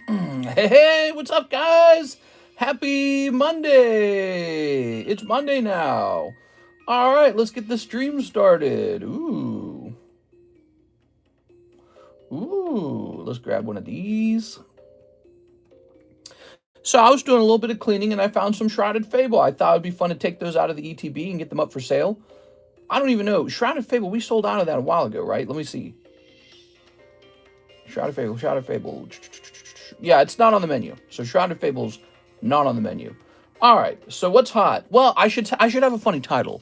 Hey, what's up, guys? Happy Monday! It's Monday now. All right, let's get the stream started. Let's grab one of these. So I was doing a little bit of cleaning and I found some Shrouded Fable. I thought it'd be fun to take those out of the ETB and get them up for sale. I don't even know. Shrouded Fable, we sold out of that a while ago, right? Let me see. Shrouded Fable. Yeah, it's not on the menu. So Shrouded Fable's not on the menu. All right. So what's hot? Well, I should have a funny title.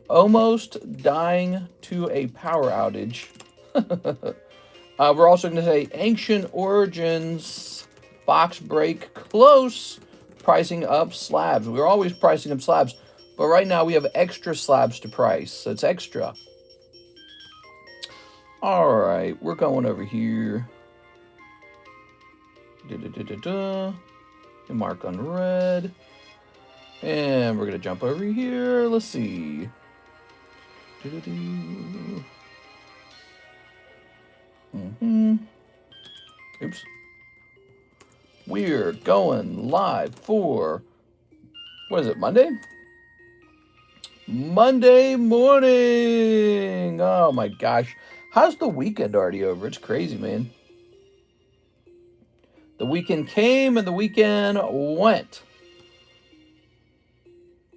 Almost dying to a power outage. We're also going to say Ancient Origins, box break, close, pricing up slabs. We're always pricing up slabs, but right now we have extra slabs to price, so it's extra. All right, we're going over here. Mark on red. And we're going to jump over here. Let's see. Oops. We're going live for, what is it, Monday? Monday morning. Oh my gosh. How's the weekend already over? It's crazy, man. The weekend came and the weekend went.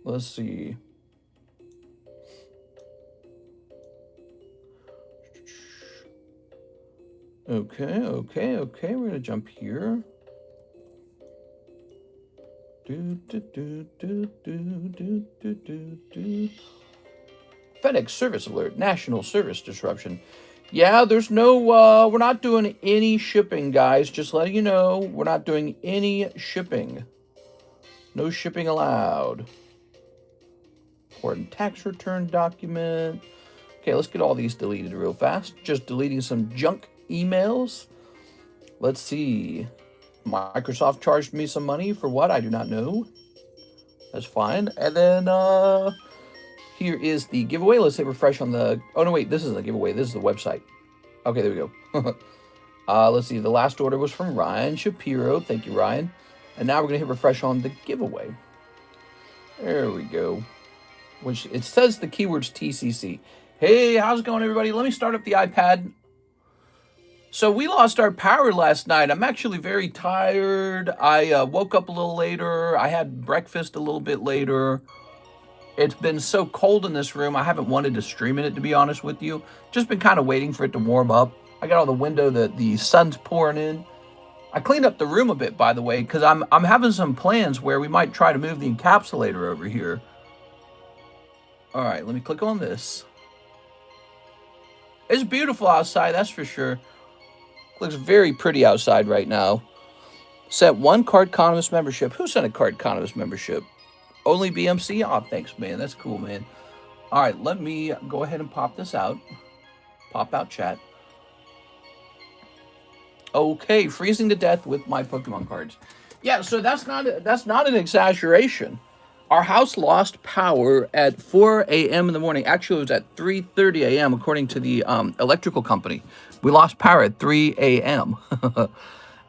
Let's see. Okay. We're going to jump here. FedEx service alert. National service disruption. Yeah, there's no, we're not doing any shipping, guys. Just letting you know, we're not doing any shipping. No shipping allowed. Important tax return document. Okay, let's get all these deleted real fast. Just deleting some junk emails. Let's see. Microsoft charged me some money for what? I do not know. That's fine. And then, here is the giveaway. Let's hit refresh on the... Oh, no, wait. This isn't the giveaway. This is the website. Okay, there we go. Let's see. The last order was from Ryan Shapiro. Thank you, Ryan. And now we're going to hit refresh on the giveaway. There we go. Which it says the keywords TCC. Hey, how's it going, everybody? Let me start up the iPad. So we lost our power last night. I'm actually very tired. I woke up a little later. I had breakfast a little bit later. It's been so cold in this room, I haven't wanted to stream in it, to be honest with you. Just been kind of waiting for it to warm up. I got all the window, the sun's pouring in. I cleaned up the room a bit, by the way, because I'm having some plans where we might try to move the encapsulator over here. All right, let me click on this. It's beautiful outside, that's for sure. Looks very pretty outside right now. Sent one CardConomist membership. Who sent a CardConomist membership? Only BMC? Oh, thanks, man. That's cool, man. All right, let me go ahead and pop this out. Pop out chat. Okay, freezing to death with my Pokemon cards. Yeah, so that's not an exaggeration. Our house lost power at 4 a.m. in the morning. Actually, it was at 3:30 a.m. according to the electrical company. We lost power at 3 a.m.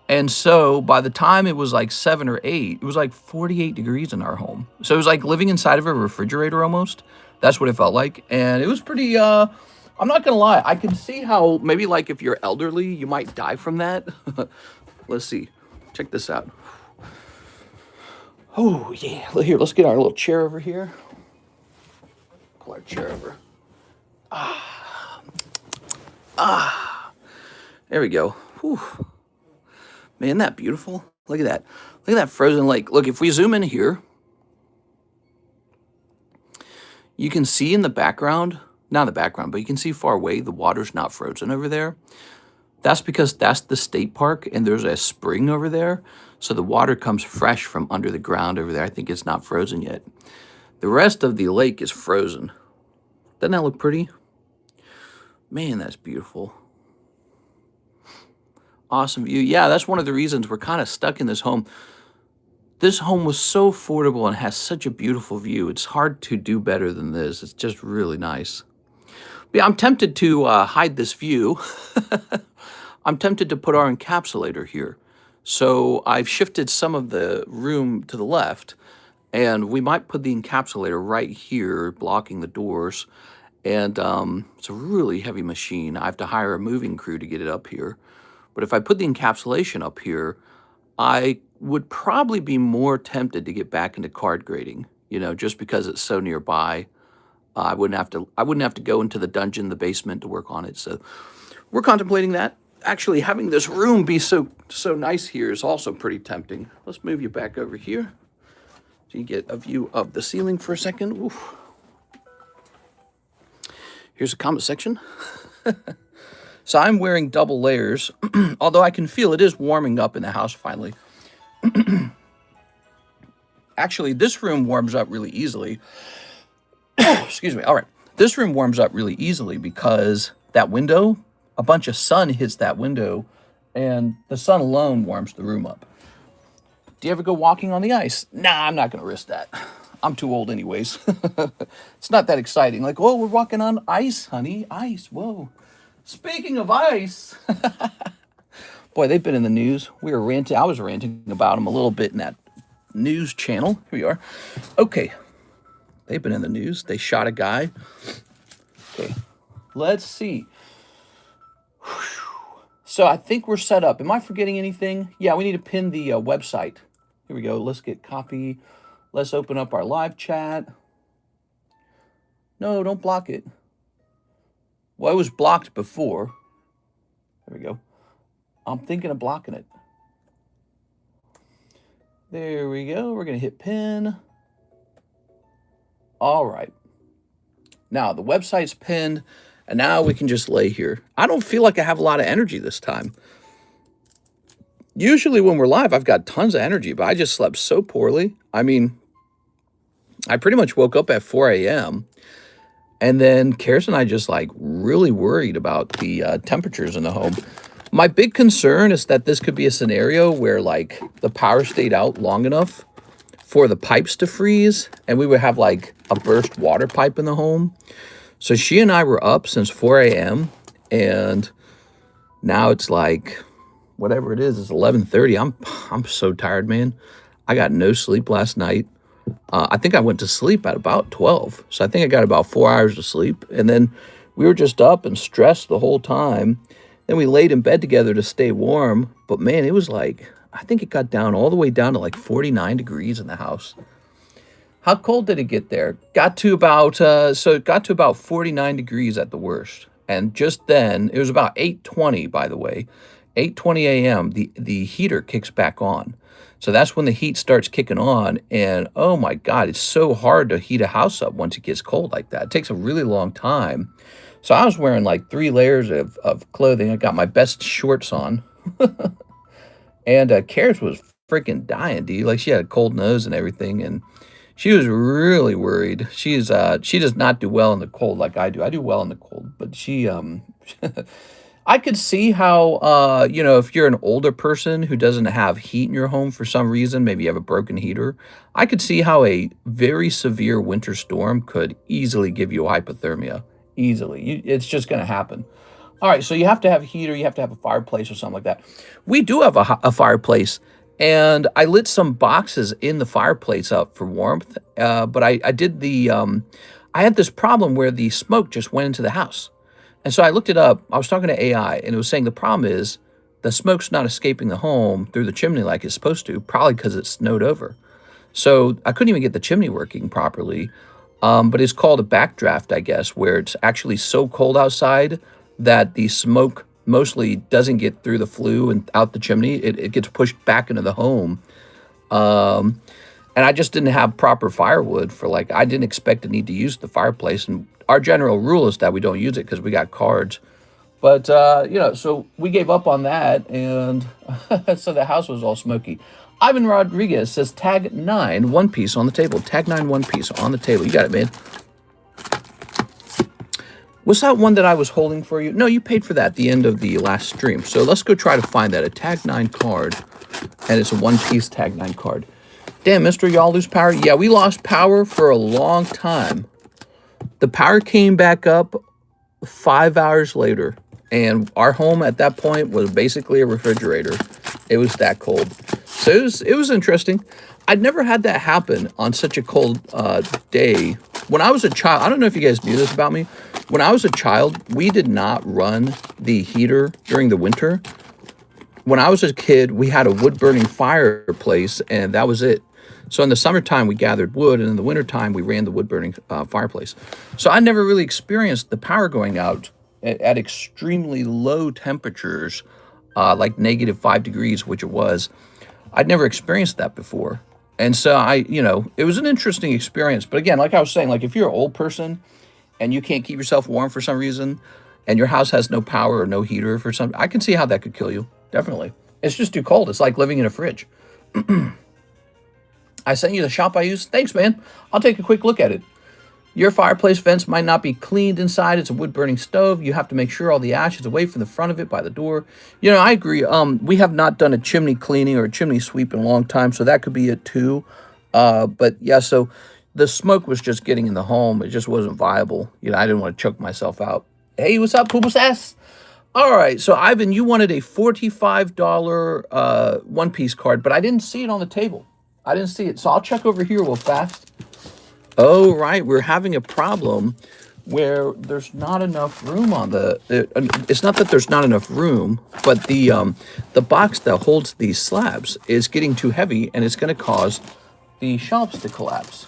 And so by the time it was like 7 or 8, it was like 48 degrees in our home. So it was like living inside of a refrigerator almost. That's what it felt like. And it was pretty, I'm not going to lie. I can see how maybe like if you're elderly, you might die from that. Let's see. Check this out. Oh, yeah. Here, let's get our little chair over here. Pull our chair over. There we go. Whew. Man, isn't that beautiful? Look at that. Look at that frozen lake. Look, if we zoom in here, you can see in the background, not the background, but you can see far away, the water's not frozen over there. That's because that's the state park, and there's a spring over there. So the water comes fresh from under the ground over there. I think it's not frozen yet. The rest of the lake is frozen. Doesn't that look pretty? Man, that's beautiful. Awesome view. Yeah, that's one of the reasons we're kind of stuck in this home. This home was so affordable and has such a beautiful view. It's hard to do better than this. It's just really nice. But yeah, I'm tempted to hide this view. I'm tempted to put our encapsulator here. So I've shifted some of the room to the left, and we might put the encapsulator right here, blocking the doors. And it's a really heavy machine. I have to hire a moving crew to get it up here. But if I put the encapsulation up here, I would probably be more tempted to get back into card grading, you know, just because it's so nearby. I wouldn't have to go into the dungeon, the basement to work on it. So we're contemplating that. Actually, having this room be so nice here is also pretty tempting. Let's move you back over here so you get a view of the ceiling for a second. Oof. Here's a comment section. So I'm wearing double layers, although I can feel it is warming up in the house finally. Actually, this room warms up really easily. Excuse me. All right. This room warms up really easily because that window, a bunch of sun hits that window, and the sun alone warms the room up. Do you ever go walking on the ice? Nah, I'm not going to risk that. I'm too old anyways. It's not that exciting. Like, oh, we're walking on ice, honey. Ice. Whoa. Speaking of ice. Boy, they've been in the news. We were ranting. I was ranting about them a little bit in that news channel. Here we are. Okay. They've been in the news. They shot a guy. Okay. Let's see. So I think we're set up. Am I forgetting anything? Yeah, we need to pin the website. Here we go. Let's get copy. Let's open up our live chat. No, don't block it. Well, it was blocked before. There we go. I'm thinking of blocking it. There we go. We're going to hit pin. All right. Now, the website's pinned, and now we can just lay here. I don't feel like I have a lot of energy this time. Usually when we're live, I've got tons of energy, but I just slept so poorly. I mean, I pretty much woke up at 4 a.m., and then Karis and I just like really worried about the temperatures in the home. My big concern is that this could be a scenario where like the power stayed out long enough for the pipes to freeze, and we would have like a burst water pipe in the home. So she and I were up since 4 a.m. and now it's like whatever it is, it's 11:30. I'm so tired, man. I got no sleep last night. I think I went to sleep at about 12. So I think I got about 4 hours of sleep. And then we were just up and stressed the whole time. Then we laid in bed together to stay warm. But man, it was like, I think it got down all the way down to like 49 degrees in the house. How cold did it get there? Got to about, it got to about 49 degrees at the worst. And just then, it was about 8:20, by the way, 8:20 a.m., the heater kicks back on. So that's when the heat starts kicking on, and oh my God, it's so hard to heat a house up once it gets cold like that. It takes a really long time. So I was wearing like 3 layers of clothing. I got my best shorts on. And Karis was freaking dying, dude. Like she had a cold nose and everything, and she was really worried. She does not do well in the cold like I do. I do well in the cold, but she I could see how, you know, if you're an older person who doesn't have heat in your home for some reason, maybe you have a broken heater, I could see how a very severe winter storm could easily give you hypothermia. Easily. It's just going to happen. All right, so you have to have a heater, you have to have a fireplace or something like that. We do have a fireplace, and I lit some boxes in the fireplace up for warmth, but I did I had this problem where the smoke just went into the house. And so I looked it up. I was talking to AI, and it was saying the problem is the smoke's not escaping the home through the chimney like it's supposed to, probably because it snowed over. So I couldn't even get the chimney working properly. But it's called a backdraft, I guess, where it's actually so cold outside that the smoke mostly doesn't get through the flue and out the chimney. It gets pushed back into the home. And I just didn't have proper firewood for I didn't expect to need to use the fireplace. And our general rule is that we don't use it because we got cards. But, you know, so we gave up on that, and so the house was all smoky. Ivan Rodriguez says, tag 9, One Piece on the table. Tag 9, One Piece on the table. You got it, man. What's that one that I was holding for you? No, you paid for that at the end of the last stream. So let's go try to find that. A tag 9 card, and it's a One Piece tag 9 card. Damn, mister, y'all lose power? Yeah, we lost power for a long time. The power came back up 5 hours later. And our home at that point was basically a refrigerator. It was that cold. So it was interesting. I'd never had that happen on such a cold day. When I was a child, I don't know if you guys knew this about me. When I was a child, we did not run the heater during the winter. When I was a kid, we had a wood-burning fireplace, and that was it. So in the summertime, we gathered wood, and in the wintertime, we ran the wood-burning fireplace. So I never really experienced the power going out at extremely low temperatures, like -5 degrees, which it was. I'd never experienced that before. And so it was an interesting experience. But again, like I was saying, like if you're an old person and you can't keep yourself warm for some reason, and your house has no power or no heater for some, I can see how that could kill you. Definitely. It's just too cold. It's like living in a fridge. I sent you the shop I use. Thanks, man. I'll take a quick look at it. Your fireplace vents might not be cleaned inside. It's a wood-burning stove. You have to make sure all the ash is away from the front of it by the door. I agree. We have not done a chimney cleaning or a chimney sweep in a long time, so that could be it too. But yeah, so the smoke was just getting in the home. It just wasn't viable. I didn't want to choke myself out. Hey, what's up, Poopus ass? All right, so Ivan, you wanted a $45 one-piece card, but I didn't see it on the table. I didn't see it, so I'll check over here real fast. Oh, right, we're having a problem where there's not enough room on it's not that there's not enough room, but the box that holds these slabs is getting too heavy, and it's going to cause the shelves to collapse.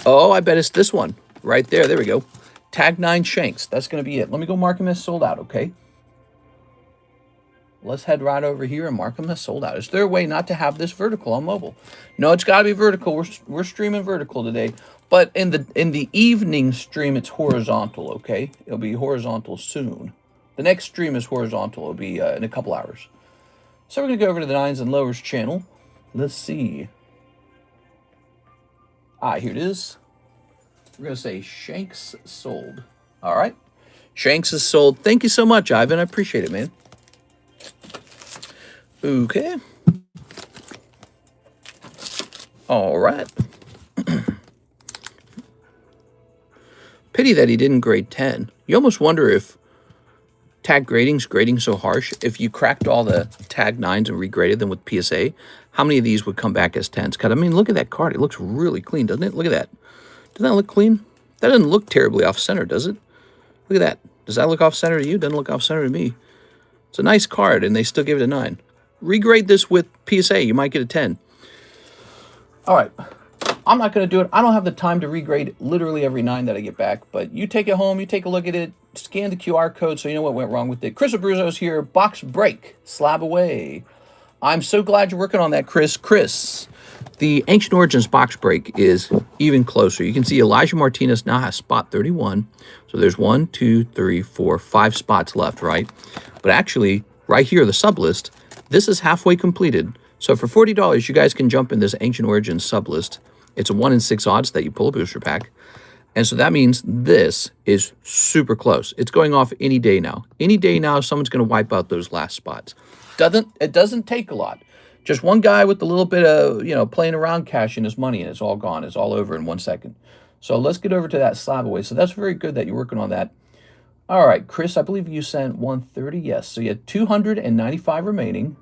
Oh, I bet it's this one right there. There we go. Tag 9 Shanks. That's going to be it. Let me go mark them as sold out, okay? Let's head right over here and mark them as sold out. Is there a way not to have this vertical on mobile? No, it's got to be vertical. We're streaming vertical today. But in the evening stream, it's horizontal, okay? It'll be horizontal soon. The next stream is horizontal. It'll be in a couple hours. So we're going to go over to the Nines and Lowers channel. Let's see. Here it is. We're going to say Shanks sold. All right. Shanks is sold. Thank you so much, Ivan. I appreciate it, man. Okay. All right. Pity that he didn't grade 10. You almost wonder if tag grading's grading so harsh. If you cracked all the tag 9s and regraded them with PSA, how many of these would come back as 10s? Because, I mean, look at that card. It looks really clean, doesn't it? Look at that. Doesn't that look clean? That doesn't look terribly off-center, does it? Look at that. Does that look off-center to you? Doesn't look off-center to me. It's a nice card, and they still give it a 9. Regrade this with PSA. You might get a 10. All right. I'm not going to do it. I don't have the time to regrade literally every 9 that I get back, but you take it home, you take a look at it, scan the QR code so you know what went wrong with it. Chris Abruzzo's here. Box break. Slab away. I'm so glad you're working on that, Chris. Chris, the Ancient Origins box break is even closer. You can see Elijah Martinez now has spot 31. So there's 1, 2, 3, 4, 5 spots left, right? But actually, right here, the sublist, this is halfway completed. So for $40, you guys can jump in this Ancient Origins sublist. It's a 1 in 6 odds that you pull a booster pack. And so that means this is super close. It's going off any day now. Any day now, someone's going to wipe out those last spots. It doesn't take a lot. Just one guy with a little bit of, playing around cashing his money, and it's all gone. It's all over in 1 second. So let's get over to that slab away. So that's very good that you're working on that. All right, Chris, I believe you sent 130. Yes, so you had 295 remaining.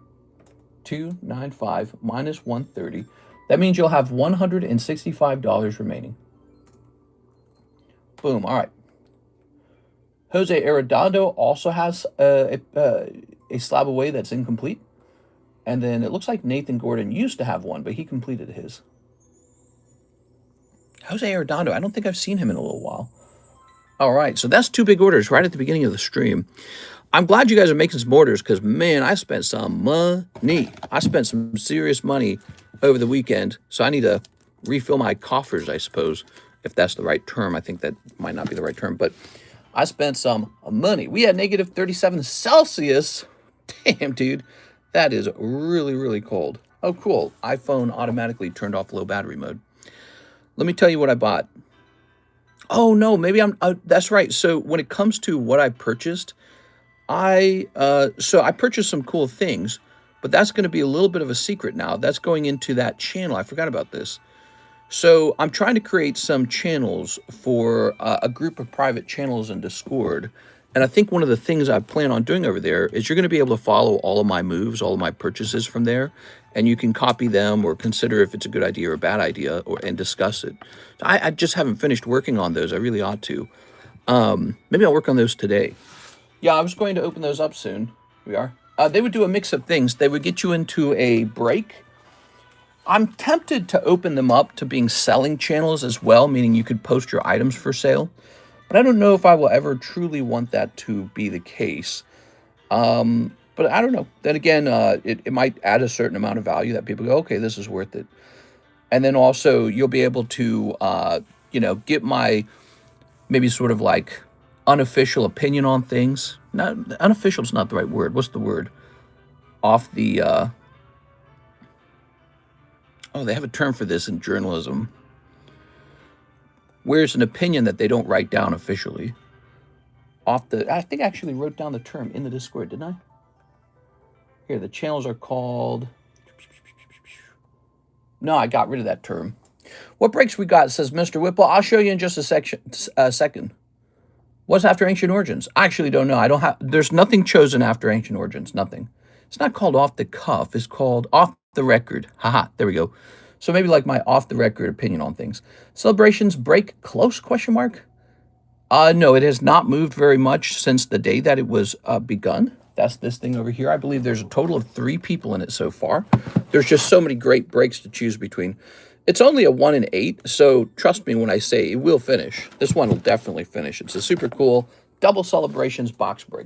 295 minus 130. That means you'll have $165 remaining. Boom. All right. Jose Arredondo also has a slab away that's incomplete. And then it looks like Nathan Gordon used to have one, but he completed his. Jose Arredondo, I don't think I've seen him in a little while. All right, so that's 2 big orders right at the beginning of the stream. I'm glad you guys are making some orders because, man, I spent some money. I spent some serious money over the weekend, so I need to refill my coffers, I suppose, if that's the right term. I think that might not be the right term, but I spent some money. We had negative 37 Celsius. Damn, dude. That is really, really cold. Oh, cool. iPhone automatically turned off low battery mode. Let me tell you what I bought. Oh, no, maybe that's right. So when it comes to what I purchased, I purchased some cool things, but that's going to be a little bit of a secret now. That's going into that channel. I forgot about this. So I'm trying to create some channels for a group of private channels in Discord. And I think one of the things I plan on doing over there is you're going to be able to follow all of my moves, all of my purchases from there, and you can copy them or consider if it's a good idea or a bad idea, and discuss it. I just haven't finished working on those. I really ought to. Maybe I'll work on those today. Yeah, I was going to open those up soon. We are. They would do a mix of things. They would get you into a break. I'm tempted to open them up to being selling channels as well, meaning you could post your items for sale. But I don't know if I will ever truly want that to be the case. But I don't know. Then again, it might add a certain amount of value that people go, okay, this is worth it. And then also you'll be able to, get my maybe sort of like unofficial opinion on things. Not unofficial is not the right word. What's the word? Off the, they have a term for this in journalism. Where's an opinion that they don't write down officially? I think I actually wrote down the term in the Discord, didn't I? Here, the channels are called... No, I got rid of that term. What breaks we got, says Mr. Whipple. I'll show you in just a second. What's after Ancient Origins? I actually don't know. There's nothing chosen after Ancient Origins, nothing. It's not called Off the Cuff. It's called Off the Record. Haha, there we go. So maybe like my off-the-record opinion on things. Celebrations break close, question mark? No, it has not moved very much since the day that it was begun. That's this thing over here. I believe there's a total of 3 people in it so far. There's just so many great breaks to choose between. It's only a 1 in 8, so trust me when I say it will finish. This one will definitely finish. It's a super cool double celebrations box break.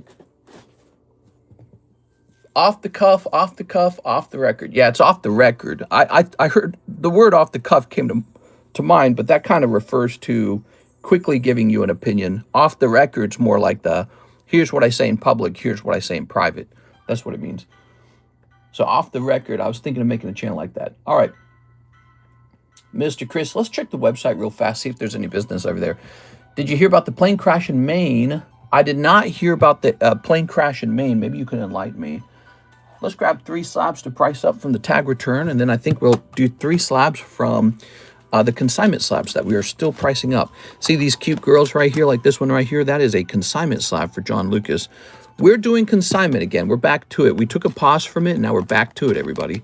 Off the cuff, off the record. Yeah, it's off the record. I heard the word off the cuff came to mind, but that kind of refers to quickly giving you an opinion. Off the record's more like here's what I say in public, here's what I say in private. That's what it means. So off the record, I was thinking of making a channel like that. All right. Mr. Chris, let's check the website real fast, see if there's any business over there. Did you hear about the plane crash in Maine? I did not hear about the plane crash in Maine. Maybe you can enlighten me. Let's grab 3 slabs to price up from the tag return, and then I think we'll do 3 slabs from the consignment slabs that we are still pricing up. See these cute girls right here, like this one right here? That is a consignment slab for John Lucas. We're doing consignment again. We're back to it. We took a pause from it, and now we're back to it, everybody.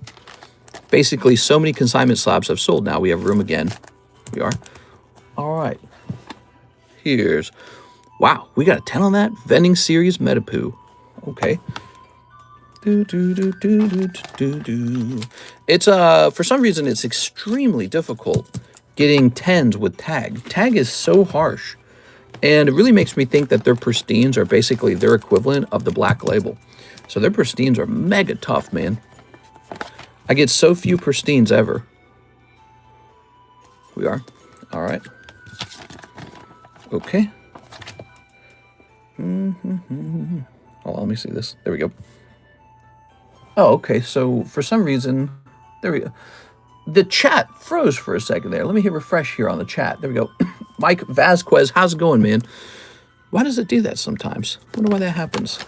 Basically, so many consignment slabs have sold now. We have room again. We are. All right. Wow, we got a 10 on that? Vending series Metapoo. Okay. It's for some reason it's extremely difficult getting 10s with tag. Tag is so harsh, and it really makes me think that their pristines are basically their equivalent of the black label. So their pristines are mega tough, man. I get so few pristines ever. We are. All right. Okay. Oh, let me see this. There we go. Oh, okay. So for some reason, there we go. The chat froze for a second there. Let me hit refresh here on the chat. There we go. Mike Vasquez, how's it going, man? Why does it do that sometimes? I wonder why that happens.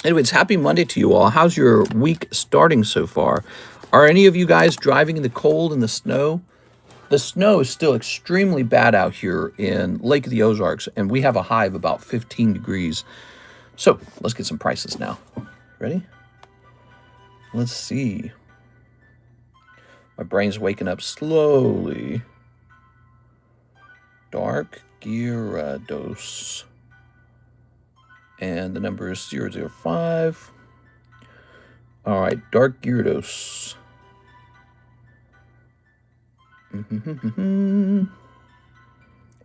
Anyways, happy Monday to you all. How's your week starting so far? Are any of you guys driving in the cold and the snow? The snow is still extremely bad out here in Lake of the Ozarks, and we have a high of about 15 degrees. So let's get some prices now. Ready? Let's see. My brain's waking up slowly. Dark Gyarados. And the number is 005. All right, Dark Gyarados.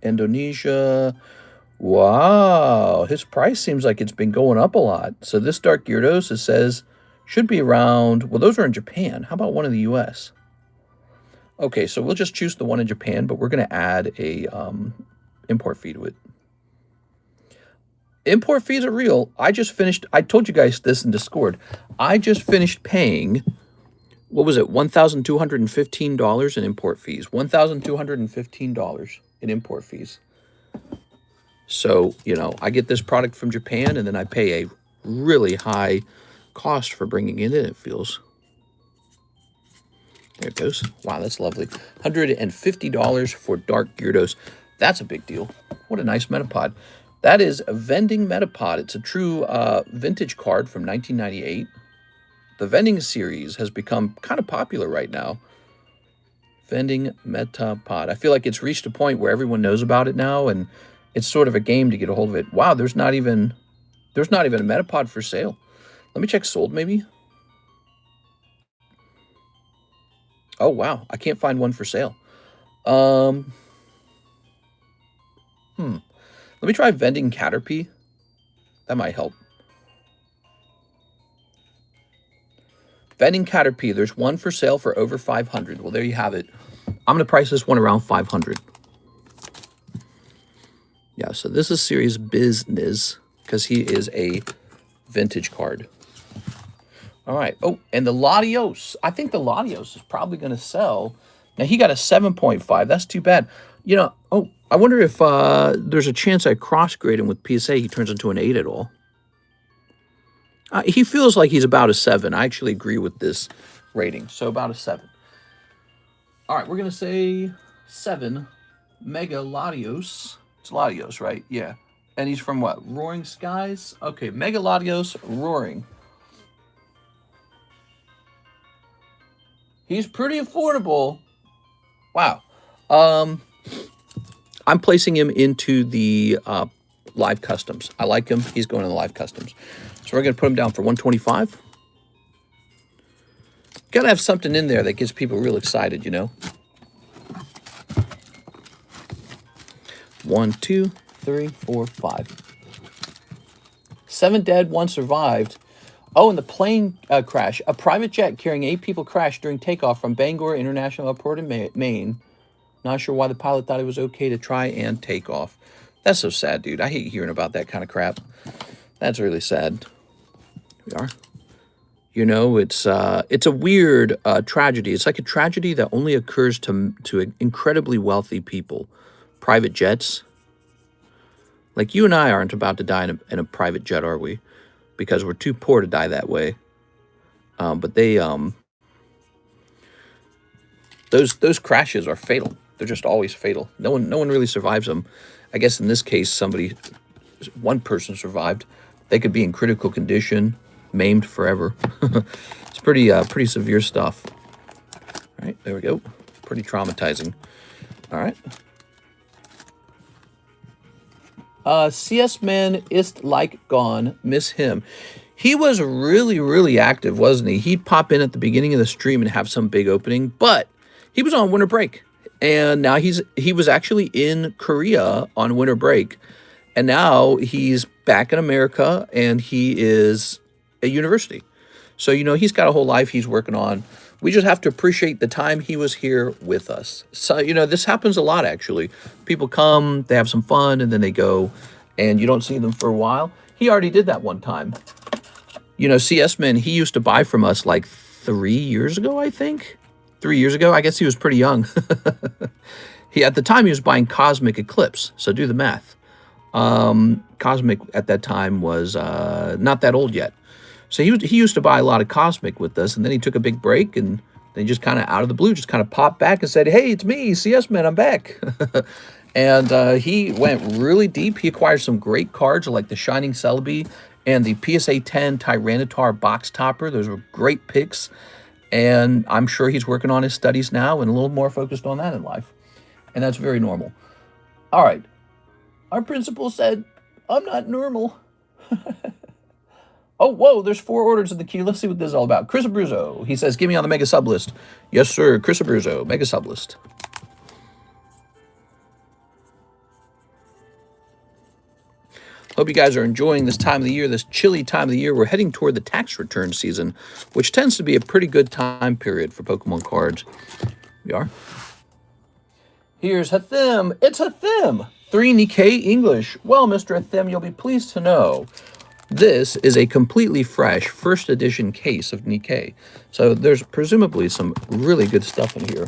Indonesia. Wow, his price seems like it's been going up a lot. So this Dark Gyarados, it says, should be around, well, those are in Japan. How about one in the US? Okay, so we'll just choose the one in Japan, but we're going to add a import fee to it. Import fees are real. I told you guys this in Discord. I just finished paying, what was it, $1,215 in import fees. $1,215 in import fees. So, I get this product from Japan, and then I pay a really high cost for bringing it in, it feels. There it goes. Wow, that's lovely. $150 for Dark Gyarados. That's a big deal. What a nice Metapod. That is a Vending Metapod. It's a true vintage card from 1998. The Vending series has become kind of popular right now. Vending Metapod. I feel like it's reached a point where everyone knows about it now, and it's sort of a game to get a hold of it. Wow, there's not even a Metapod for sale. Let me check sold maybe. Oh wow, I can't find one for sale. Let me try Vending Caterpie. That might help. Vending Caterpie, there's one for sale for over 500. Well, there you have it. I'm going to price this one around 500. Yeah, so this is Series Business because he is a vintage card. All right. Oh, and the Latios. I think the Latios is probably going to sell. Now, he got a 7.5. That's too bad. You know, oh, I wonder if there's a chance I cross-grade him with PSA. He turns into an 8 at all. He feels like he's about a 7. I actually agree with this rating. So about a 7. All right, we're going to say 7 Mega Latios. It's Latios, right? Yeah. And he's from what? Roaring Skies? Okay, Mega Latios Roaring. He's pretty affordable. Wow. I'm placing him into the live customs. I like him. He's going to the live customs. So we're going to put him down for 125. Got to have something in there that gets people real excited, you know. 1, 2, 3, 4, 5. 7 dead, 1 survived. Oh, and the plane crash. A private jet carrying 8 people crashed during takeoff from Bangor International Airport in Maine. Not sure why the pilot thought it was okay to try and take off. That's so sad, dude. I hate hearing about that kind of crap. That's really sad. Here we are. You know, it's a weird tragedy. It's like a tragedy that only occurs to incredibly wealthy people. Private jets. Like you and I aren't about to die in a private jet, are we? Because we're too poor to die that way. But they those crashes are fatal. They're just always fatal. No one really survives them. I guess in this case, one person survived. They could be in critical condition, maimed forever. It's pretty severe stuff. All right, there we go. Pretty traumatizing. All right. CS Man ist like gone. Miss him. He was really, really active, wasn't he? He'd pop in at the beginning of the stream and have some big opening, but he was on winter break. And now he was actually in Korea on winter break. And now he's back in America and he is at university. So, you know, he's got a whole life he's working on. We just have to appreciate the time he was here with us. So, you know, this happens a lot, actually. People come, they have some fun, and then they go, and you don't see them for a while. He already did that one time. You know, CS Man, he used to buy from us like 3 years ago, I think. 3 years ago. I guess he was pretty young. At the time, he was buying Cosmic Eclipse, so do the math. Cosmic at that time was not that old yet. So he used to buy a lot of Cosmic with us, and then he took a big break, and then just kind of out of the blue, just kind of popped back and said, "Hey, it's me, CS Man, I'm back." And he went really deep. He acquired some great cards like the Shining Celebi and the PSA 10 Tyranitar Box Topper. Those were great picks, and I'm sure he's working on his studies now and a little more focused on that in life, and that's very normal. All right. Our principal said, "I'm not normal." Oh, whoa, there's 4 orders in the queue. Let's see what this is all about. Chris Abruzzo, he says, "Give me on the mega sub list." Yes, sir, Chris Abruzzo, mega sub list. Hope you guys are enjoying this time of the year, this chilly time of the year. We're heading toward the tax return season, which tends to be a pretty good time period for Pokemon cards. Here we are. Here's Hathim. It's Hathim. 3 Nikkei English. Well, Mr. Hathim, you'll be pleased to know this is a completely fresh first edition case of Nikkei. So there's presumably some really good stuff in here.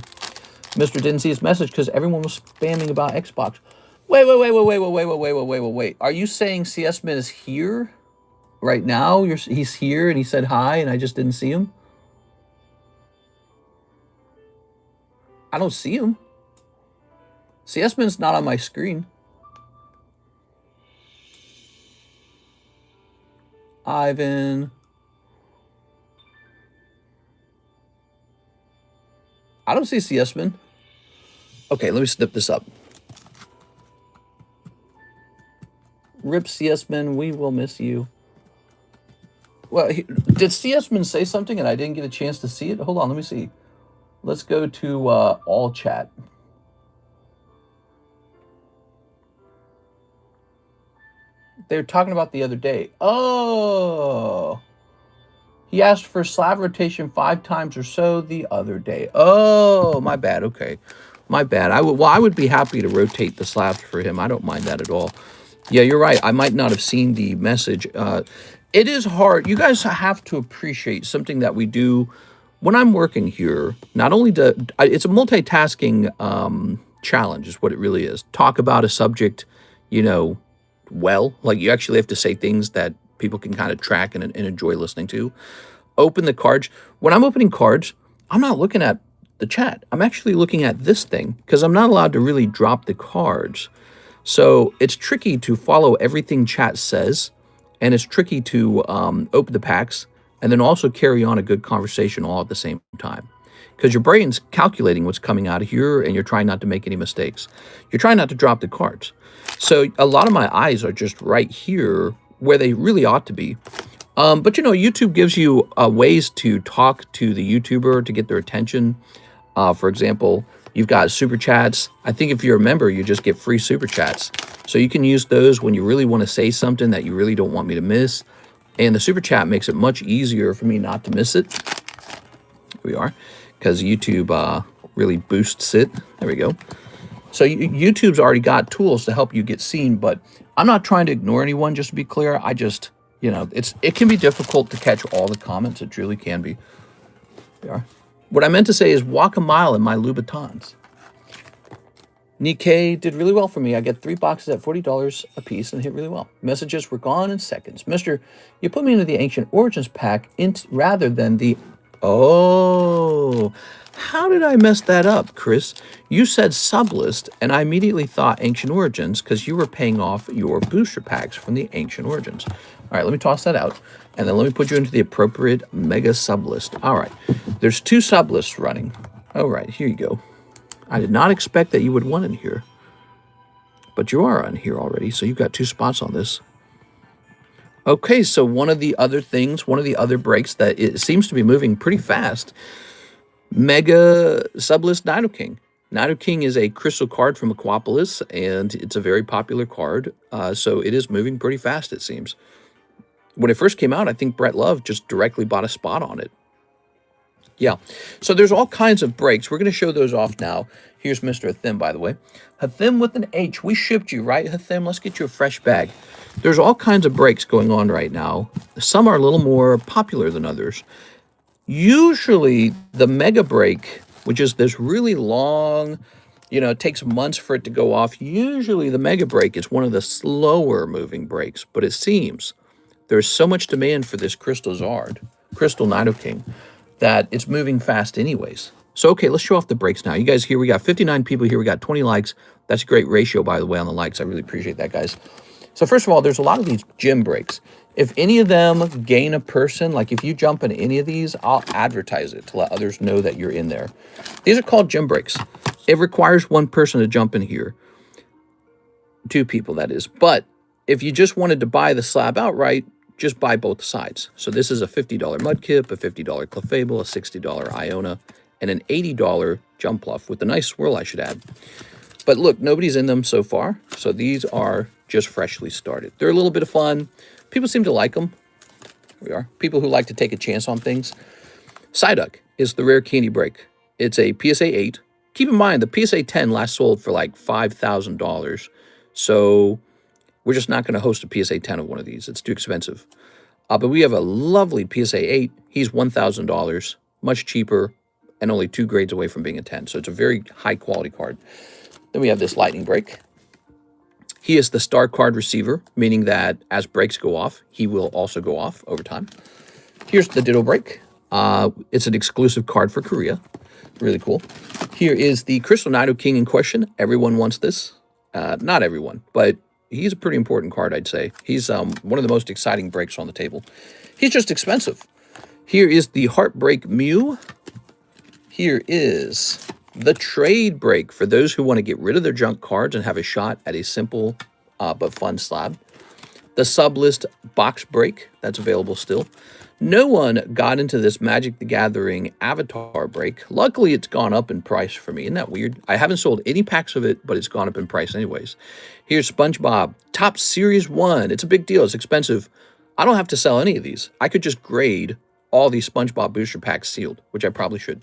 Mr. didn't see his message because everyone was spamming about Xbox. Wait. Are you saying CS Man is here right now? He's here and he said hi and I just didn't see him? I don't see him. CS Man's not on my screen. Ivan. I don't see CSman. Okay, let me snip this up. Rip CSman, we will miss you. Well, did CSman say something and I didn't get a chance to see it? Hold on, let me see. Let's go to all chat. They were talking about the other day. Oh. He asked for slab rotation 5 times or so the other day. Oh, my bad. Okay. My bad. I would be happy to rotate the slabs for him. I don't mind that at all. Yeah, you're right. I might not have seen the message. It is hard. You guys have to appreciate something that we do when I'm working here. Not only it's a multitasking challenge is what it really is. Talk about a subject, you know, well, like you actually have to say things that people can kind of track and enjoy listening to. Open the cards. When I'm opening cards, I'm not looking at the chat. I'm actually looking at this thing because I'm not allowed to really drop the cards. So it's tricky to follow everything chat says, and it's tricky to open the packs and then also carry on a good conversation all at the same time. Because your brain's calculating what's coming out of here, and you're trying not to make any mistakes. You're trying not to drop the cards. So a lot of my eyes are just right here where they really ought to be. But, you know, YouTube gives you ways to talk to the YouTuber to get their attention. For example, you've got super chats. I think if you're a member, you just get free super chats. So you can use those when you really want to say something that you really don't want me to miss. And the super chat makes it much easier for me not to miss it. Here we are. Because YouTube really boosts it. There we go. So YouTube's already got tools to help you get seen, but I'm not trying to ignore anyone, just to be clear. I just, you know, it can be difficult to catch all the comments. It really can be. There we are. What I meant to say is walk a mile in my Louboutins. Nikkei did really well for me. I get 3 boxes at $40 a piece and hit really well. Messages were gone in seconds. Mister, you put me into the Ancient Origins pack rather than the... Oh, how did I mess that up, Chris? You said sublist, and I immediately thought Ancient Origins because you were paying off your booster packs from the Ancient Origins. All right, let me toss that out, and then let me put you into the appropriate mega sublist. All right, there's 2 sublists running. All right, here you go. I did not expect that you would want in here, but you are on here already, so you've got 2 spots on this. Okay, so one of the other things, one of the other breaks that it seems to be moving pretty fast, Mega Sublist Nidoking. Nidoking is a crystal card from Aquapolis, and it's a very popular card, so it is moving pretty fast, it seems. When it first came out, I think Brett Love just directly bought a spot on it. Yeah, so there's all kinds of breaks. We're going to show those off now. Here's Mr. Hathim, by the way. Hathim with an H. We shipped you, right, Hathim? Let's get you a fresh bag. There's all kinds of breaks going on right now. Some are a little more popular than others. Usually, the mega break, which is this really long, you know, it takes months for it to go off. Usually, the mega break is one of the slower moving breaks, but it seems there's so much demand for this Crystal Zard, Crystal Nidoking, that it's moving fast anyways. So, okay, let's show off the breaks now. You guys here, we got 59 people here. We got 20 likes. That's a great ratio, by the way, on the likes. I really appreciate that, guys. So, first of all, there's a lot of these gym breaks. If any of them gain a person, like if you jump in any of these, I'll advertise it to let others know that you're in there. These are called gym breaks. It requires 1 person to jump in here. 2 people, that is. But if you just wanted to buy the slab outright, just buy both sides. So this is a $50 Mudkip, a $50 Clefable, a $60 Iona, and an $80 Jumpluff with a nice swirl, I should add. But look, nobody's in them so far. So these are just freshly started. They're a little bit of fun. People seem to like them. Here we are. People who like to take a chance on things. Psyduck is the rare candy break. It's a PSA 8. Keep in mind, the PSA 10 last sold for like $5,000. So we're just not going to host a PSA 10 of one of these. It's too expensive. But we have a lovely PSA 8. He's $1,000, much cheaper, and only 2 grades away from being a 10. So it's a very high-quality card. Then we have this Lightning Break. He is the star card receiver, meaning that as breaks go off, he will also go off over time. Here's the Ditto Break. It's an exclusive card for Korea. Really cool. Here is the Crystal Nidoking in question. Everyone wants this. Not everyone, but he's a pretty important card, I'd say. He's one of the most exciting breaks on the table. He's just expensive. Here is the Heartbreak Mew. Here is the Trade Break for those who want to get rid of their junk cards and have a shot at a simple but fun slab. The Sublist Box Break, that's available still. No one got into this Magic the Gathering Avatar break. Luckily, it's gone up in price for me. Isn't that weird? I haven't sold any packs of it, but it's gone up in price anyways. Here's SpongeBob Top Series 1. It's a big deal. It's expensive. I don't have to sell any of these. I could just grade all these SpongeBob booster packs sealed, which I probably should.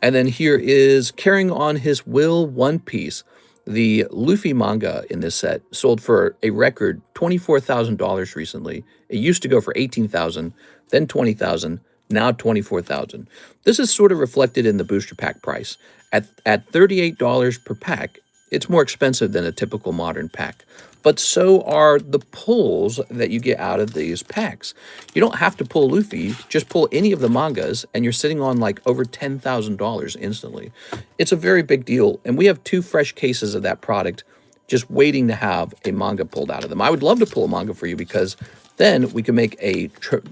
And then here is Carrying on His Will One Piece. The Luffy manga in this set sold for a record $24,000 recently. It used to go for $18,000, then $20,000, now $24,000. This is sort of reflected in the booster pack price. At $38 per pack, it's more expensive than a typical modern pack. But so are the pulls that you get out of these packs. You don't have to pull Luffy, just pull any of the mangas, and you're sitting on like over $10,000 instantly. It's a very big deal, and we have 2 fresh cases of that product just waiting to have a manga pulled out of them. I would love to pull a manga for you because then we can make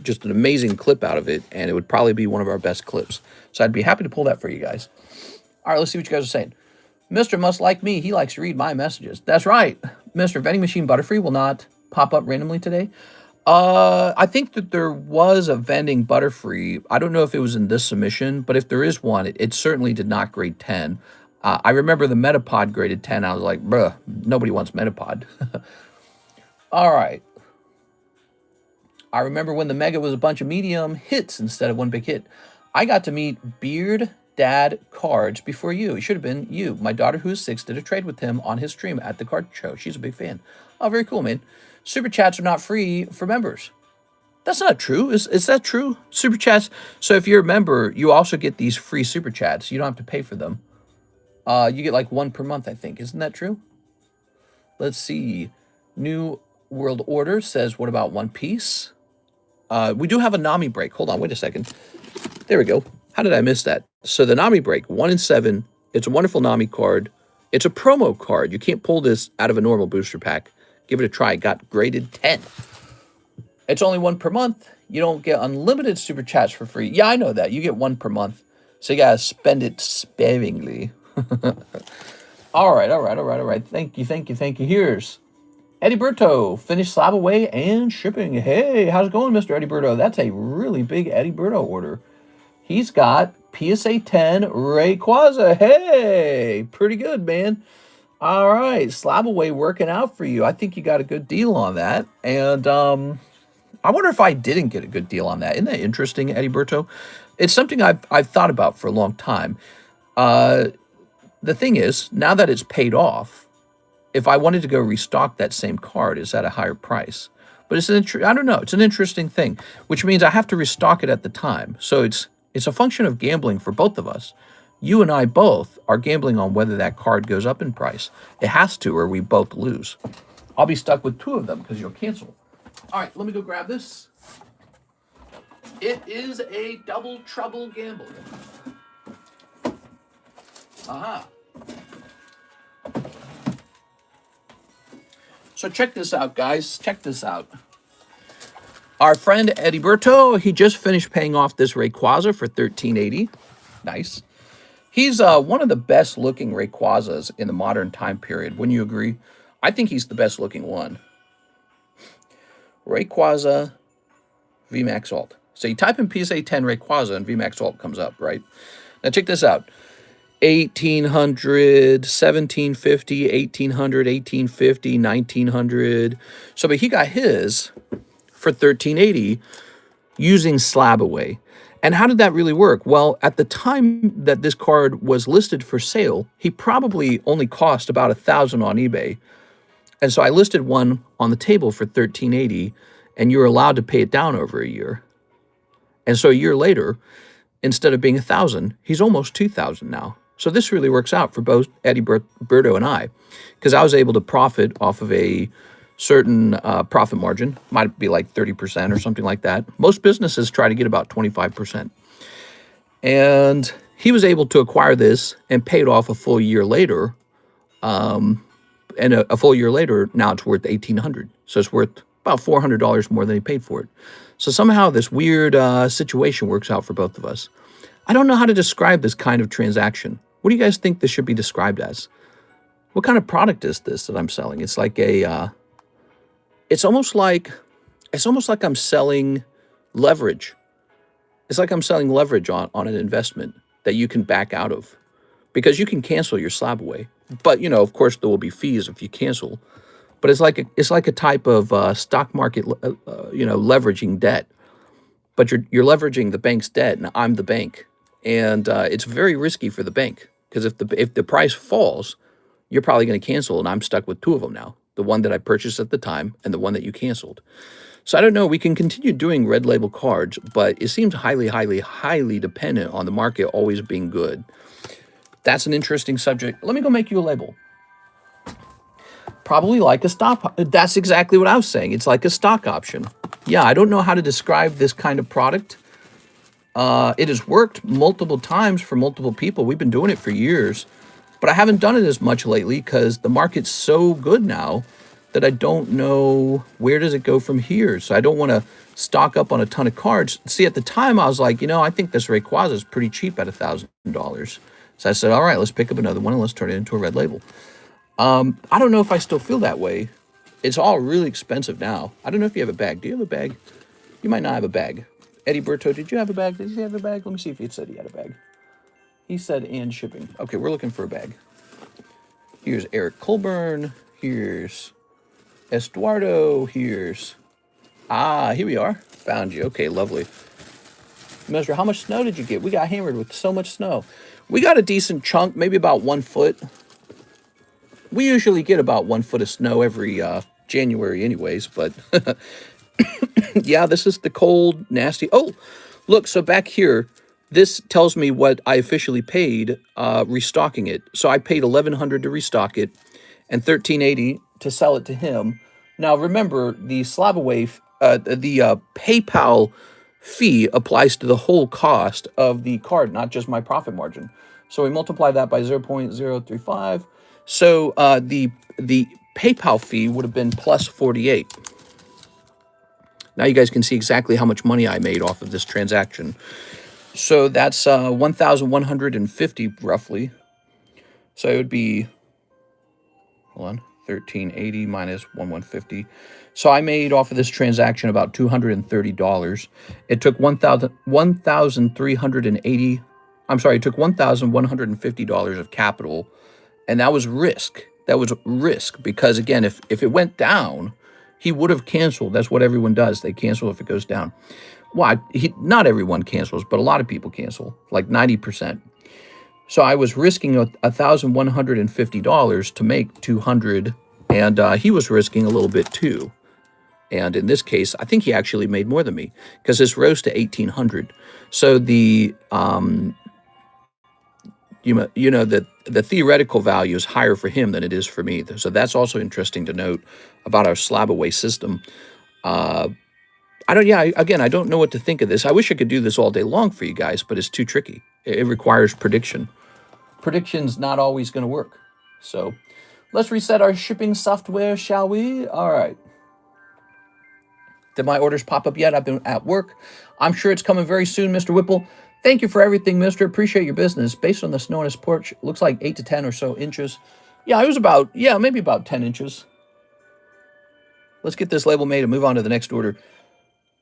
just an amazing clip out of it, and it would probably be one of our best clips. So I'd be happy to pull that for you guys. All right, let's see what you guys are saying. Mr. Must Like Me, he likes to read my messages. That's right. Mr. Vending Machine Butterfree will not pop up randomly today. I think that there was a vending Butterfree. I don't know if it was in this submission, but if there is one, it certainly did not grade 10. I remember the Metapod graded 10. I was like, bruh, nobody wants Metapod. All right. I remember when the Mega was a bunch of medium hits instead of one big hit. I got to meet Beard Dad Cards before you. It should have been you. My daughter, who is 6, did a trade with him on his stream at the card show. She's a big fan. Oh, very cool, man. Super chats are not free for members. That's not true. Is that true? Super chats. So if you're a member, you also get these free super chats. You don't have to pay for them. You get like 1 per month, I think. Isn't that true? Let's see. New World Order says, what about One Piece? We do have a Nami break. Hold on, wait a second. There we go. How did I miss that? So the Nami break, 1 in 7. It's a wonderful Nami card. It's a promo card. You can't pull this out of a normal booster pack. Give it a try. It got graded 10. It's only 1 per month. You don't get unlimited super chats for free. Yeah, I know that. You get 1 per month. So you got to spend it sparingly. All right. Thank you. Here's Eddie Berto. Finished slab away and shipping. Hey, how's it going, Mr. Eddie Berto? That's a really big Eddie Berto order. He's got PSA 10 Rayquaza. Hey, pretty good, man. All right, slab away working out for you. I think you got a good deal on that. And I wonder if I didn't get a good deal on that. Isn't that interesting, Eddie Berto? It's something I've thought about for a long time. The thing is, now that it's paid off, if I wanted to go restock that same card, it's at a higher price. But it's I don't know. It's an interesting thing, which means I have to restock it at the time. So it's a function of gambling for both of us. You and I both are gambling on whether that card goes up in price. It has to, or we both lose. I'll be stuck with 2 of them because you'll cancel. All right, let me go grab this. It is a double trouble gamble. Aha. So check this out, guys. Check this out. Our friend Eddie Berto, he just finished paying off this Rayquaza for $13.80. Nice. He's one of the best looking Rayquazas in the modern time period. Wouldn't you agree? I think he's the best looking one. Rayquaza VMAX Alt. So you type in PSA 10 Rayquaza and VMAX Alt comes up, right? Now check this out. 1800, 1750, 1800, 1850, 1900. So but he got his for $13.80 using slab away. And how did that really work? Well, at the time that this card was listed for sale, he probably only cost about $1,000 on eBay. And so I listed one on the table for $13.80, and you're allowed to pay it down over a year. And so a year later, instead of being $1,000, he's almost $2,000 now. So this really works out for both Eddie Berto and I, because I was able to profit off of a certain profit margin. Might be like 30% or something like that. Most businesses try to get about 25%. And he was able to acquire this and pay it off a full year later. and a full year later, now it's worth $1,800. So it's worth about $400 more than he paid for it. So somehow this weird situation works out for both of us. I don't know how to describe this kind of transaction. What do you guys think this should be described as? What kind of product is this that I'm selling? It's like a, it's almost like I'm selling leverage. It's like I'm selling leverage on an investment that you can back out of, because you can cancel your slab away. But, you know, of course, there will be fees if you cancel. But it's like a type of stock market, you know, leveraging debt. But you're leveraging the bank's debt, and I'm the bank, and it's very risky for the bank, because if the price falls, you're probably going to cancel, and I'm stuck with two of them now: the one that I purchased at the time and the one that you canceled. So I don't know. We can continue doing red label cards, but it seems highly, highly, highly dependent on the market always being good. That's an interesting subject. Let me go make you a label. Probably like a stock. That's exactly what I was saying. It's like a stock option. Yeah, I don't know how to describe this kind of product. It has worked multiple times for multiple people. We've been doing it for years, but I haven't done it as much lately because the market's so good now that I don't know where does it go from here. So I don't want to stock up on a ton of cards. See, at the time I was like, you know, I think this Rayquaza is pretty cheap at $1,000. So I said, all right, let's pick up another one and let's turn it into a red label. I don't know if I still feel that way. It's all really expensive now. I don't know if you have a bag. Do you have a bag? You might not have a bag. Eddie Berto, did you have a bag? Did he have a bag? Let me see if he said he had a bag. He said and shipping. Okay, we're looking for a bag. Here's Eric Colburn. Here's Estuardo. Here's... Ah, here we are. Found you. Okay, lovely. Measure, how much snow did you get? We got hammered with so much snow. We got a decent chunk, maybe about 1 foot. We usually get about 1 foot of snow every January anyways, but yeah, this is the cold, nasty. Oh, look, so back here, this tells me what I officially paid restocking it. So I paid $1,100 to restock it and $1,380 to sell it to him. Now, remember, the slab away, the PayPal fee applies to the whole cost of the card, not just my profit margin. So we multiply that by 0.035. So the PayPal fee would have been plus 48. Now you guys can see exactly how much money I made off of this transaction. So that's 1,150 roughly. So it would be, hold on, 1,380 minus 1,150. So I made off of this transaction about $230. It took 1,380. I'm sorry, it took $1,150 of capital. And that was risk. That was risk because, again, if it went down, he would have canceled. That's what everyone does. They cancel if it goes down. Well, not everyone cancels, but a lot of people cancel, like 90%. So I was risking $1,150 to make $200, and he was risking a little bit too. And in this case, I think he actually made more than me because this rose to $1,800. So the you know that the theoretical value is higher for him than it is for me. So that's also interesting to note about our slab away system. I don't know what to think of this. I wish I could do this all day long for you guys, but it's too tricky. It requires prediction. Prediction's not always going to work. So let's reset our shipping software, shall we? All right. Did my orders pop up yet? I've been at work. I'm sure it's coming very soon, Mr. Whipple. Thank you for everything, mister. Appreciate your business. Based on the snow on his porch, looks like 8 to 10 or so inches. Yeah, it was about, maybe about 10 inches. Let's get this label made and move on to the next order.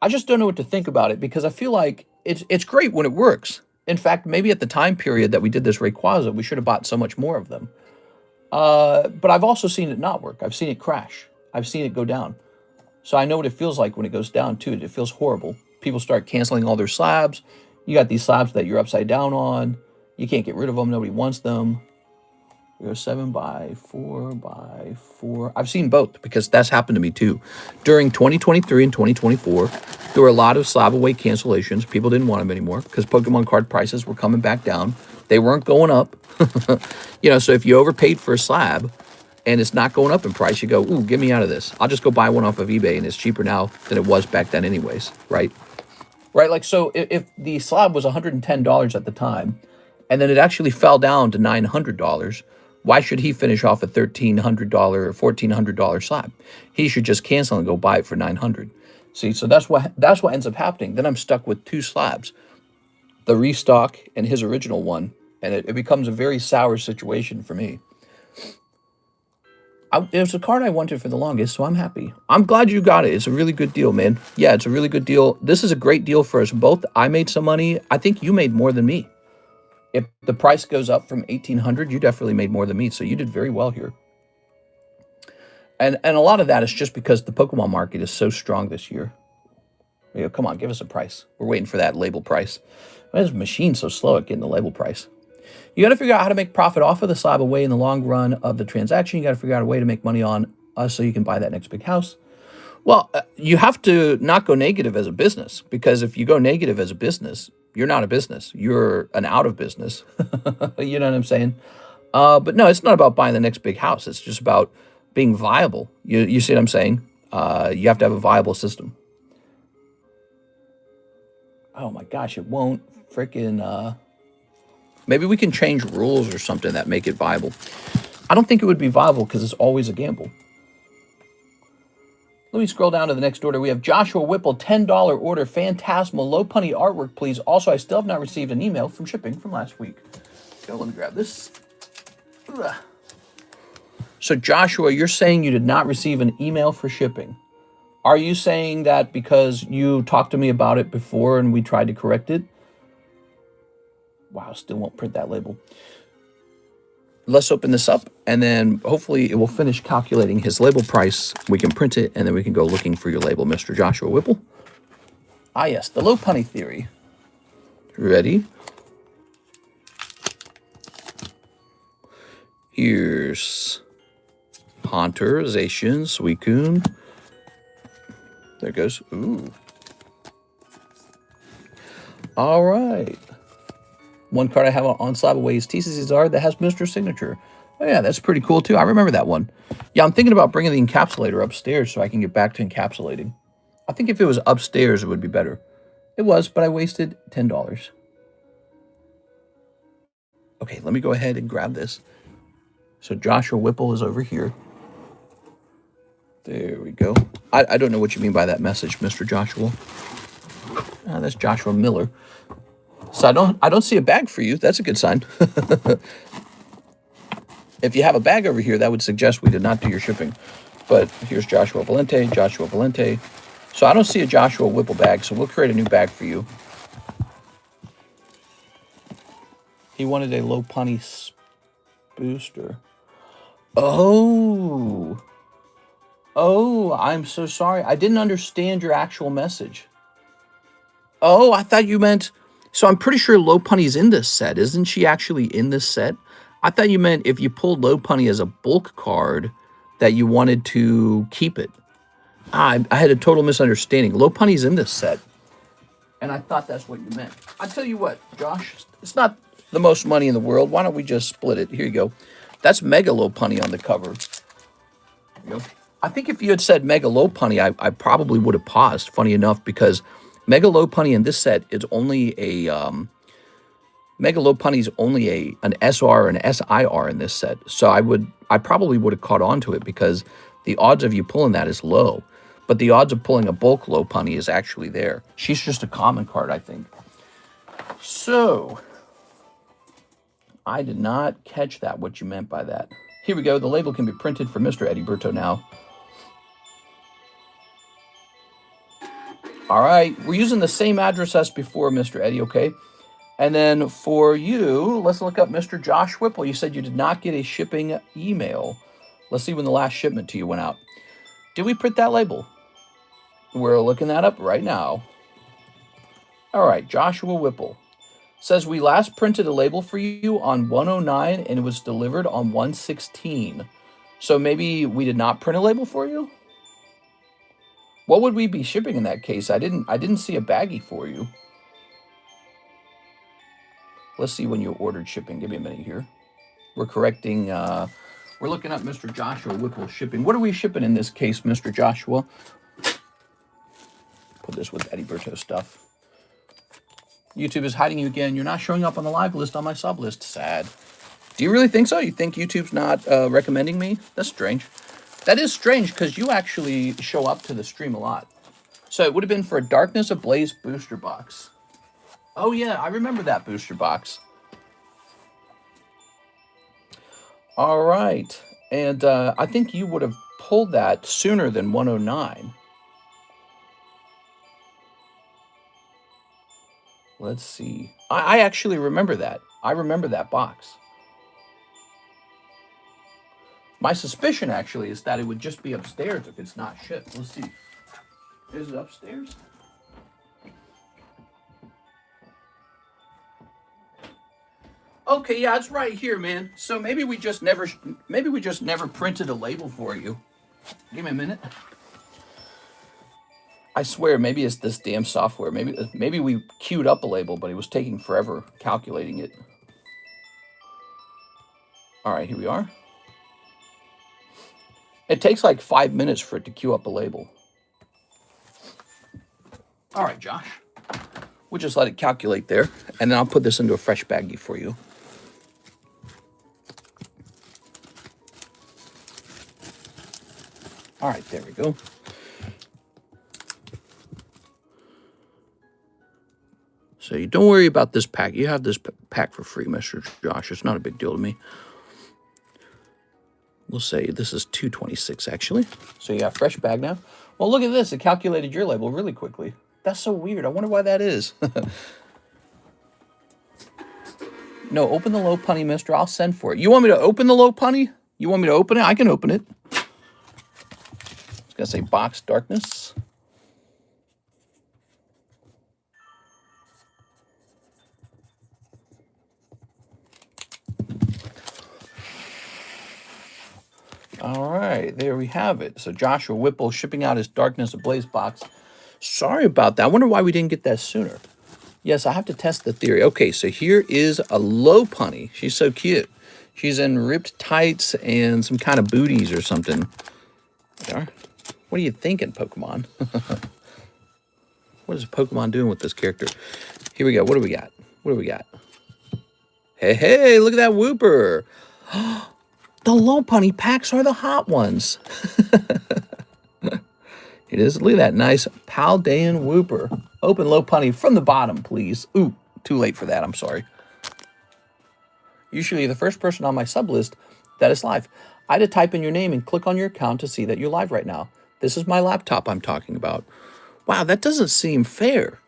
I just don't know what to think about it because I feel like it's great when it works. In fact, maybe at the time period that we did this Rayquaza, we should have bought so much more of them. But I've also seen it not work. I've seen it crash. I've seen it go down. So I know what it feels like when it goes down, too. It feels horrible. People start canceling all their slabs. You got these slabs that you're upside down on. You can't get rid of them. Nobody wants them. We go 7 by 4 by 4. I've seen both because that's happened to me too. During 2023 and 2024, there were a lot of slab away cancellations. People didn't want them anymore because Pokemon card prices were coming back down. They weren't going up. So if you overpaid for a slab and it's not going up in price, you go, ooh, get me out of this. I'll just go buy one off of eBay and it's cheaper now than it was back then anyways, right? Right, like, so if the slab was $110 at the time, and then it actually fell down to $900, Why should he finish off a $1,300 or $1,400 slab? He should just cancel and go buy it for $900. See, so that's what ends up happening. Then I'm stuck with two slabs, the restock and his original one, and it becomes a very sour situation for me. It was a card I wanted for the longest, so I'm happy. I'm glad you got it. It's a really good deal, man. Yeah, it's a really good deal. This is a great deal for us both. I made some money. I think you made more than me. If the price goes up from 1,800, you definitely made more than me, so you did very well here. And a lot of that is just because the Pokemon market is so strong this year. You know, come on, give us a price. We're waiting for that label price. Why is the machine so slow at getting the label price? You got to figure out how to make profit off of the slab away in the long run of the transaction. You got to figure out a way to make money on us so you can buy that next big house. Well, you have to not go negative as a business, because if you go negative as a business, you're not a business. You're an out of business. You know what I'm saying? But no, it's not about buying the next big house. It's just about being viable. You see what I'm saying? You have to have a viable system. Oh my gosh, it won't freaking... Maybe we can change rules or something that make it viable. I don't think it would be viable because it's always a gamble. Let me scroll down to the next order. We have Joshua Whipple, $10 order, Phantasmal, low punny artwork, please. Also, I still have not received an email from shipping from last week. Okay, let me grab this. Ugh. So Joshua, you're saying you did not receive an email for shipping. Are you saying that because you talked to me about it before and we tried to correct it? Wow, still won't print that label. Let's open this up, and then hopefully it will finish calculating his label price. We can print it, and then we can go looking for your label, Mr. Joshua Whipple. Ah, yes, the low punny theory. Ready? Here's Haunter, Zacian, Suicune. There it goes. Ooh. All right. One card I have on Slab Away is TCCR that has Mr. Signature. Oh, yeah, that's pretty cool, too. I remember that one. Yeah, I'm thinking about bringing the encapsulator upstairs so I can get back to encapsulating. I think if it was upstairs, it would be better. It was, but I wasted $10. Okay, let me go ahead and grab this. So Joshua Whipple is over here. There we go. I don't know what you mean by that message, Mr. Joshua. That's Joshua Miller. So I don't see a bag for you. That's a good sign. If you have a bag over here, that would suggest we did not do your shipping. But here's Joshua Valente, Joshua Valente. So I don't see a Joshua Whipple bag, so we'll create a new bag for you. He wanted a low punny booster. Oh, I'm so sorry. I didn't understand your actual message. Oh, I thought you meant... So I'm pretty sure Low Punny's in this set. Isn't she actually in this set? I thought you meant if you pulled Low Punny as a bulk card that you wanted to keep it. I had a total misunderstanding. Low Punny's in this set. And I thought that's what you meant. I tell you what, Josh, it's not the most money in the world. Why don't we just split it? Here you go. That's Mega Low Punny on the cover. There you go. I think if you had said Mega Low Punny, I probably would have paused, funny enough, because Mega Low Punny in this set is only a... Mega Low Punny's only an SR and SIR in this set. So I probably would have caught on to it because the odds of you pulling that is low. But the odds of pulling a bulk Low Punny is actually there. She's just a common card, I think. So, I did not catch that, what you meant by that. Here we go. The label can be printed for Mr. Eddie Berto now. All right. We're using the same address as before, Mr. Eddie, okay? And then for you, let's look up Mr. Josh Whipple. You said you did not get a shipping email. Let's see when the last shipment to you went out. Did we print that label? We're looking that up right now. All right, Joshua Whipple says we last printed a label for you on 109 and it was delivered on 116. So maybe we did not print a label for you? What would we be shipping in that case? I didn't see a baggie for you. Let's see when you ordered shipping. Give me a minute here. We're correcting, we're looking up Mr. Joshua Whipple shipping. What are we shipping in this case, Mr. Joshua? Put this with Eddie Berto stuff. YouTube is hiding you again. You're not showing up on the live list on my sub list. Sad. Do you really think so? You think YouTube's not recommending me? That's strange. That is strange because you actually show up to the stream a lot. So it would have been for a Darkness Ablaze booster box. Oh yeah, I remember that booster box. All right. And I think you would have pulled that sooner than 109. Let's see. I actually remember that. I remember that box. My suspicion, actually, is that it would just be upstairs if it's not shipped. Let's see. Is it upstairs? Okay, yeah, it's right here, man. So maybe we just never printed a label for you. Give me a minute. I swear, maybe it's this damn software. Maybe we queued up a label, but it was taking forever calculating it. All right, here we are. It takes like 5 minutes for it to queue up a label. All right, Josh. We'll just let it calculate there, and then I'll put this into a fresh baggie for you. All right, there we go. So you don't worry about this pack. You have this pack for free, Mr. Josh. It's not a big deal to me. We'll say this is 226, actually. So you got a fresh bag now. Well, look at this. It calculated your label really quickly. That's so weird. I wonder why that is. No, open the low punny, mister. I'll send for it. You want me to open the low punny? You want me to open it? I can open it. It's going to say box darkness. All right, there we have it. So Joshua Whipple shipping out his Darkness Ablaze box. Sorry about that. I wonder why we didn't get that sooner. Yes, I have to test the theory. Okay, so here is a low punny. She's so cute. She's in ripped tights and some kind of booties or something. There. What are you thinking, Pokemon? What is Pokemon doing with this character? Here we go. What do we got? What do we got? Hey, hey, look at that Whooper. The low punny packs are the hot ones. It is. Look at that nice Paldean Whooper. Open low punny from the bottom, please. Ooh, too late for that. I'm sorry. Usually the first person on my sub list that is live. I had to type in your name and click on your account to see that you're live right now. This is my laptop I'm talking about. Wow, that doesn't seem fair.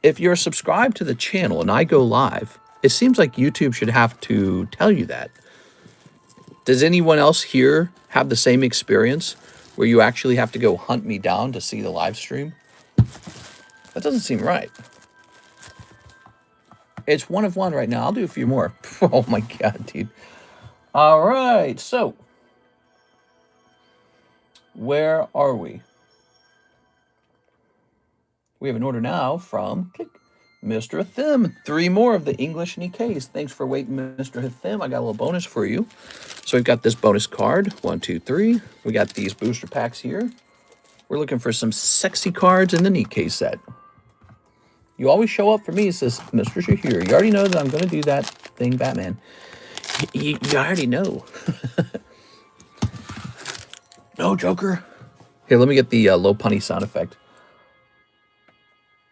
If you're subscribed to the channel and I go live, it seems like YouTube should have to tell you that. Does anyone else here have the same experience where you actually have to go hunt me down to see the live stream? That doesn't seem right. It's 1 of 1 right now. I'll do a few more. Oh my God, dude. All right, so where are we? We have an order now from Mr. Hathim. 3 more of the English Nikkeis. Thanks for waiting, Mr. Hathim. I got a little bonus for you. So we've got this bonus card. 1, 2, 3. We got these booster packs here. We're looking for some sexy cards in the Nikkei set. You always show up for me, says Mr. Shahir. You already know that I'm going to do that thing, Batman. You already know. No, Joker. Here, let me get the low punny sound effect.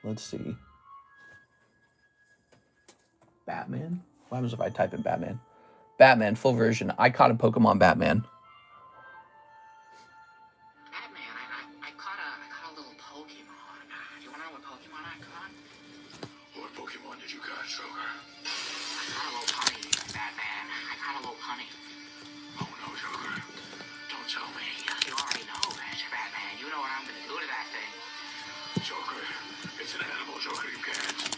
Let's see. Batman? What happens if I type in Batman? Batman, full version. I caught a Pokemon Batman. Batman, I caught a little Pokemon. Do you want to know what Pokemon I caught? What Pokemon did you catch, Joker? I caught a little punny, Batman. I caught a little punny. Oh no, Joker. Don't tell me. You already know, Batman. You know what I'm going to do to that thing. Joker, it's an animal, Joker. You can't.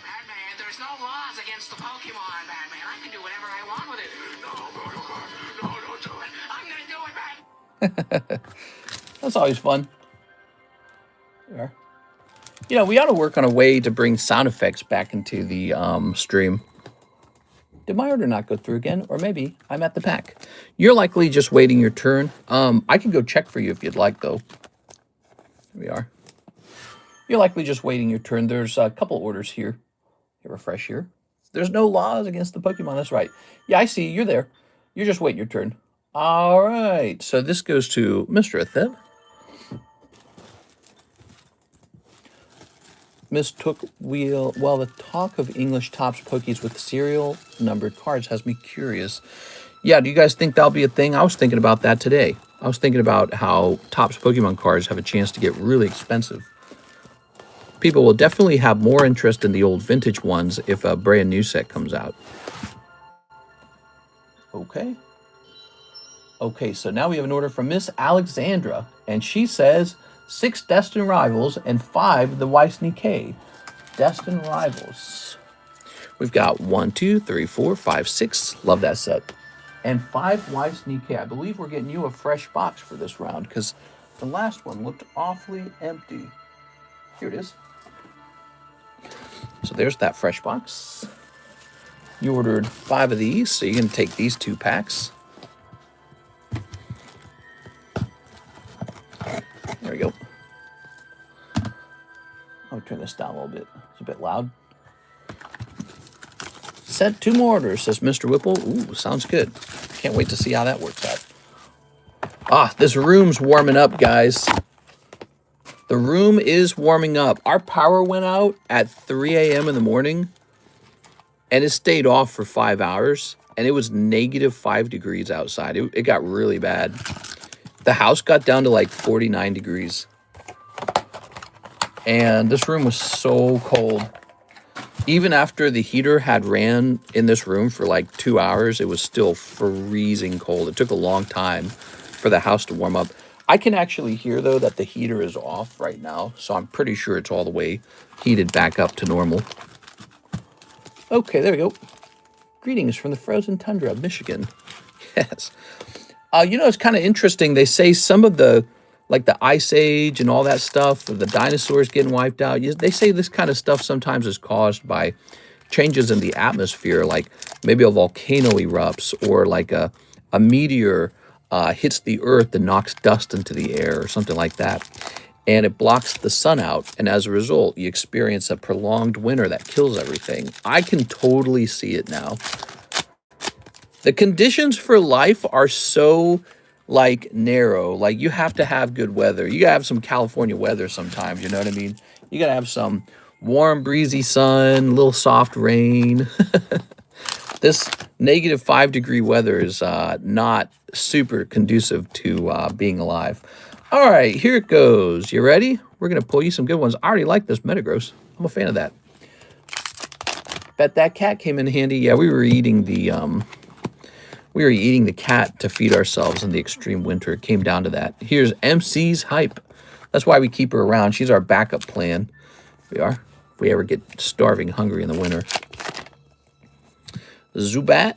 Batman, there's no laws against the Pokemon, Batman. I can do whatever I want with it. No, Joker. No, don't do it. I'm going to do it, Batman. That's always fun. There. You know, we ought to work on a way to bring sound effects back into the stream. Did my order not go through again? Or maybe I'm at the pack. You're likely just waiting your turn. I can go check for you if you'd like, though. Here we are. You're likely just waiting your turn. There's a couple orders here. Hit refresh here. There's no laws against the Pokemon. That's right. Yeah, I see. You're there. You're just waiting your turn. All right. So this goes to Mr. Atheb. Mistook wheel. Well, the talk of English tops Pokies with serial numbered cards has me curious. Yeah, do you guys think that'll be a thing? I was thinking about that today. I was thinking about how tops Pokemon cards have a chance to get really expensive. People will definitely have more interest in the old vintage ones if a brand new set comes out. Okay. Okay, so now we have an order from Miss Alexandra, and she says 6 Destined Rivals and 5 the Weiss Nikkei. Destined Rivals. We've got 1, 2, 3, 4, 5, 6. Love that set. And 5 Weiss Nikkei. I believe we're getting you a fresh box for this round because the last one looked awfully empty. Here it is. So there's that fresh box. You ordered 5 of these, so you're going to take these 2 packs. There we go. I'll turn this down a little bit. It's a bit loud. Sent 2 more orders, says Mr. Whipple. Ooh, sounds good. Can't wait to see how that works out. Ah, this room's warming up, guys. The room is warming up. Our power went out at 3 a.m. in the morning, and it stayed off for 5 hours, and it was -5 degrees outside. It got really bad. The house got down to like 49 degrees. And this room was so cold. Even after the heater had ran in this room for like 2 hours, it was still freezing cold. It took a long time for the house to warm up. I can actually hear, though, that the heater is off right now, so I'm pretty sure it's all the way heated back up to normal. Okay, there we go. Greetings from the frozen tundra of Michigan. Yes. You know, it's kind of interesting. They say some of the, like the Ice Age and all that stuff, the dinosaurs getting wiped out, they say this kind of stuff sometimes is caused by changes in the atmosphere, like maybe a volcano erupts or like a meteor hits the earth and knocks dust into the air or something like that. And it blocks the sun out. And as a result, you experience a prolonged winter that kills everything. I can totally see it now. The conditions for life are so, like, narrow. Like, you have to have good weather. You gotta have some California weather sometimes, you know what I mean? You gotta have some warm, breezy sun, a little soft rain. This -5 degree weather is not super conducive to being alive. All right, here it goes. You ready? We're going to pull you some good ones. I already like this Metagross. I'm a fan of that. Bet that cat came in handy. Yeah, we were eating the cat to feed ourselves in the extreme winter. It came down to that. Here's MC's Hype. That's why we keep her around. She's our backup plan. We are. If we ever get starving hungry in the winter. Zubat.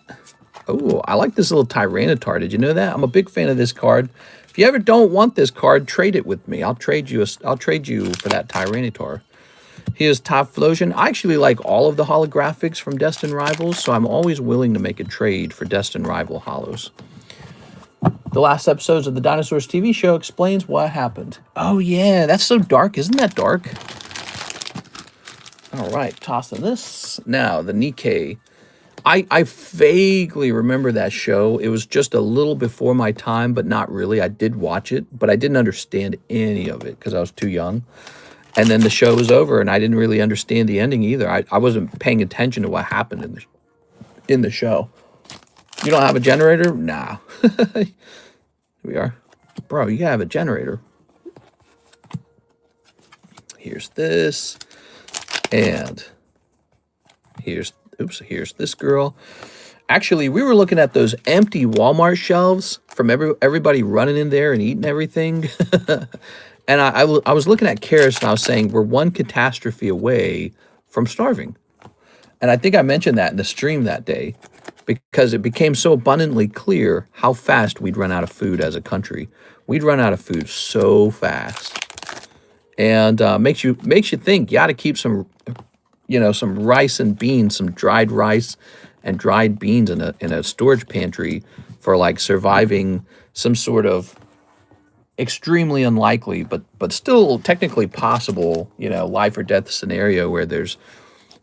Oh, I like this little Tyranitar. Did you know that? I'm a big fan of this card. If you ever don't want this card, trade it with me. I'll trade you for that Tyranitar. Here's Typhlosion. I actually like all of the holographics from Destined Rivals, so I'm always willing to make a trade for Destined Rival holos. The last episodes of the Dinosaurs TV show explains what happened. Oh yeah, that's so dark. Isn't that dark? All right, tossing this. Now, the Nikkei. I vaguely remember that show. It was just a little before my time, but not really. I did watch it, but I didn't understand any of it because I was too young. And then the show was over, and I didn't really understand the ending either. I wasn't paying attention to what happened in the show. You don't have a generator? Nah. Here we are. Bro, you gotta have a generator. Here's this. And here's this girl. Actually, we were looking at those empty Walmart shelves from everybody running in there and eating everything. And I was looking at Karis and I was saying, we're one catastrophe away from starving. And I think I mentioned that in the stream that day because it became so abundantly clear how fast we'd run out of food as a country. We'd run out of food so fast. And makes you think you got to keep some rice and beans, some dried rice and dried beans in a storage pantry for like surviving some sort of extremely unlikely, but still technically possible, life or death scenario where there's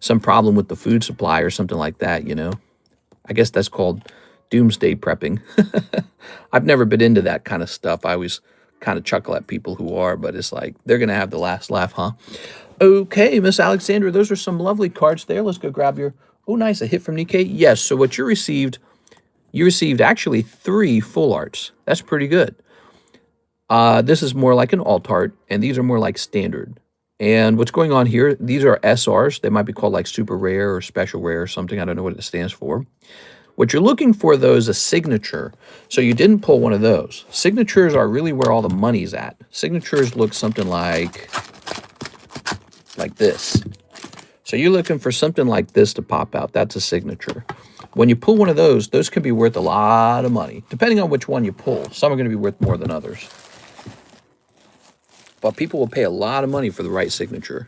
some problem with the food supply or something like that, you know. I guess that's called doomsday prepping. I've never been into that kind of stuff. I always kind of chuckle at people who are, but it's like, they're going to have the last laugh, huh? Okay, Miss Alexandra, those are some lovely cards there. Let's go grab your, oh, nice, a hit from Nikkei. Yes, so what you received actually 3 full arts. That's pretty good. This is more like an alt art, and these are more like standard. And what's going on here, these are SRs. They might be called like super rare or special rare or something. I don't know what it stands for. What you're looking for, though, is a signature. So you didn't pull one of those. Signatures are really where all the money's at. Signatures look something like this. So you're looking for something like this to pop out. That's a signature. When you pull one of those can be worth a lot of money, depending on which one you pull. Some are going to be worth more than others. But people will pay a lot of money for the right signature.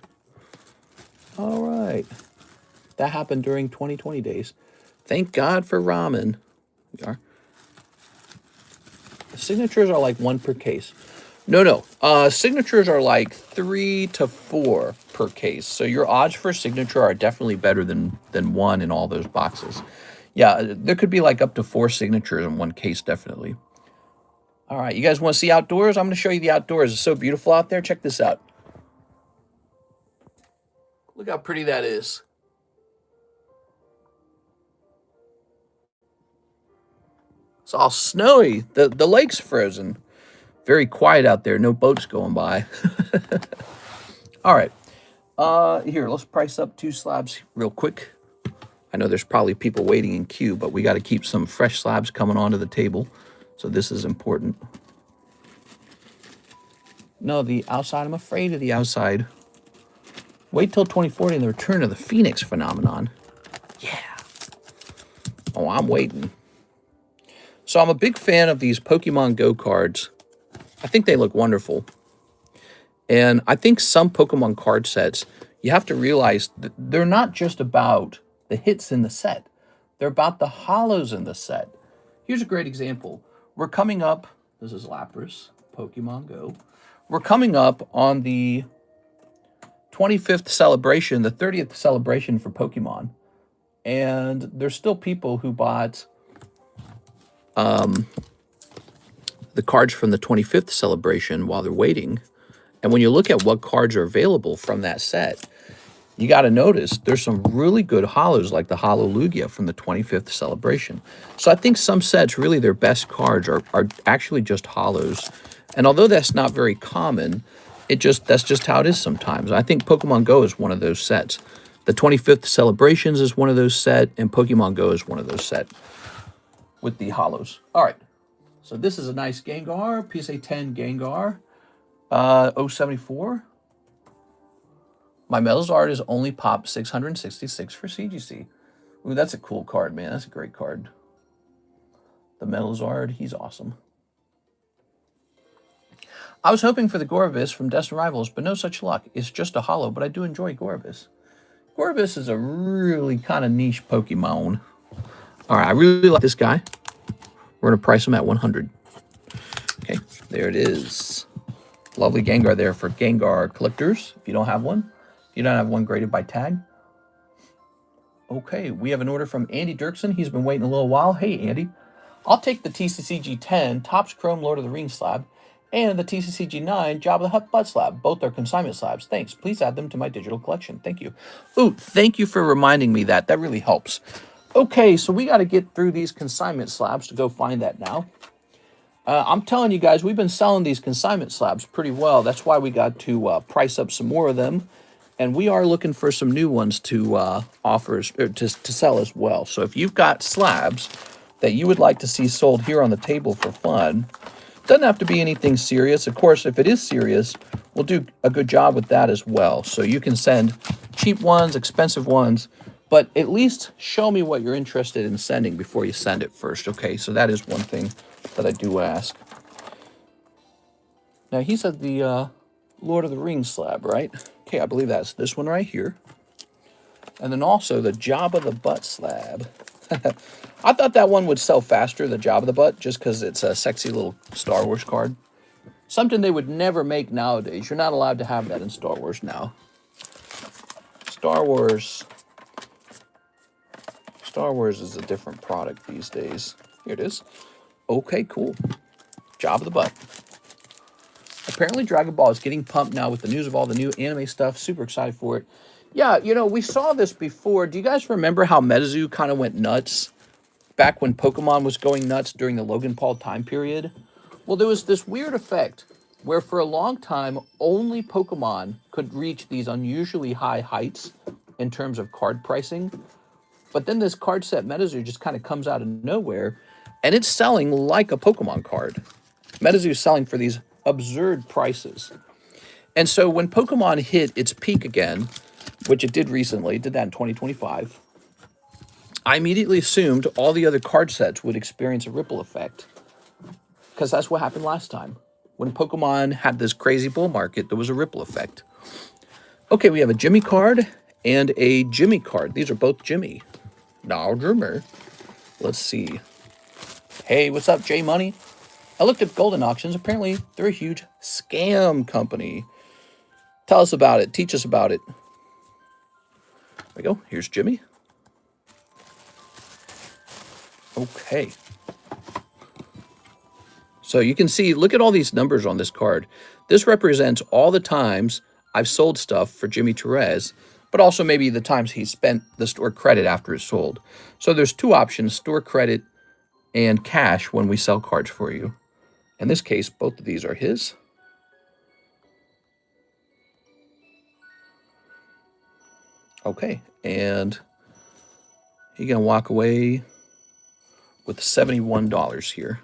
All right. That happened during 2020 days. Thank God for ramen. We are. Signatures are like 1 per case. No. Signatures are like 3 to 4 per case. So your odds for signature are definitely better than 1 in all those boxes. Yeah, there could be like up to 4 signatures in 1 case, definitely. All right, you guys want to see outdoors? I'm going to show you the outdoors. It's so beautiful out there. Check this out. Look how pretty that is. It's all snowy. The lake's frozen. Very quiet out there. No boats going by. All right. Here, let's price up 2 slabs real quick. I know there's probably people waiting in queue, but we got to keep some fresh slabs coming onto the table. So this is important. No, the outside. I'm afraid of the outside. Wait till 2040 and the return of the Phoenix phenomenon. Yeah. Oh, I'm waiting. So I'm a big fan of these Pokemon Go cards. I think they look wonderful. And I think some Pokemon card sets, you have to realize that they're not just about the hits in the set. They're about the hollows in the set. Here's a great example. We're coming up, this is Lapras, Pokemon Go. We're coming up on the 25th celebration, the 30th celebration for Pokemon. And there's still people who bought the cards from the 25th celebration while they're waiting. And when you look at what cards are available from that set, you got to notice there's some really good hollows, like the Holo Lugia from the 25th celebration. So I think some sets, really their best cards are actually just hollows. And although that's not very common, that's just how it is sometimes. I think Pokemon Go is one of those sets. The 25th celebrations is one of those set, and Pokemon Go is one of those set with the hollows. All right. So this is a nice Gengar, PSA 10 Gengar, 074. My Melzard is only pop 666 for CGC. Ooh, that's a cool card, man. That's a great card. The Melzard, he's awesome. I was hoping for the Gorebyss from Destined Rivals, but no such luck. It's just a holo, but I do enjoy Gorebyss. Gorebyss is a really kind of niche Pokemon. All right, I really like this guy. We're going to price him at 100. Okay, there it is. Lovely Gengar there for Gengar collectors. If you don't have one, you don't have one graded by tag. Okay, we have an order from Andy Dirksen. He's been waiting a little while. Hey, Andy. I'll take the TCCG 10 Topps Chrome Lord of the Rings slab and the TCCG 9 Jabba the Hutt Butt slab. Both are consignment slabs. Thanks. Please add them to my digital collection. Thank you. Ooh, thank you for reminding me that. That really helps. Okay, so we got to get through these consignment slabs to go find that now. I'm telling you guys, we've been selling these consignment slabs pretty well. That's why we got to price up some more of them. And we are looking for some new ones to offer, to sell as well. So if you've got slabs that you would like to see sold here on the table for fun, doesn't have to be anything serious. Of course, if it is serious, we'll do a good job with that as well. So you can send cheap ones, expensive ones, but at least show me what you're interested in sending before you send it first. Okay, so that is one thing that I do ask. Now, he said the Lord of the Rings slab, right? Okay, I believe that's this one right here. And then also the Jabba the Butt slab. I thought that one would sell faster, the Jabba the Butt, just because it's a sexy little Star Wars card. Something they would never make nowadays. You're not allowed to have that in Star Wars now. Star Wars Star Wars is a different product these days. Here it is. Okay, cool. Job of the butt. Apparently Dragon Ball is getting pumped now with the news of all the new anime stuff. Super excited for it. Yeah, you know, we saw this before. Do you guys remember how MetaZoo kind of went nuts back when Pokemon was going nuts during the Logan Paul time period? Well, there was this weird effect where for a long time, only Pokemon could reach these unusually high heights in terms of card pricing. But then this card set MetaZoo just kind of comes out of nowhere, and it's selling like a Pokemon card. MetaZoo is selling for these absurd prices. And so when Pokemon hit its peak again, which it did recently, did that in 2025, I immediately assumed all the other card sets would experience a ripple effect. Because that's what happened last time. When Pokemon had this crazy bull market, there was a ripple effect. Okay, we have a Jimmy card and a Jimmy card. These are both Jimmy. Now, Jimmy. Let's see. Hey, what's up, J Money? I looked at Golden Auctions. Apparently, they're a huge scam company. Tell us about it. Teach us about it. There we go. Here's Jimmy. Okay. So you can see, look at all these numbers on this card. This represents all the times I've sold stuff for Jimmy Torres, but also maybe the times he spent the store credit after it's sold. So there's two options, store credit and cash when we sell cards for you. In this case, both of these are his. Okay, and he's going to walk away with $71 here.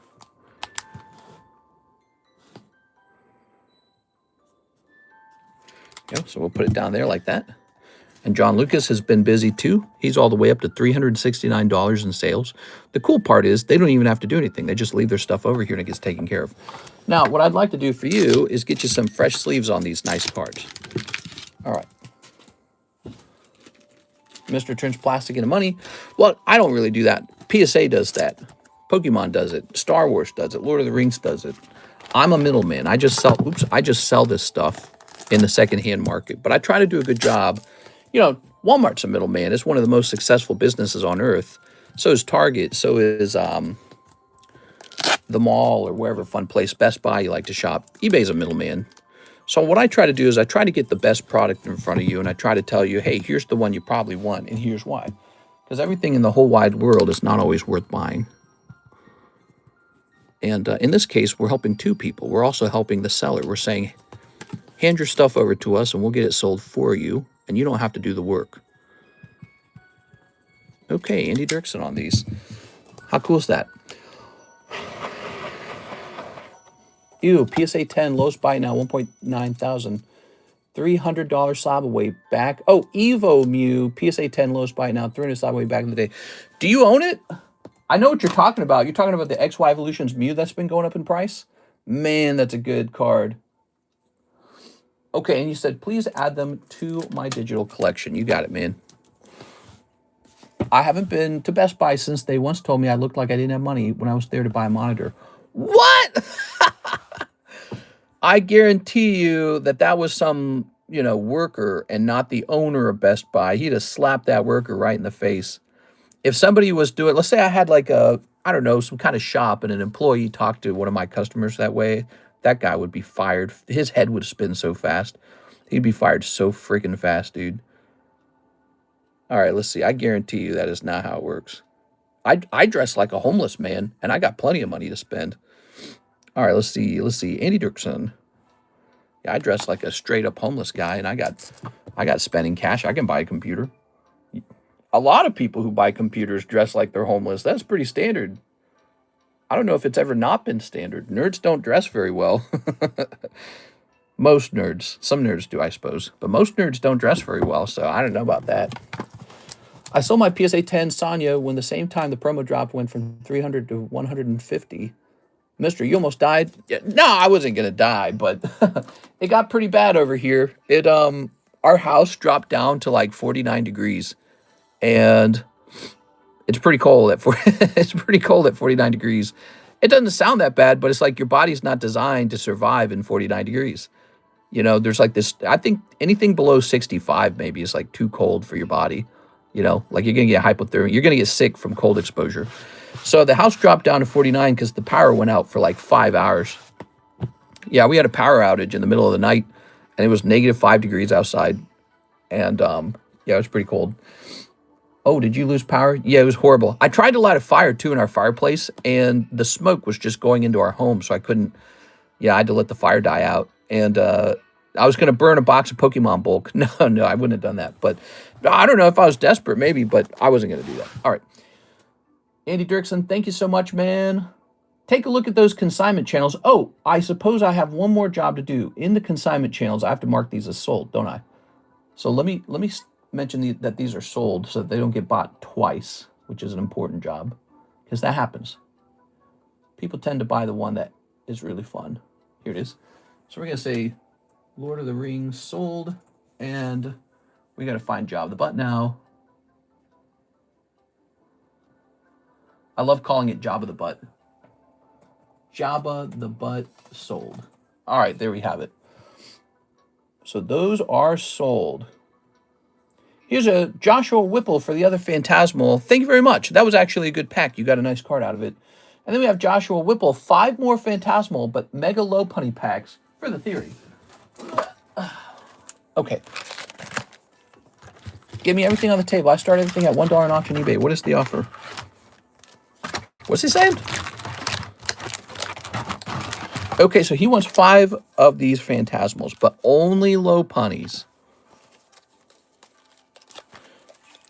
Yeah, so we'll put it down there like that. And John Lucas has been busy too. He's all the way up to $369 in sales. The cool part is they don't even have to do anything. They just leave their stuff over here and it gets taken care of. Now, what I'd like to do for you is get you some fresh sleeves on these nice cards. All right. Mr. Turns Plastic into Money. Well, I don't really do that. PSA does that. Pokemon does it. Star Wars does it. Lord of the Rings does it. I'm a middleman. I just sell this stuff in the secondhand market. But I try to do a good job. You know, Walmart's a middleman. It's one of the most successful businesses on earth. So is Target. So is the mall or wherever fun place, Best Buy you like to shop. eBay's a middleman. So what I try to do is I try to get the best product in front of you, and I try to tell you, hey, here's the one you probably want, and here's why. Because everything in the whole wide world is not always worth buying. And in this case, we're helping two people. We're also helping the seller. We're saying, hand your stuff over to us, and we'll get it sold for you, and you don't have to do the work. Okay, Andy Dirksen on these. How cool is that? Ew, PSA 10, lowest buy now, 1.9 thousand. $300 Slab away back. Oh, Evo Mew, PSA 10, lowest buy now, $300 Slab away back in the day. Do you own it? I know what you're talking about. You're talking about the XY Evolutions Mew that's been going up in price? Man, that's a good card. Okay, and you said, please add them to my digital collection. You got it, man. I haven't been to Best Buy since they once told me I looked like I didn't have money when I was there to buy a monitor. What? I guarantee you that was some, you know, worker and not the owner of Best Buy. He'd have slapped that worker right in the face. If somebody was doing, let's say I had like a, I don't know, some kind of shop and an employee talked to one of my customers that way, that guy would be fired. His head would spin so fast. He'd be fired so freaking fast, dude. All right, let's see. I guarantee you that is not how it works. I dress like a homeless man, and I got plenty of money to spend. All right, let's see. Andy Dirksen. Yeah, I dress like a straight-up homeless guy, and I got spending cash. I can buy a computer. A lot of people who buy computers dress like they're homeless. That's pretty standard. I don't know if it's ever not been standard. Nerds don't dress very well. Most nerds. Some nerds do, I suppose. But most nerds don't dress very well, so I don't know about that. I sold my PSA 10 Sonya when the same time the promo drop went from 300 to 150. Mister, you almost died? Yeah, no, I wasn't going to die, but it got pretty bad over here. Our house dropped down to like 49 degrees. And it's pretty cold at it's pretty cold at 49 degrees. It doesn't sound that bad, but it's like your body's not designed to survive in 49 degrees. You know, there's like this, I think anything below 65 maybe is like too cold for your body. You know, like you're going to get hypothermia. You're going to get sick from cold exposure. So the house dropped down to 49 because the power went out for like 5 hours. Yeah, we had a power outage in the middle of the night, and it was -5 degrees outside. And yeah, it was pretty cold. Oh, did you lose power? Yeah, it was horrible. I tried to light a fire too in our fireplace, and the smoke was just going into our home, so I couldn't. Yeah, I had to let the fire die out. And I was going to burn a box of Pokemon bulk. No, I wouldn't have done that. But I don't know if I was desperate, maybe, but I wasn't going to do that. All right. Andy Dirksen, thank you so much, man. Take a look at those consignment channels. Oh, I suppose I have one more job to do. In the consignment channels, I have to mark these as sold, don't I? So let me mention that these are sold so that they don't get bought twice, which is an important job, because that happens. People tend to buy the one that is really fun. Here it is. So we're going to say Lord of the Rings sold, and we got to find Jabba the Butt now. I love calling it Jabba the Butt. Jabba the Butt sold. All right, there we have it. So those are sold. Here's a Joshua Whipple for the other Phantasmal. Thank you very much. That was actually a good pack. You got a nice card out of it. And then we have Joshua Whipple, 5 more Phantasmal, but mega low punny packs for the theory. Okay. Give me everything on the table. I start everything at $1 on auction eBay. What is the offer? What's he saying? Okay, so he wants 5 of these Phantasmals, but only low punnies.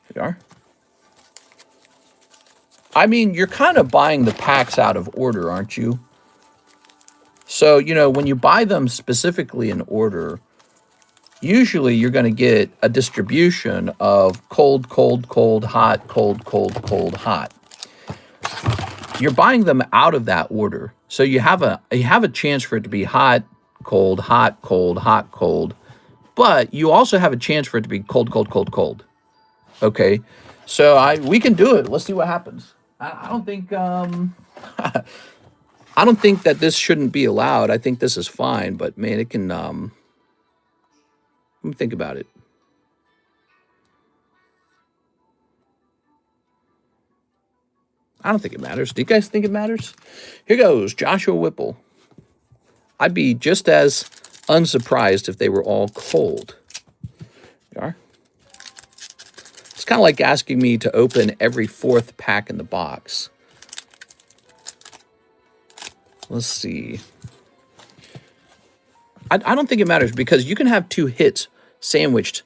Here we are. I mean, you're kind of buying the packs out of order, aren't you? So, you know, when you buy them specifically in order, usually you're going to get a distribution of cold, cold, cold, hot, cold, cold, cold, hot. You're buying them out of that order. So you have a chance for it to be hot, cold, hot, cold, hot, cold. But you also have a chance for it to be cold, cold, cold, cold. Okay? So we can do it. Let's see what happens. I don't think I don't think that this shouldn't be allowed. I think this is fine, but man, it can let me think about it. I don't think it matters. Do you guys think it matters? Here goes Joshua Whipple. I'd be just as unsurprised if they were all cold. They are. It's kind of like asking me to open every 4th pack in the box. Let's see. I don't think it matters because you can have 2 hits sandwiched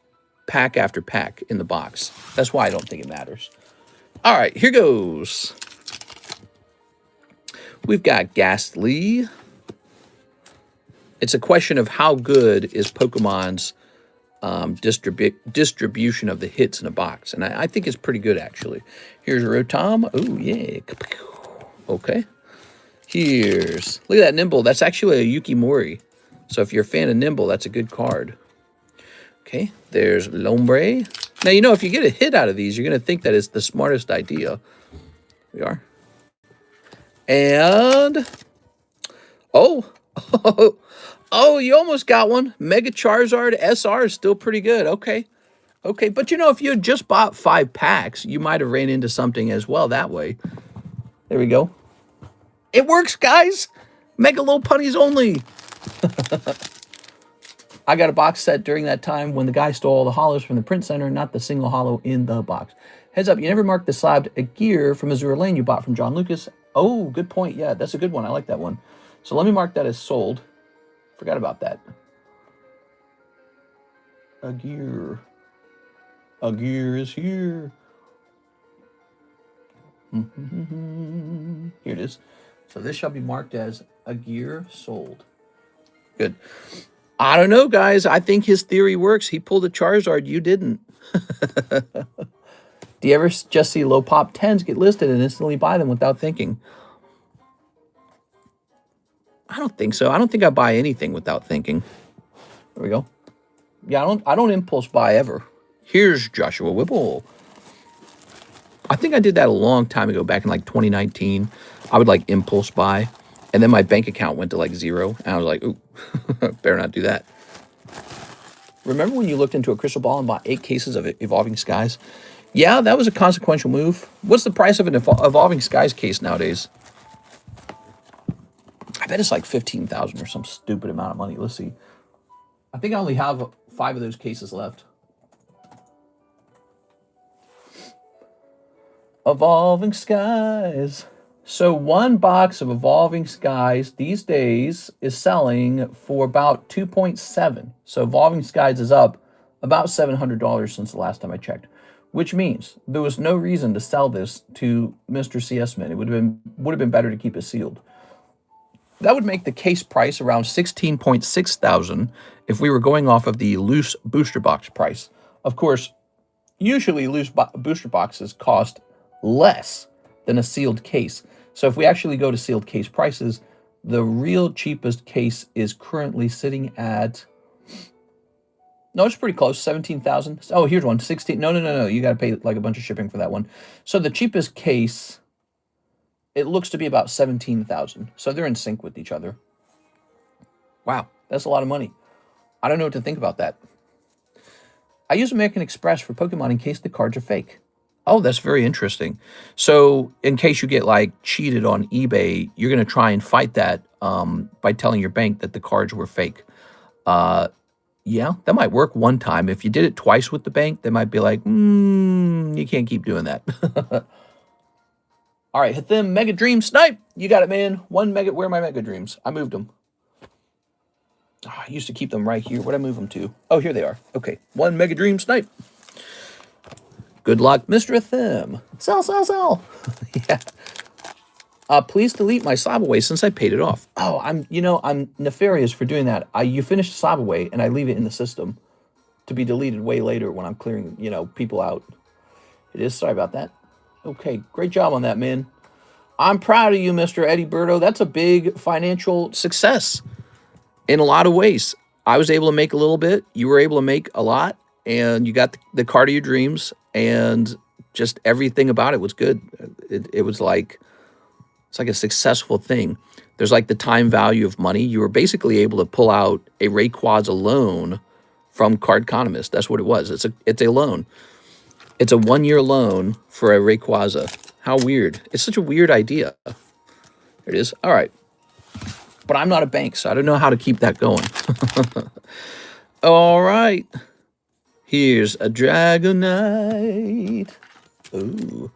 pack after pack in the box. That's why I don't think it matters. All right, here goes. We've got Ghastly. It's a question of how good is Pokemon's distribution of the hits in a box. And I think it's pretty good, actually. Here's Rotom. Oh, yeah. Okay. Look at that Nimble. That's actually a Yukimori. So if you're a fan of Nimble, that's a good card. Okay. There's Lombre. Now, you know, if you get a hit out of these, you're going to think that it's the smartest idea. We are. And, oh, you almost got one. Mega Charizard SR is still pretty good. Okay. But, you know, if you had just bought 5 packs, you might have ran into something as well that way. There we go. It works, guys. Mega low punnies only. I got a box set during that time when the guy stole all the hollows from the print center, not the single hollow in the box. Heads up, you never marked the Slab a gear from Azure Lane you bought from John Lucas. Oh, good point. Yeah, that's a good one. I like that one. So let me mark that as sold. Forgot about that. A gear. A gear is here. Here it is. So this shall be marked as a gear sold. Good. I don't know, guys. I think his theory works. He pulled a Charizard. You didn't. Do you ever just see low pop 10s get listed and instantly buy them without thinking? I don't think so. I don't think I buy anything without thinking. There we go. Yeah, I don't impulse buy ever. Here's Joshua Whipple. I think I did that a long time ago, back in like 2019. I would like impulse buy. And then my bank account went to like 0. And I was like, ooh, better not do that. Remember when you looked into a crystal ball and bought 8 cases of Evolving Skies? Yeah, that was a consequential move. What's the price of an Evolving Skies case nowadays? I bet it's like 15,000 or some stupid amount of money. Let's see. I think I only have 5 of those cases left. Evolving Skies. So 1 box of Evolving Skies these days is selling for about 2.7. So Evolving Skies is up about $700 since the last time I checked, which means there was no reason to sell this to Mr. CS Min. It would have been better to keep it sealed. That would make the case price around 16.6 thousand if we were going off of the loose booster box price. Of course, usually loose booster boxes cost less than a sealed case. So if we actually go to sealed case prices, the real cheapest case is currently sitting at, no, it's pretty close, 17,000. Oh, here's one, 16. No. You got to pay like a bunch of shipping for that one. So the cheapest case, it looks to be about 17,000. So they're in sync with each other. Wow, that's a lot of money. I don't know what to think about that. I use American Express for Pokemon in case the cards are fake. Oh, that's very interesting. So in case you get like cheated on eBay, you're going to try and fight that by telling your bank that the cards were fake. Yeah, that might work one time. If you did it twice with the bank, they might be like, you can't keep doing that. All right, hit them Mega Dream Snipe. You got it, man. Where are my Mega Dreams? I moved them. Oh, I used to keep them right here. Where'd I move them to? Oh, here they are. Okay, 1 Mega Dream Snipe. Good luck, Mr. Thim. Sell. Yeah. Please delete my slab away since I paid it off. Oh, I'm nefarious for doing that. You finish the slab away and I leave it in the system to be deleted way later when I'm clearing, people out. It is. Sorry about that. Okay, great job on that, man. I'm proud of you, Mr. Eddie Berto. That's a big financial success in a lot of ways. I was able to make a little bit. You were able to make a lot. And you got the card of your dreams, and just everything about it was good. It was like, it's like a successful thing. There's like the time value of money. You were basically able to pull out a Rayquaza loan from Cardconomist. That's what it was. It's a loan. It's a 1-year loan for a Rayquaza. How weird. It's such a weird idea. There it is. All right. But I'm not a bank, so I don't know how to keep that going. All right. Here's a Dragonite. Ooh.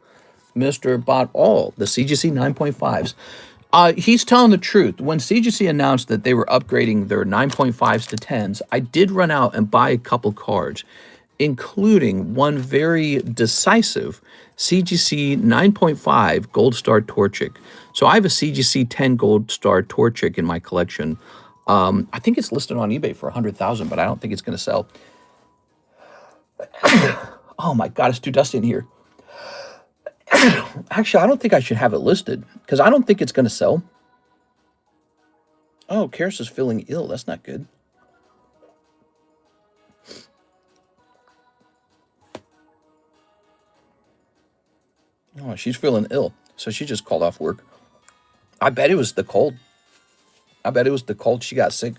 Mr. bought all the CGC 9.5s. He's telling the truth. When CGC announced that they were upgrading their 9.5s to 10s, I did run out and buy a couple cards, including one very decisive CGC 9.5 Gold Star Torchic. So I have a CGC 10 Gold Star Torchic in my collection. I think it's listed on eBay for 100,000, but I don't think it's going to sell. Oh my God, it's too dusty in here. Actually, I don't think I should have it listed because I don't think it's going to sell. Oh, Karis is feeling ill. That's not good. Oh, she's feeling ill. So she just called off work. I bet it was the cold. She got sick.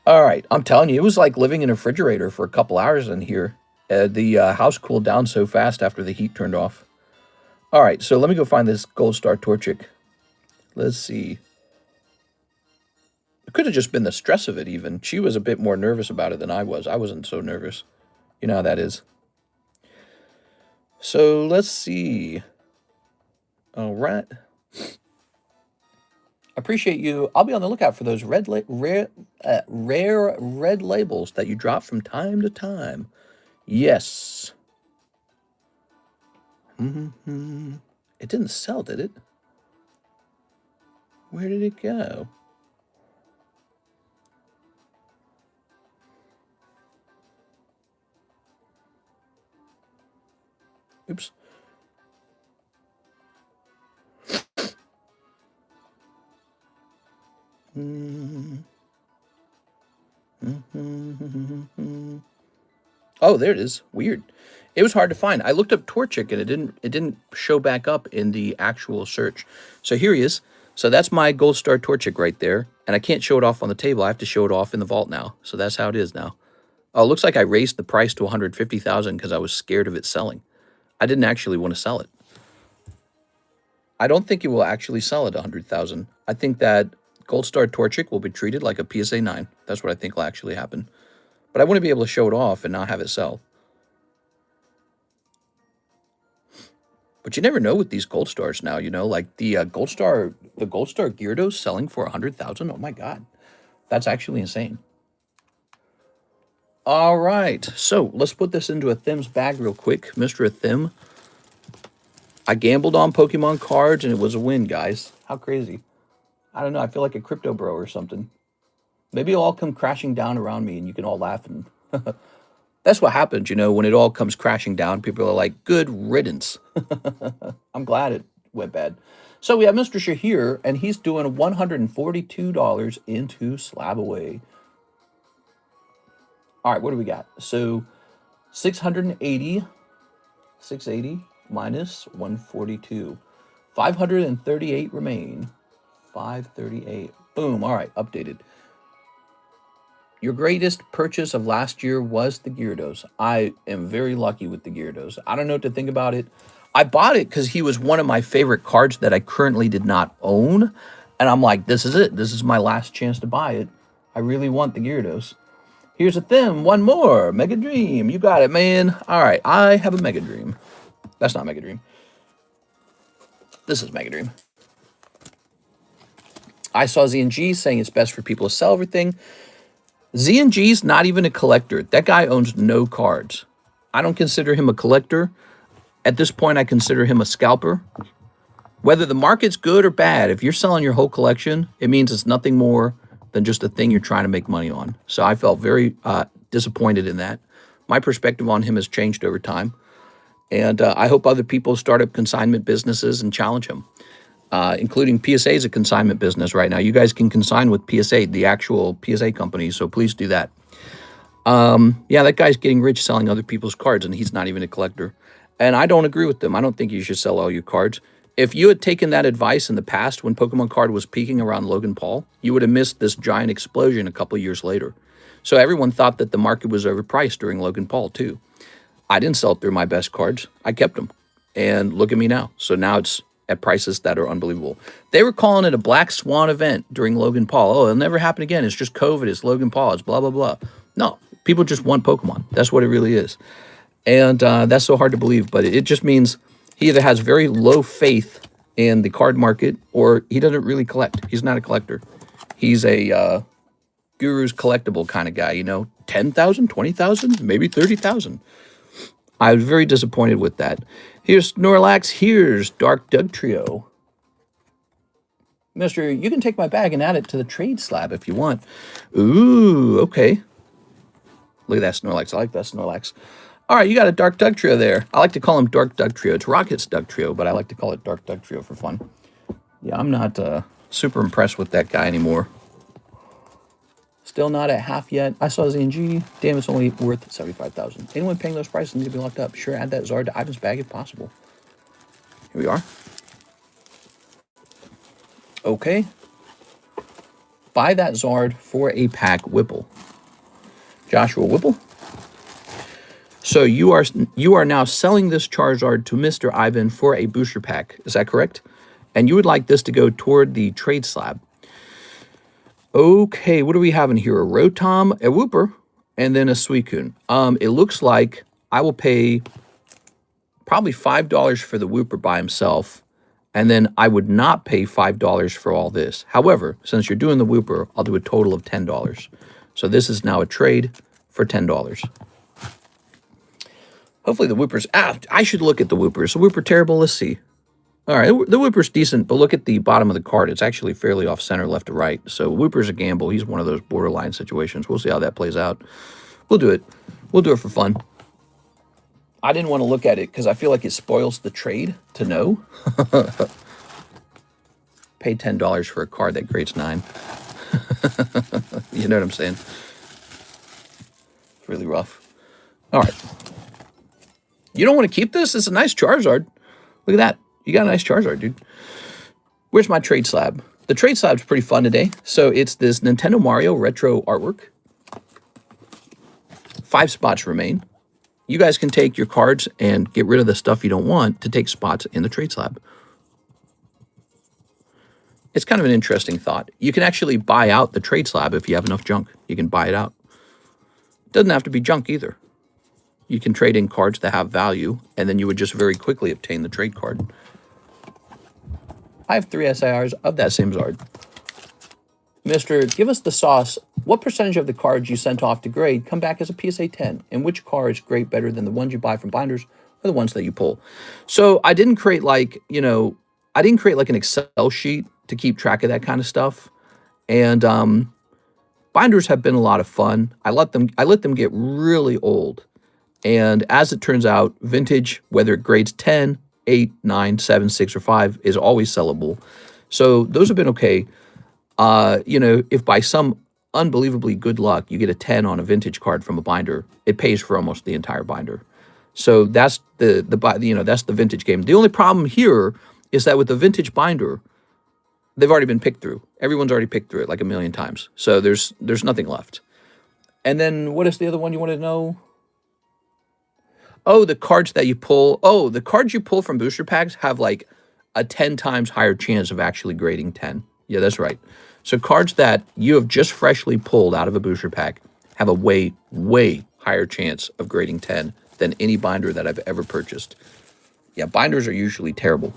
All right. I'm telling you, it was like living in a refrigerator for a couple hours in here. The house cooled down so fast after the heat turned off. All right. So let me go find this Gold Star Torchic. Let's see. It could have just been the stress of it even. She was a bit more nervous about it than I was. I wasn't so nervous. You know how that is. So let's see. All right. Appreciate you. I'll be on the lookout for those rare red labels that you drop from time to time. Yes. It didn't sell, did it? Where did it go? Oops. Oh, there it is. Weird. It was hard to find. I looked up Torchic and it didn't show back up in the actual search. So here he is. So that's my Gold Star Torchic right there. And I can't show it off on the table. I have to show it off in the vault now. So that's how it is now. Oh, it looks like I raised the price to 150,000 because I was scared of it selling. I didn't actually want to sell it. I don't think it will actually sell at 100,000. I think that Gold Star Torchic will be treated like a PSA 9. That's what I think will actually happen. But I want to be able to show it off and not have it sell. But you never know with these Gold Stars now, you know, like the Gold Star Gyarados selling for 100,000. Oh my God, that's actually insane. All right, so let's put this into a Thim's bag real quick, Mr. Thim. I gambled on Pokemon cards and it was a win, guys. How crazy. I don't know, I feel like a crypto bro or something. Maybe it'll all come crashing down around me and you can all laugh. And that's what happens, you know, when it all comes crashing down. People are like, good riddance. I'm glad it went bad. So we have Mr. Shahir, and he's doing $142 into Slab Away. All right, what do we got? So 680 minus 142. 538 remain. 538. Boom. All right, updated. Your greatest purchase of last year was the Gyarados. I am very lucky with the Gyarados. I don't know what to think about it. I bought it because he was one of my favorite cards that I currently did not own. And I'm like, this is it. This is my last chance to buy it. I really want the Gyarados. Here's a Thim. One more. Mega Dream. You got it, man. All right. I have a Mega Dream. That's not Mega Dream. This is Mega Dream. I saw ZNG saying it's best for people to sell everything. ZNG's not even a collector. That guy owns no cards. I don't consider him a collector. At this point, I consider him a scalper. Whether the market's good or bad, if you're selling your whole collection, it means it's nothing more than just a thing you're trying to make money on. So I felt very disappointed in that. My perspective on him has changed over time. And I hope other people start up consignment businesses and challenge him, including PSA is a consignment business right now. You guys can consign with PSA, the actual PSA company, so please do that. Yeah, that guy's getting rich selling other people's cards, and he's not even a collector. And I don't agree with them. I don't think you should sell all your cards. If you had taken that advice in the past when Pokemon Card was peaking around Logan Paul, you would have missed this giant explosion a couple of years later. So everyone thought that the market was overpriced during Logan Paul, too. I didn't sell through my best cards. I kept them. And look at me now. So now it's at prices that are unbelievable. They were calling it a black swan event during Logan Paul. Oh, it'll never happen again. It's just COVID. It's Logan Paul. It's blah, blah, blah. No, people just want Pokemon. That's what it really is. And that's so hard to believe. But it just means he either has very low faith in the card market or he doesn't really collect. He's not a collector. He's a guru's collectible kind of guy, you know, 10,000, 20,000, maybe 30,000. I was very disappointed with that. Here's Snorlax. Here's Dark Doug Trio. Mister, you can take my bag and add it to the trade slab if you want. Ooh, okay. Look at that Snorlax. I like that Snorlax. All right, you got a Dark Doug Trio there. I like to call him Dark Doug Trio. It's Rocket's Doug Trio, but I like to call it Dark Doug Trio for fun. Yeah, I'm not super impressed with that guy anymore. Still not at half yet. I saw ZNG. Damn, it's only worth 75,000. Anyone paying those prices need to be locked up. Sure, add that Zard to Ivan's bag if possible. Here we are. Okay. Buy that Zard for a pack Whipple. Joshua Whipple. So you are now selling this Charizard to Mr. Ivan for a booster pack. Is that correct? And you would like this to go toward the trade slab. Okay, what do we have in here? A Rotom, a Wooper, and then a Suicune. It looks like I will pay probably $5 for the Wooper by himself, and then I would not pay $5 for all this. However, since you're doing the Wooper, I'll do a total of $10. So this is now a trade for $10. Hopefully the Wooper's... I should look at the Wooper. Is the Wooper terrible? Let's see. All right, the Wooper's decent, but look at the bottom of the card. It's actually fairly off center, left to right. So Wooper's a gamble. He's one of those borderline situations. We'll see how that plays out. We'll do it. We'll do it for fun. I didn't want to look at it because I feel like it spoils the trade to know. Pay $10 for a card that grades 9. You know what I'm saying? It's really rough. All right. You don't want to keep this? It's a nice Charizard. Look at that. You got a nice Charizard, dude. Where's my trade slab? The trade slab's pretty fun today. So it's this Nintendo Mario retro artwork. 5 spots remain. you guys can take your cards and get rid of the stuff you don't want to take spots in the trade slab. It's kind of an interesting thought. You can actually buy out the trade slab if you have enough junk. You can buy it out. Doesn't have to be junk either. You can trade in cards that have value, and then you would just very quickly obtain the trade card. I have 3 SIRs of that same Zard. Mr. Give us the sauce. What percentage of the cards you sent off to grade come back as a PSA 10? And which cards grade better than the ones you buy from binders or the ones that you pull? So I didn't create like, I didn't create like an Excel sheet to keep track of that kind of stuff. And binders have been a lot of fun. I let them get really old. And as it turns out, vintage, whether it grades 10, 8, 9, 7, 6, or 5, is always sellable. So those have been okay. If by some unbelievably good luck you get a 10 on a vintage card from a binder, it pays for almost the entire binder. So that's that's the vintage game. The only problem here is that with the vintage binder, they've already been picked through. Everyone's already picked through it like a million times. So there's nothing left. And then what is the other one you wanted to know? Oh, the cards that you pull. Oh, the cards you pull from booster packs have like a 10 times higher chance of actually grading 10. Yeah, that's right. So cards that you have just freshly pulled out of a booster pack have a way, way higher chance of grading 10 than any binder that I've ever purchased. Yeah, binders are usually terrible.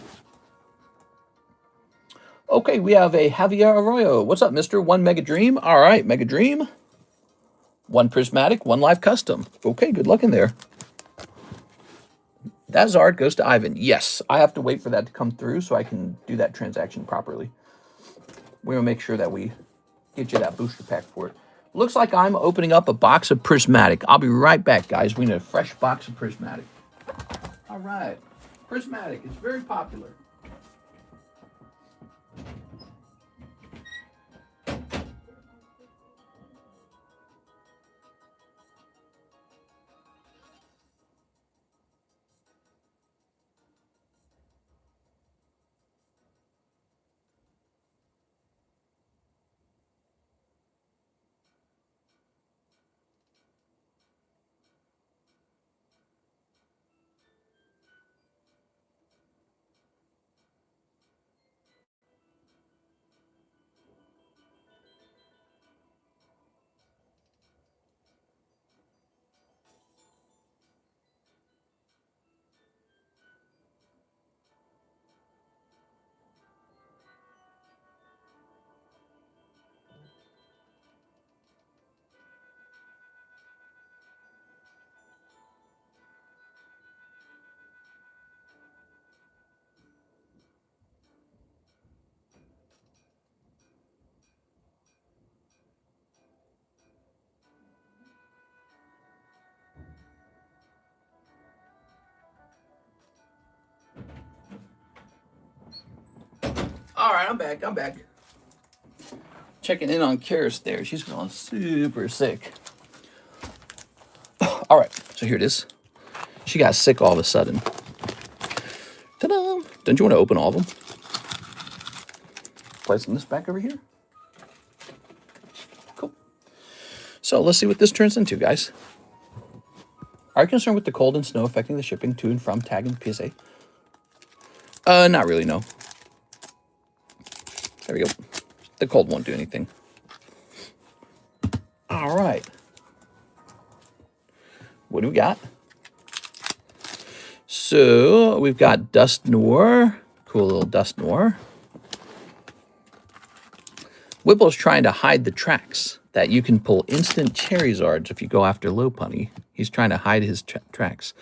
Okay, we have a Javier Arroyo. What's up, mister? 1 Mega Dream. All right, Mega Dream. 1 Prismatic, 1 Live Custom. Okay, good luck in there. That Zard goes to Ivan. Yes, I have to wait for that to come through so I can do that transaction properly. We're going to make sure that we get you that booster pack for it. Looks like I'm opening up a box of Prismatic. I'll be right back, guys. We need a fresh box of Prismatic. All right. Prismatic. It's very popular. All right, I'm back. Checking in on Karis there. She's feeling super sick. All right, so here it is. She got sick all of a sudden. Ta-da! Don't you want to open all of them? Placing this back over here. Cool. So let's see what this turns into, guys. Are you concerned with the cold and snow affecting the shipping to and from tag and PSA? Not really, no. There we go. The cold won't do anything. All right. What do we got? So we've got Dust Noir. Cool little Dust Noir. Whipple's trying to hide the tracks that you can pull instant Charizards if you go after Lopunny. He's trying to hide his tracks.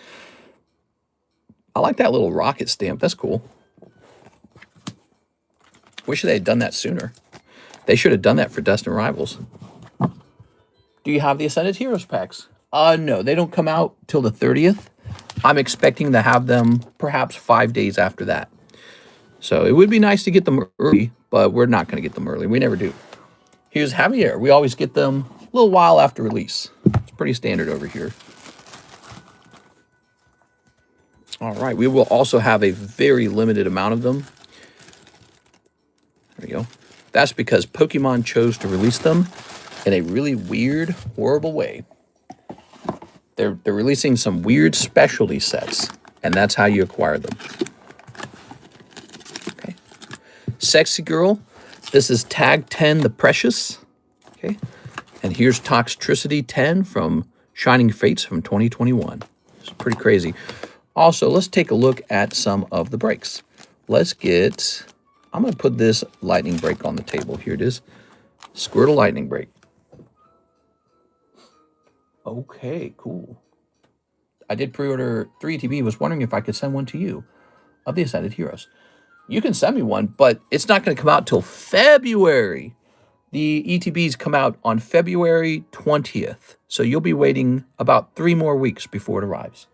I like that little rocket stamp. That's cool. Wish they had done that sooner. They should have done that for Dust and Rivals. Do you have the Ascended Heroes packs? No, they don't come out till the 30th. I'm expecting to have them perhaps 5 days after that. So it would be nice to get them early, but we're not going to get them early. We never do. Here's Javier. We always get them a little while after release. It's pretty standard over here. All right, we will also have a very limited amount of them. There we go. That's because Pokemon chose to release them in a really weird, horrible way. they're releasing some weird specialty sets, and that's how you acquire them. Okay. Sexy Girl. This is Tag 10 The Precious. Okay. And here's Toxtricity 10 from Shining Fates from 2021. It's pretty crazy. Also, let's take a look at some of the breaks. Let's get, I'm going to put this lightning break on the table. Here it is. Squirtle lightning break. Okay, cool. I did pre-order 3 ETB. Was wondering if I could send one to you of the Ascended Heroes. You can send me one, but it's not going to come out till February. The ETBs come out on February 20th. So you'll be waiting about 3 more weeks before it arrives.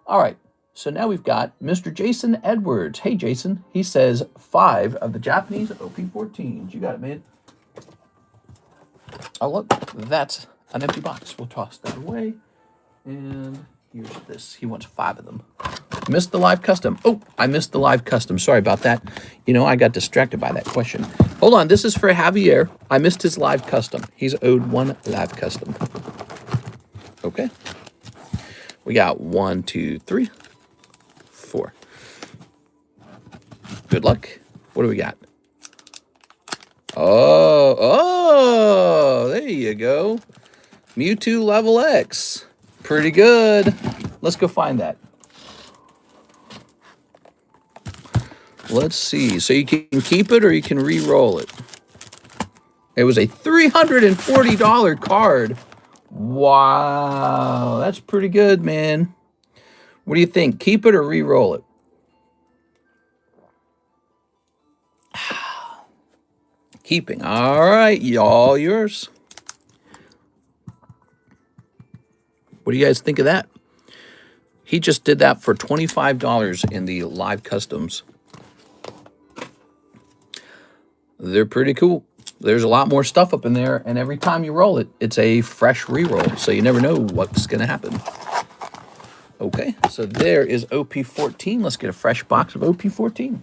All right. So now we've got Mr. Jason Edwards. Hey, Jason. He says 5 of the Japanese OP14s. You got it, man. Oh, look. That's an empty box. We'll toss that away. And here's this. He wants 5 of them. Missed the live custom. Oh, I missed the live custom. Sorry about that. You know, I got distracted by that question. Hold on. This is for Javier. I missed his live custom. He's owed 1 live custom. Okay. We got 1, 2, 3, 4. Good luck. What do we got? Oh, there you go. Mewtwo level X. Pretty good. Let's go find that. Let's see. So you can keep it or you can re-roll it. It was a $340 card. Wow. That's pretty good, man. What do you think? Keep it or re-roll it? Keeping. All right. All yours. What do you guys think of that? He just did that for $25 in the live customs. They're pretty cool. There's a lot more stuff up in there, and every time you roll it, it's a fresh re-roll, so you never know what's going to happen. Okay, so there is OP14. Let's get a fresh box of OP14.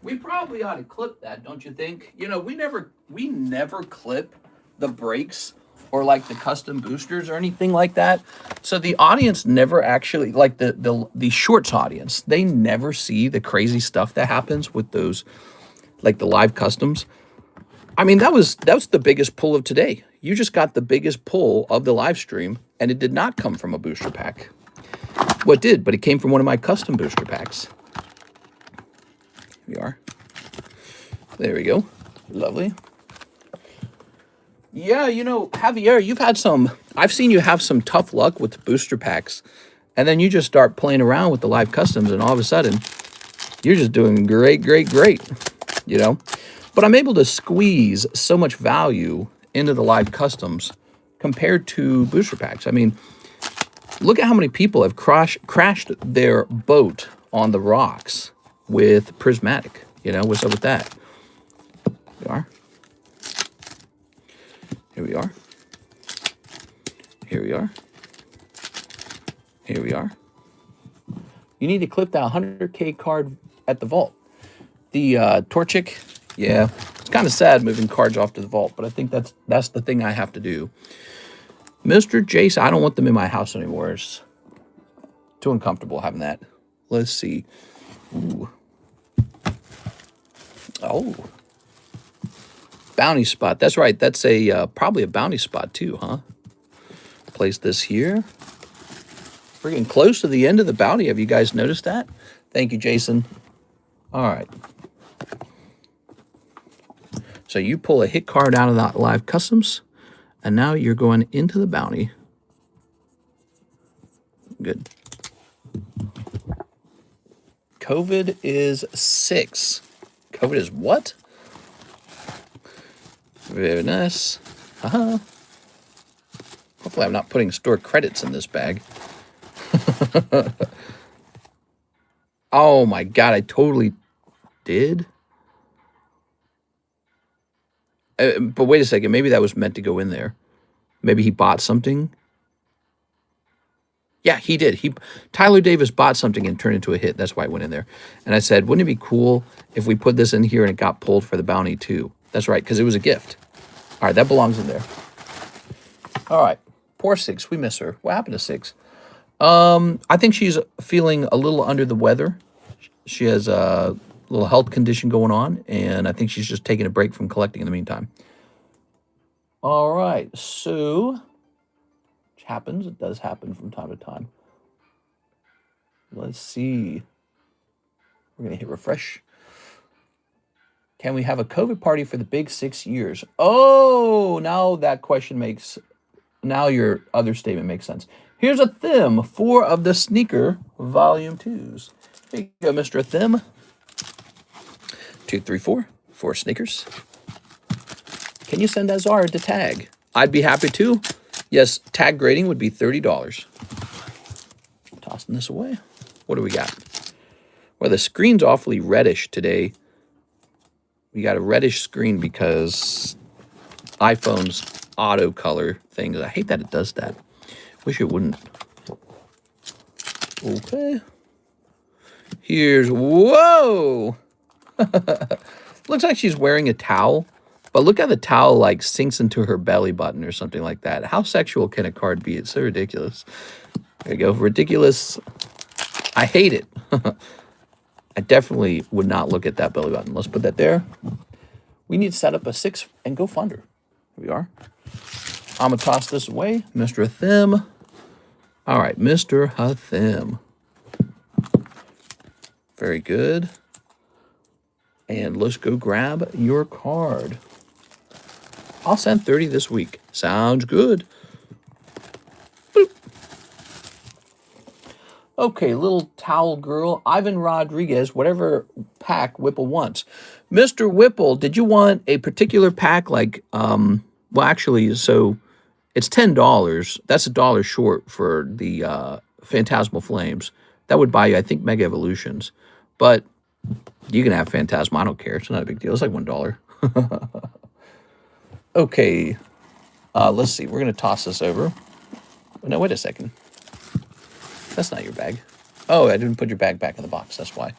We probably ought to clip that, don't you think? You know, we never clip the breaks or like the custom boosters or anything like that. So the audience never actually, like the shorts audience, they never see the crazy stuff that happens with those, like the live customs. I mean, that was the biggest pull of today. You just got the biggest pull of the live stream, and it did not come from a booster pack. Well, it did, but it came from one of my custom booster packs. Here we are. There we go. Lovely. Yeah, you know, Javier, I've seen you have some tough luck with the booster packs, and then you just start playing around with the live customs, and all of a sudden, you're just doing great, you know? But I'm able to squeeze so much value into the live customs compared to booster packs. I mean, look at how many people have crashed their boat on the rocks with Prismatic. You know, what's up with that? Here we are. Here we are. Here we are. Here we are. You need to clip that 100K card at the vault. The Torchic, yeah, it's kind of sad moving cards off to the vault, but I think that's the thing I have to do. Mr. Jason, I don't want them in my house anymore. It's too uncomfortable having that. Let's see. Ooh. Oh. Bounty spot. That's right. That's a probably a bounty spot too, huh? Place this here. We're getting close to the end of the bounty. Have you guys noticed that? Thank you, Jason. All right. So you pull a hit card out of that live customs, and now you're going into the bounty. Good. COVID is 6. COVID is what? Very nice. Hopefully I'm not putting store credits in this bag. Oh my God, I totally did. But wait a second, maybe that was meant to go in there. Maybe he bought something. Yeah, he did. Tyler Davis bought something and turned into a hit. That's why it went in there. And I said, wouldn't it be cool if we put this in here and it got pulled for the bounty too? That's right, because it was a gift. All right, that belongs in there. All right. Poor Six. We miss her. What happened to Six? I think she's feeling a little under the weather. She has a little health condition going on, and I think she's just taking a break from collecting in the meantime. All right. So, which happens. It does happen from time to time. Let's see. We're going to hit refresh. Can we have a COVID party for the big 6 years? Oh, now that question makes... Now your other statement makes sense. Here's a theme, 4 of the Sneaker Volume 2s. Here you go, Mr. Thim. 2, 3, 4. 4 sneakers. Can you send Azar to tag? I'd be happy to. Yes, tag grading would be $30. Tossing this away. What do we got? Well, the screen's awfully reddish today. We got a reddish screen because iPhone's auto color things. I hate that it does that. Wish it wouldn't. Okay. Here's, whoa! Looks like she's wearing a towel, but look how the towel like sinks into her belly button or something like that. How sexual can a card be? It's so ridiculous. There you go. Ridiculous. I hate it. I definitely would not look at that belly button. Let's put that there. We need to set up a 6 and go fund her. Here we are. I'm going to toss this away. Mr. Thim. All right, Mr. Hathim. Very good. And let's go grab your card. I'll send 30 this week. Sounds good. Boop. Okay, little towel girl. Ivan Rodriguez, whatever pack Whipple wants. Mr. Whipple, did you want a particular pack like, well, actually, so it's $10. That's $1 short for the Phantasmal Flames. That would buy you, I think, Mega Evolutions. But you can have Phantasmal. I don't care. It's not a big deal. It's like $1. Okay. Let's see. We're going to toss this over. No, wait a second. That's not your bag. Oh, I didn't put your bag back in the box. That's why.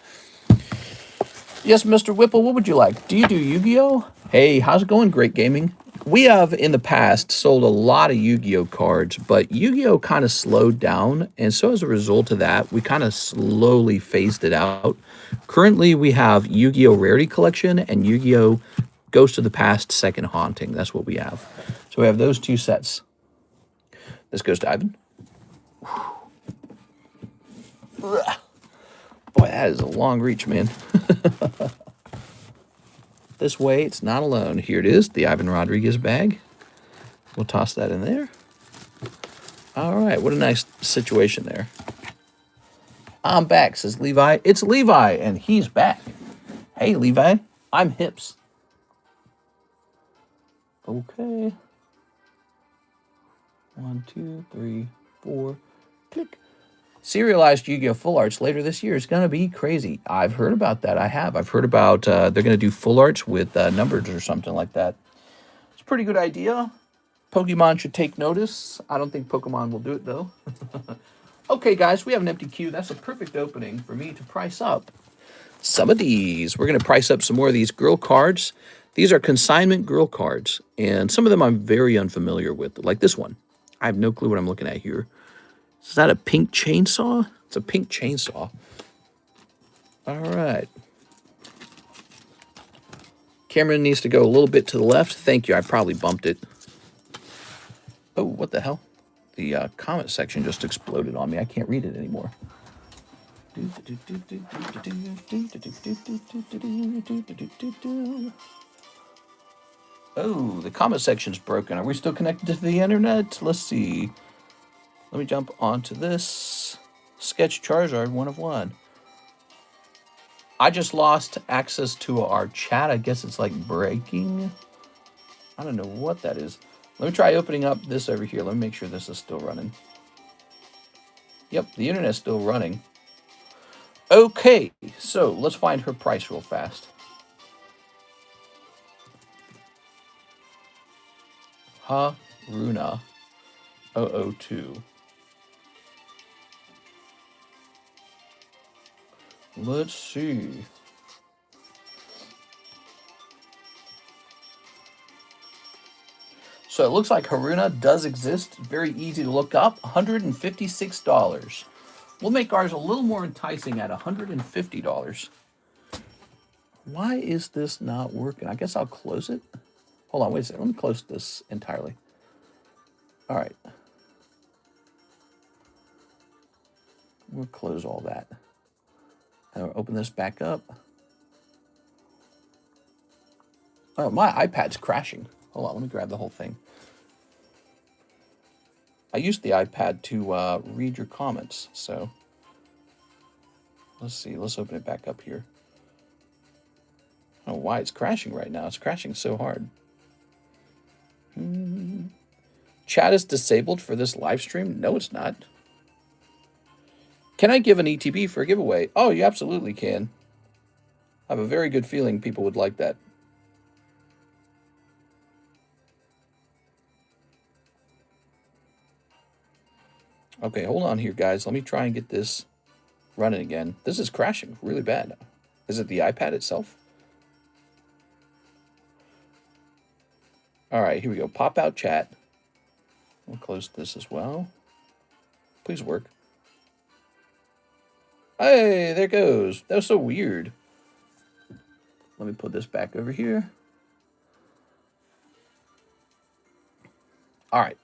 Yes, Mr. Whipple, what would you like? Do you do Yu-Gi-Oh? Hey, how's it going, Great Gaming? We have, in the past, sold a lot of Yu-Gi-Oh cards, but Yu-Gi-Oh kind of slowed down, and so as a result of that, we kind of slowly phased it out. Currently, we have Yu-Gi-Oh Rarity Collection and Yu-Gi-Oh Ghost of the Past Second Haunting. That's what we have. So we have those 2 sets. This goes to Ivan. Boy, that is a long reach, man. This way, it's not alone. Here it is, the Ivan Rodriguez bag. We'll toss that in there. All right, what a nice situation there. I'm back, says Levi. It's Levi, and he's back. Hey, Levi, I'm Hips. Okay. 1, 2, 3, 4. Click. Serialized Yu-Gi-Oh! Full Arts later this year is going to be crazy. I've heard about that. I have. I've heard about they're going to do full arts with numbers or something like that. It's a pretty good idea. Pokemon should take notice. I don't think Pokemon will do it, though. Okay, guys, we have an empty queue. That's a perfect opening for me to price up some of these. We're going to price up some more of these girl cards. These are consignment girl cards, and some of them I'm very unfamiliar with, like this one. I have no clue what I'm looking at here. Is that a pink chainsaw? It's a pink chainsaw. All right. Camera needs to go a little bit to the left. Thank you. I probably bumped it. Oh, what the hell? The comment section just exploded on me. I can't read it anymore. Oh, the comment section's broken. Are we still connected to the internet? Let's see. Let me jump onto this. Sketch Charizard, 1 of 1. I just lost access to our chat. I guess it's like breaking. I don't know what that is. Let me try opening up this over here. Let me make sure this is still running. Yep, the internet's still running. Okay, so let's find her price real fast. Haruna 002. Let's see. So it looks like Haruna does exist. Very easy to look up. $156. We'll make ours a little more enticing at $150. Why is this not working? I guess I'll close it. Hold on, wait a second. Let me close this entirely. All right. We'll close all that. And we'll open this back up. Oh, my iPad's crashing. Hold on, let me grab the whole thing. I used the iPad to read your comments, so let's see. Let's open it back up here. I don't know why it's crashing right now. It's crashing so hard. Chat is disabled for this live stream? No, it's not. Can I give an ETB for a giveaway? Oh, you absolutely can. I have a very good feeling people would like that. Okay, hold on here, guys. Let me try and get this running again. This is crashing really bad. Is it the iPad itself? All right, here we go. Pop out chat. We'll close this as well. Please work. Hey, there it goes. That was so weird. Let me put this back over here. All right.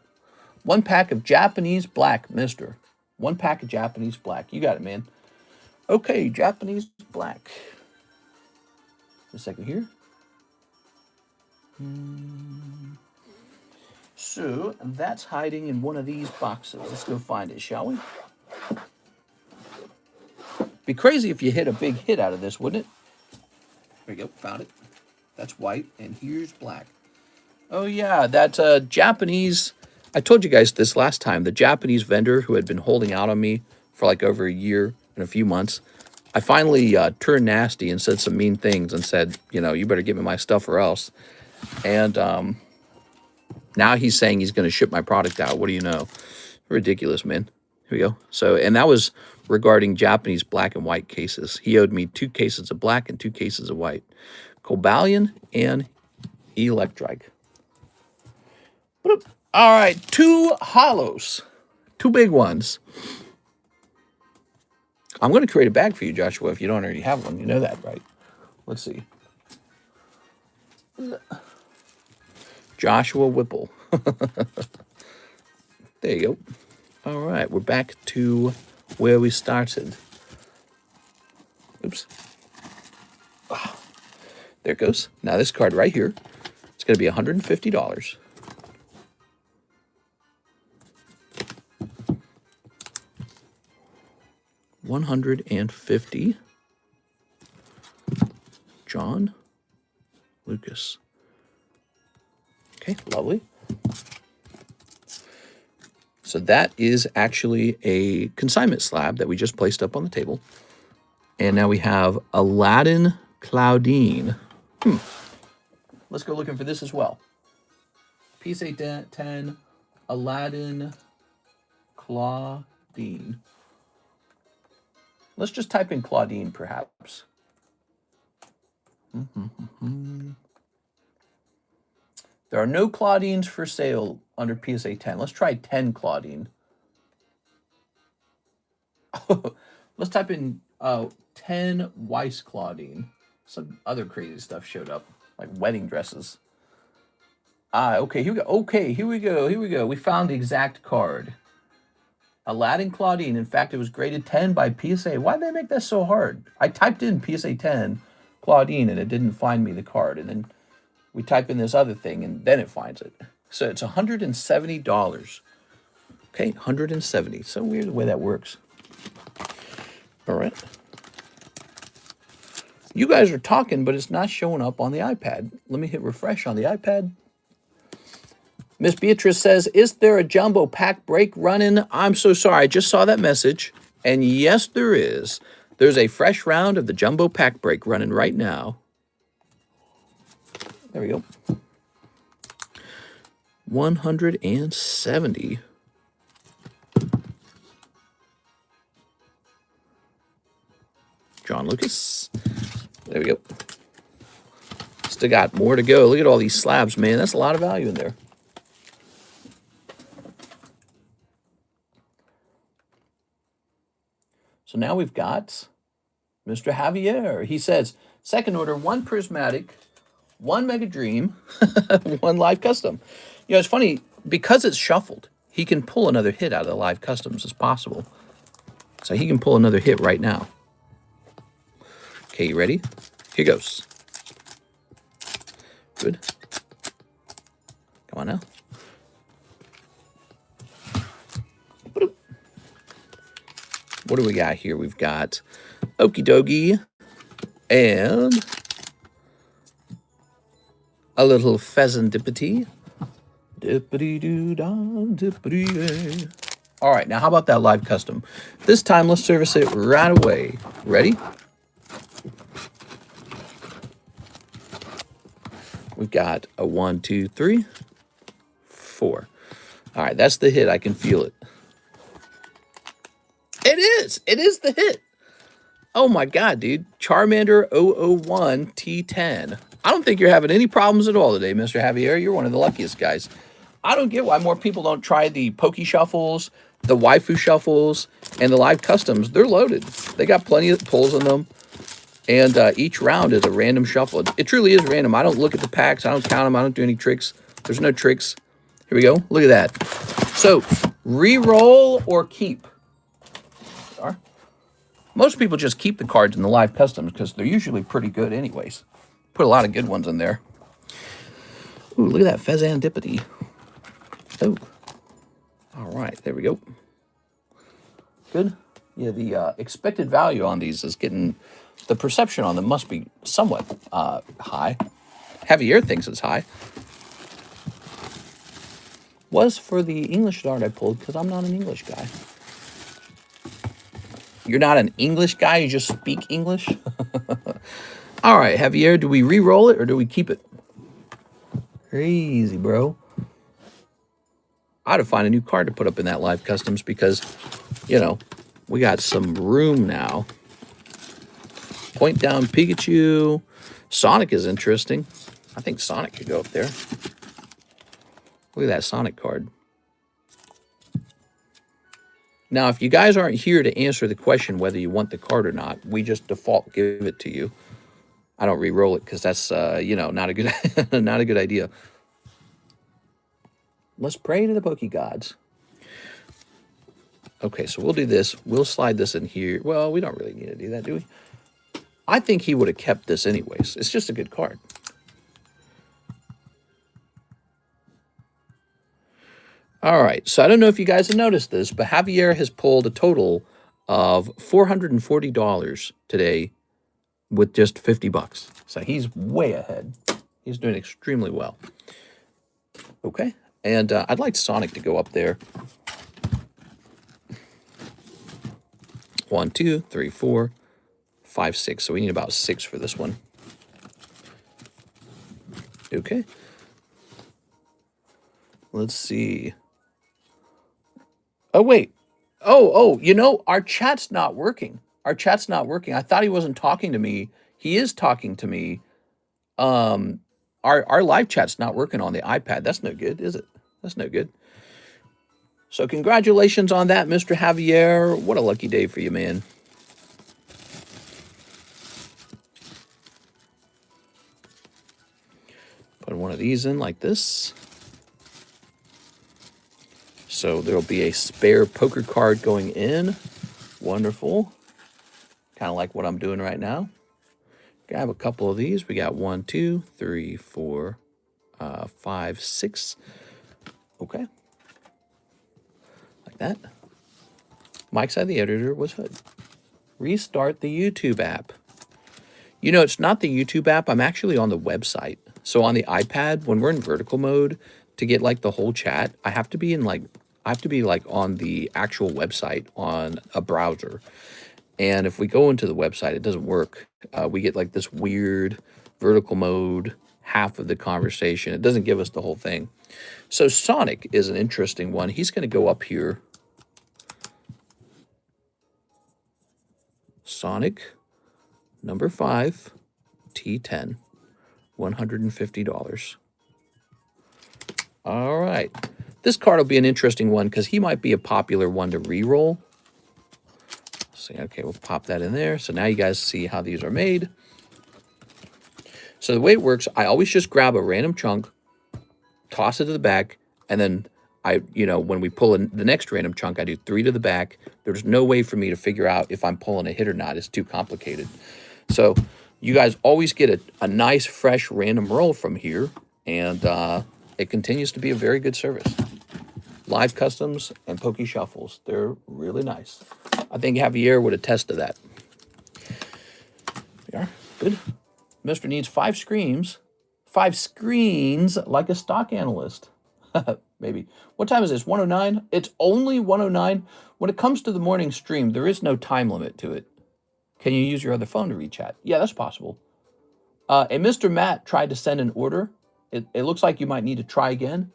1 pack of Japanese black, mister. 1 pack of Japanese black. You got it, man. Okay, Japanese black. A second here. So that's hiding in one of these boxes. Let's go find it, shall we? Be crazy if you hit a big hit out of this, wouldn't it? There you go, found it. That's white, and here's black. Oh yeah, that's a Japanese. I told you guys this last time. The Japanese vendor who had been holding out on me for like over a year and a few months. I finally turned nasty and said some mean things and said, you know, you better give me my stuff or else. And now he's saying he's going to ship my product out. What do you know? Ridiculous, man. Here we go. So, and that was regarding Japanese black and white cases. He owed me 2 cases of black and 2 cases of white. Cobalion and Electric. All right, 2 hollows. 2 big ones. I'm going to create a bag for you, Joshua, if you don't already have one. You know that, right? Let's see. Joshua Whipple. There you go. All right, we're back to where we started. Oops. Oh, there it goes. Now this card right here, it's going to be $150. $150. John Lucas. Okay, lovely. So that is actually a consignment slab that we just placed up on the table. And now we have Aladdin Claudine. Let's go looking for this as well. PSA 10, Aladdin Claudine. Let's just type in Claudine, perhaps. There are no Claudines for sale under PSA 10. Let's try 10 Claudine. Let's type in 10 Weiss Claudine. Some other crazy stuff showed up, like wedding dresses. Okay, here we go. Okay, here we go. Here we go. We found the exact card. Aladdin Claudine. In fact, it was graded 10 by PSA. Why did they make that so hard? I typed in PSA 10 Claudine, and it didn't find me the card. And then we type in this other thing, and then it finds it. So it's $170. Okay, 170. So weird the way that works. All right. You guys are talking, but it's not showing up on the iPad. Let me hit refresh on the iPad. Miss Beatrice says, is there a jumbo pack break running? I'm so sorry. I just saw that message. And yes, there is. There's a fresh round of the jumbo pack break running right now. There we go. 170. John Lucas. There we go. Still got more to go. Look at all these slabs, man. That's a lot of value in there. So now we've got Mr. Javier. He says, second order, 1 prismatic, 1 mega dream, 1 live custom. You know, it's funny, because it's shuffled, he can pull another hit out of the live customs as possible. So he can pull another hit right now. Okay, you ready? Here goes. Good. Come on now. What do we got here? We've got Okie Dokie and a little pheasantipity. Dippity-doo-dah, dippity-day. All right, now how about that live custom? This time, let's service it right away. Ready? We've got a 1, 2, 3, 4. All right, that's the hit. I can feel it. It is. It is the hit. Oh, my God, dude. Charmander 001 T10. I don't think you're having any problems at all today, Mr. Javier. You're one of the luckiest guys. I don't get why more people don't try the Poke Shuffles, the Waifu Shuffles, and the live customs. They're loaded. They got plenty of pulls in them. And each round is a random shuffle. It truly is random. I don't look at the packs. I don't count them. I don't do any tricks. There's no tricks. Here we go. Look at that. So, re-roll or keep? Most people just keep the cards in the live customs because they're usually pretty good anyways. Put a lot of good ones in there. Ooh, look at that pheasantipity. Oh. All right, there we go. Good. Yeah, the expected value on these is getting... The perception on them must be somewhat high. Javier thinks it's high. Was for the English card I pulled because I'm not an English guy. You're not an English guy? You just speak English? All right, Javier, do we re-roll it or do we keep it? Crazy, bro. I ought to find a new card to put up in that live customs because, you know, we got some room now. Point down Pikachu. Sonic is interesting. I think Sonic could go up there. Look at that Sonic card. Now, if you guys aren't here to answer the question whether you want the card or not, we just default give it to you. I don't re-roll it because that's, you know, not a good, not a good idea. Let's pray to the Poke Gods. Okay, so we'll do this. We'll slide this in here. Well, we don't really need to do that, do we? I think he would have kept this anyways. It's just a good card. All right, so I don't know if you guys have noticed this, but Javier has pulled a total of $440 today with just 50 bucks. So he's way ahead. He's doing extremely well. Okay, and I'd like Sonic to go up there. 1, 2, 3, 4, 5, 6. So we need about 6 for this one. Okay. Let's see. Oh, wait. Oh, you know, our chat's not working. Our chat's not working. I thought he wasn't talking to me. He is talking to me. Our live chat's not working on the iPad. That's no good, is it? That's no good. So congratulations on that, Mr. Javier. What a lucky day for you, man. Put one of these in like this. So there'll be a spare poker card going in. Wonderful. Kind of like what I'm doing right now. Grab a couple of these. We got 1, 2, 3, 4, 5, 6. Okay. Like that. Mike's Side, the editor, was Hood. Restart the YouTube app. You know, it's not the YouTube app. I'm actually on the website. So on the iPad, when we're in vertical mode, to get like the whole chat, I have to be on the actual website on a browser. And if we go into the website, it doesn't work. We get like this weird vertical mode, half of the conversation. It doesn't give us the whole thing. So Sonic is an interesting one. He's going to go up here. Sonic, number 5, T10, $150. All right. This card will be an interesting one because he might be a popular one to re-roll. Let's see. Okay, we'll pop that in there. So now you guys see how these are made. So the way it works, I always just grab a random chunk, toss it to the back, and then when we pull in the next random chunk, I do 3 to the back. There's no way for me to figure out if I'm pulling a hit or not. It's too complicated. So you guys always get a nice, fresh, random roll from here, and it continues to be a very good service. Live customs and pokey shuffles. They're really nice. I think Javier would attest to that. We are. Good. Mr. needs 5 screens. 5 screens like a stock analyst. Maybe. What time is this? 1:09? It's only 1:09. When it comes to the morning stream, there is no time limit to it. Can you use your other phone to re-chat? Yeah, that's possible. And Mr. Matt tried to send an order. It looks like you might need to try again.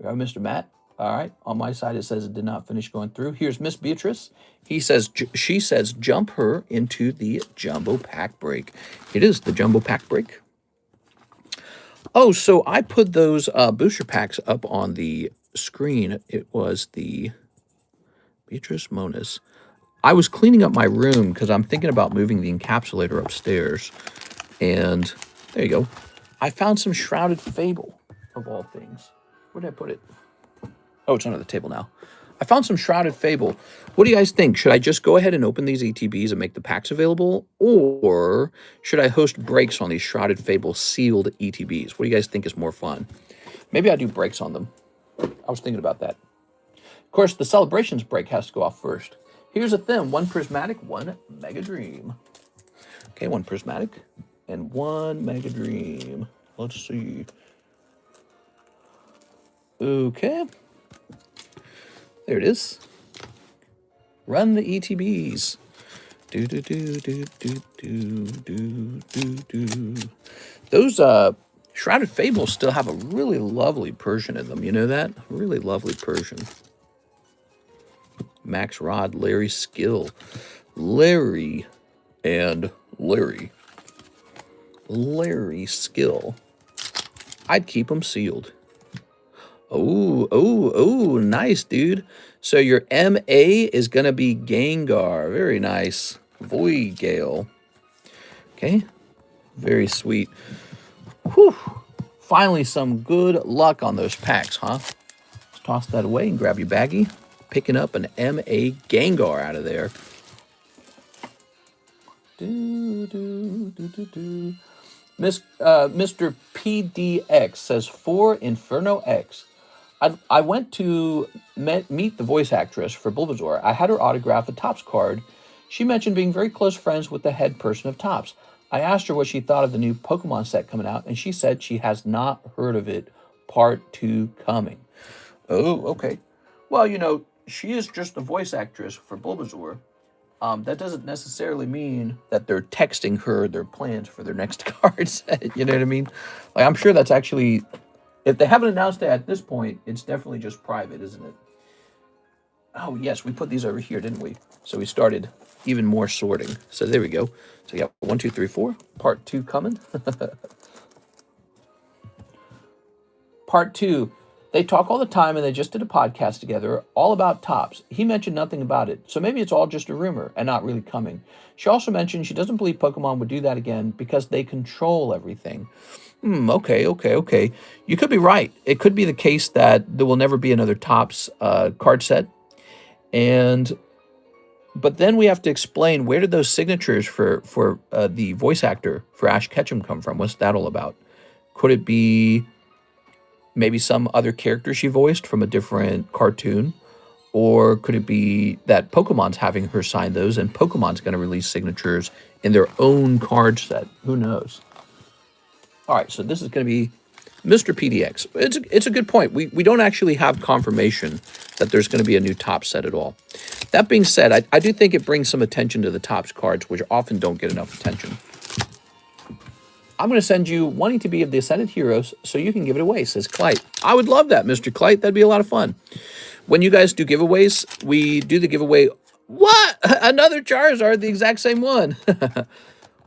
Mr. Matt. All right. On my side, it says it did not finish going through. Here's Miss Beatrice. She says, jump her into the jumbo pack break. It is the jumbo pack break. Oh, so I put those booster packs up on the screen. It was the Beatrice Monas. I was cleaning up my room because I'm thinking about moving the encapsulator upstairs. And there you go. I found some Shrouded Fable, of all things. Where did I put it? Oh, it's under the table now. I found some Shrouded Fable. What do you guys think? Should I just go ahead and open these ETBs and make the packs available? Or should I host breaks on these Shrouded Fable sealed ETBs? What do you guys think is more fun? Maybe I do breaks on them. I was thinking about that. Of course, the Celebrations break has to go off first. Here's a thing. 1 Prismatic, 1 Mega Dream. Okay, 1 Prismatic and 1 Mega Dream. Let's see. Okay. There it is. Run the ETBs. Do do do do do do do do do. Those Shrouded Fables still have a really lovely Persian in them. You know that? Really lovely Persian. Max Rod, Larry Skill. Larry and Larry. Larry Skill. I'd keep them sealed. Oh, nice, dude. So your MA is going to be Gengar. Very nice. Void Gale. Okay. Very sweet. Whew. Finally, some good luck on those packs, huh? Let's toss that away and grab your baggie. Picking up an MA Gengar out of there. Mr. PDX says 4 Inferno X. I went to meet the voice actress for Bulbasaur. I had her autograph a Topps card. She mentioned being very close friends with the head person of Topps. I asked her what she thought of the new Pokemon set coming out, and she said she has not heard of it. Part 2 coming. Oh, okay. Well, she is just the voice actress for Bulbasaur. That doesn't necessarily mean that they're texting her their plans for their next card set. You know what I mean? Like, I'm sure that's actually... If they haven't announced it at this point, it's definitely just private, isn't it? Oh, yes, we put these over here, didn't we? So we started even more sorting. So there we go. So we got 1, 2, 3, 4. Part 2 coming. Part 2. They talk all the time, and they just did a podcast together all about Topps. He mentioned nothing about it, so maybe it's all just a rumor and not really coming. She also mentioned she doesn't believe Pokemon would do that again because they control everything. Okay. You could be right. It could be the case that there will never be another Topps card set. But then we have to explain, where did those signatures for the voice actor for Ash Ketchum come from? What's that all about? Could it be maybe some other character she voiced from a different cartoon? Or could it be that Pokemon's having her sign those and Pokemon's going to release signatures in their own card set? Who knows? All right, so this is going to be Mr. PDX. It's a good point. We don't actually have confirmation that there's going to be a new Topps set at all. That being said, I do think it brings some attention to the Topps cards, which often don't get enough attention. I'm going to send you one ETB of the Ascended Heroes so you can give it away, says Clyte. I would love that, Mr. Clyte. That'd be a lot of fun. When you guys do giveaways, we do the giveaway. What? Another Charizard, the exact same one.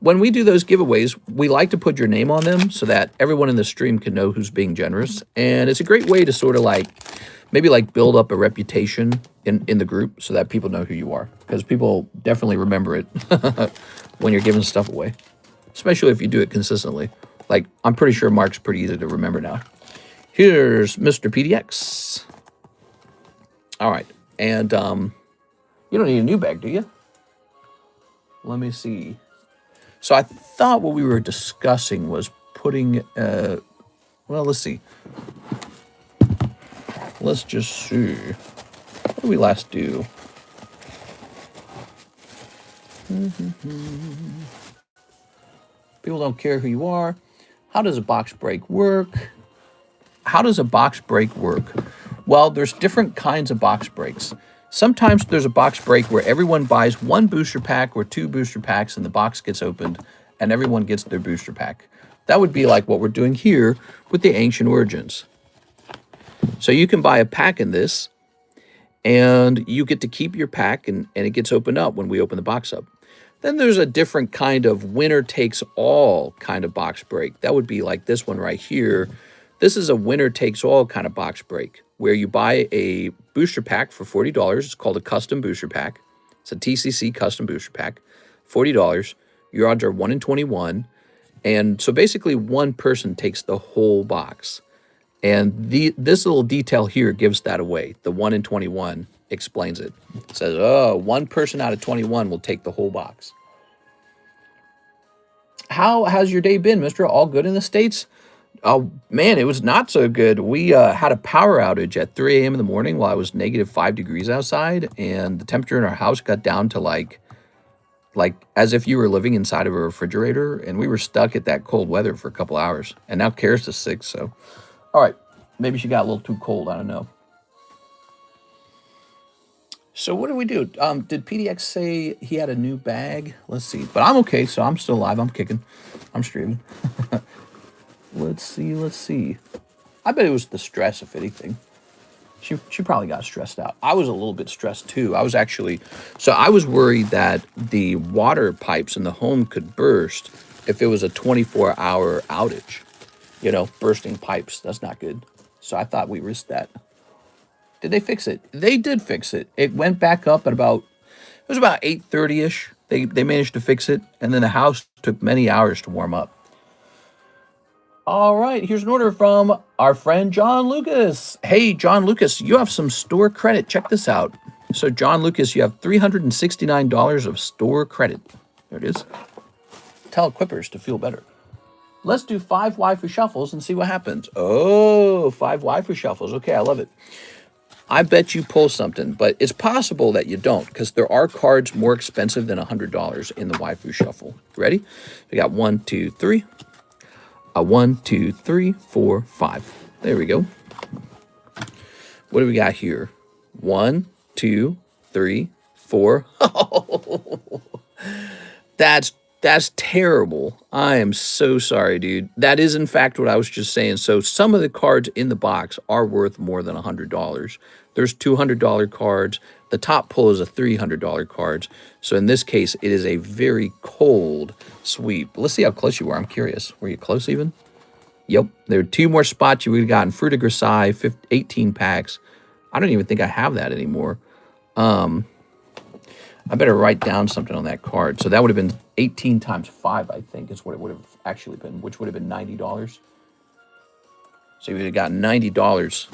when we do those giveaways, we like to put your name on them so that everyone in the stream can know who's being generous. And it's a great way to sort of like, maybe like build up a reputation in the group so that people know who you are. Because people definitely remember it when you're giving stuff away. Especially if you do it consistently. Like, I'm pretty sure Mark's pretty easy to remember now. Here's Mr. PDX. All right. And you don't need a new bag, do you? Let me see. So I thought what we were discussing was putting, well, let's see. Let's just see. What did we last do? People don't care who you are. How does a box break work? How does a box break work? Well, there's different kinds of box breaks. Sometimes there's a box break where everyone buys one booster pack or two booster packs and the box gets opened and everyone gets their booster pack. That would be like what we're doing here with the Ancient Origins. So you can buy a pack in this and you get to keep your pack and it gets opened up when we open the box up. Then there's a different kind of winner takes all kind of box break. That would be like this one right here. This is a winner takes all kind of box break where you buy a booster pack for $40. It's called a custom booster pack. It's a TCC custom booster pack, $40. Your odds are 1 in 21. And so basically one person takes the whole box. And this little detail here gives that away. The 1 in 21 explains it. It says, oh, one person out of 21 will take the whole box. How has your day been, mister? All good in the States? Oh, man, it was not so good. We had a power outage at 3 a.m. in the morning while it was -5 degrees outside. And the temperature in our house got down to like as if you were living inside of a refrigerator. And we were stuck at that cold weather for a couple hours. And now Karis is sick, so... All right, maybe she got a little too cold. I don't know. So what did we do? Did PDX say he had a new bag? Let's see. But I'm okay, so I'm still alive. I'm kicking. I'm streaming. Let's see. I bet it was the stress, if anything. She probably got stressed out. I was a little bit stressed too. I was worried that the water pipes in the home could burst if it was a 24-hour outage. You know, bursting pipes. That's not good. So I thought we risked that. Did they fix it? They did fix it. It went back up at it was about 8:30-ish. They managed to fix it. And then the house took many hours to warm up. All right, here's an order from our friend John Lucas. Hey, John Lucas, you have some store credit. Check this out. So, John Lucas, you have $369 of store credit. There it is. Tell Equippers to feel better. Let's do 5 Waifu Shuffles and see what happens. Oh, 5 Waifu Shuffles. Okay, I love it. I bet you pull something, but it's possible that you don't because there are cards more expensive than $100 in the Waifu Shuffle. Ready? We got 1, 2, 3. 1, 2, 3, 4, 5. There we go. What do we got here? 1, 2, 3, 4. Oh, that's terrible. I am so sorry, dude. That is, in fact, what I was just saying. So some of the cards in the box are worth more than $100. There's $200 cards. The top pull is a $300 card. So in this case, it is a very cold sweep. Let's see how close you were. I'm curious. Were you close even? Yep. There are 2 more spots. You would have gotten Fruit of Grisai, 18 packs. I don't even think I have that anymore. I better write down something on that card. So that would have been 18 times 5, I think, is what it would have actually been, which would have been $90. So you would have gotten $90.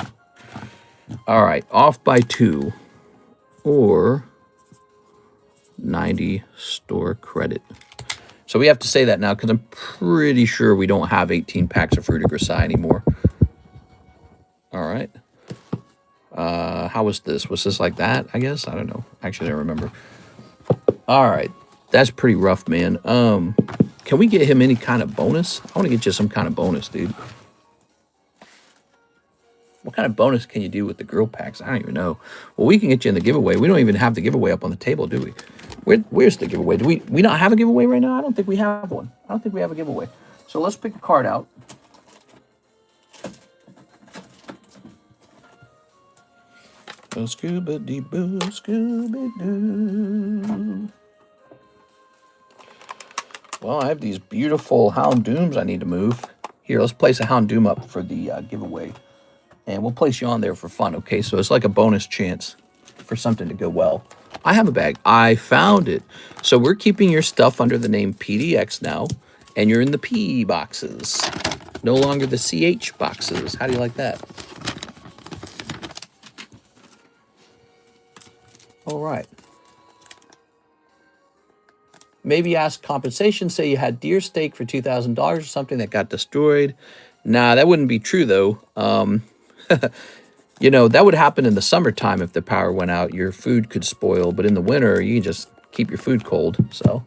All right, off by 2 or 90 store credit. So we have to say that now because I'm pretty sure we don't have 18 packs of Fruit of Grisai anymore. All right. How was this? Was this like that, I guess? I don't know. Actually, I don't remember. All right. That's pretty rough, man. Can we get him any kind of bonus? I want to get you some kind of bonus, dude. What kind of bonus can you do with the girl packs? I don't even know. Well, we can get you in the giveaway. We don't even have the giveaway up on the table, do we? Where's the giveaway? Do we not have a giveaway right now? I don't think we have one. I don't think we have a giveaway. So let's pick a card out. Scooby-Doo, Scooby-Doo. Well, I have these beautiful Houndooms I need to move. Here, let's place a Houndoom up for the giveaway. And we'll place you on there for fun, okay? So it's like a bonus chance for something to go well. I have a bag. I found it. So we're keeping your stuff under the name PDX now. And you're in the P boxes. No longer the CH boxes. How do you like that? All right. Maybe ask compensation. Say you had deer steak for $2,000 or something that got destroyed. Nah, that wouldn't be true, though. You know, that would happen in the summertime if the power went out. Your food could spoil. But in the winter, you can just keep your food cold. So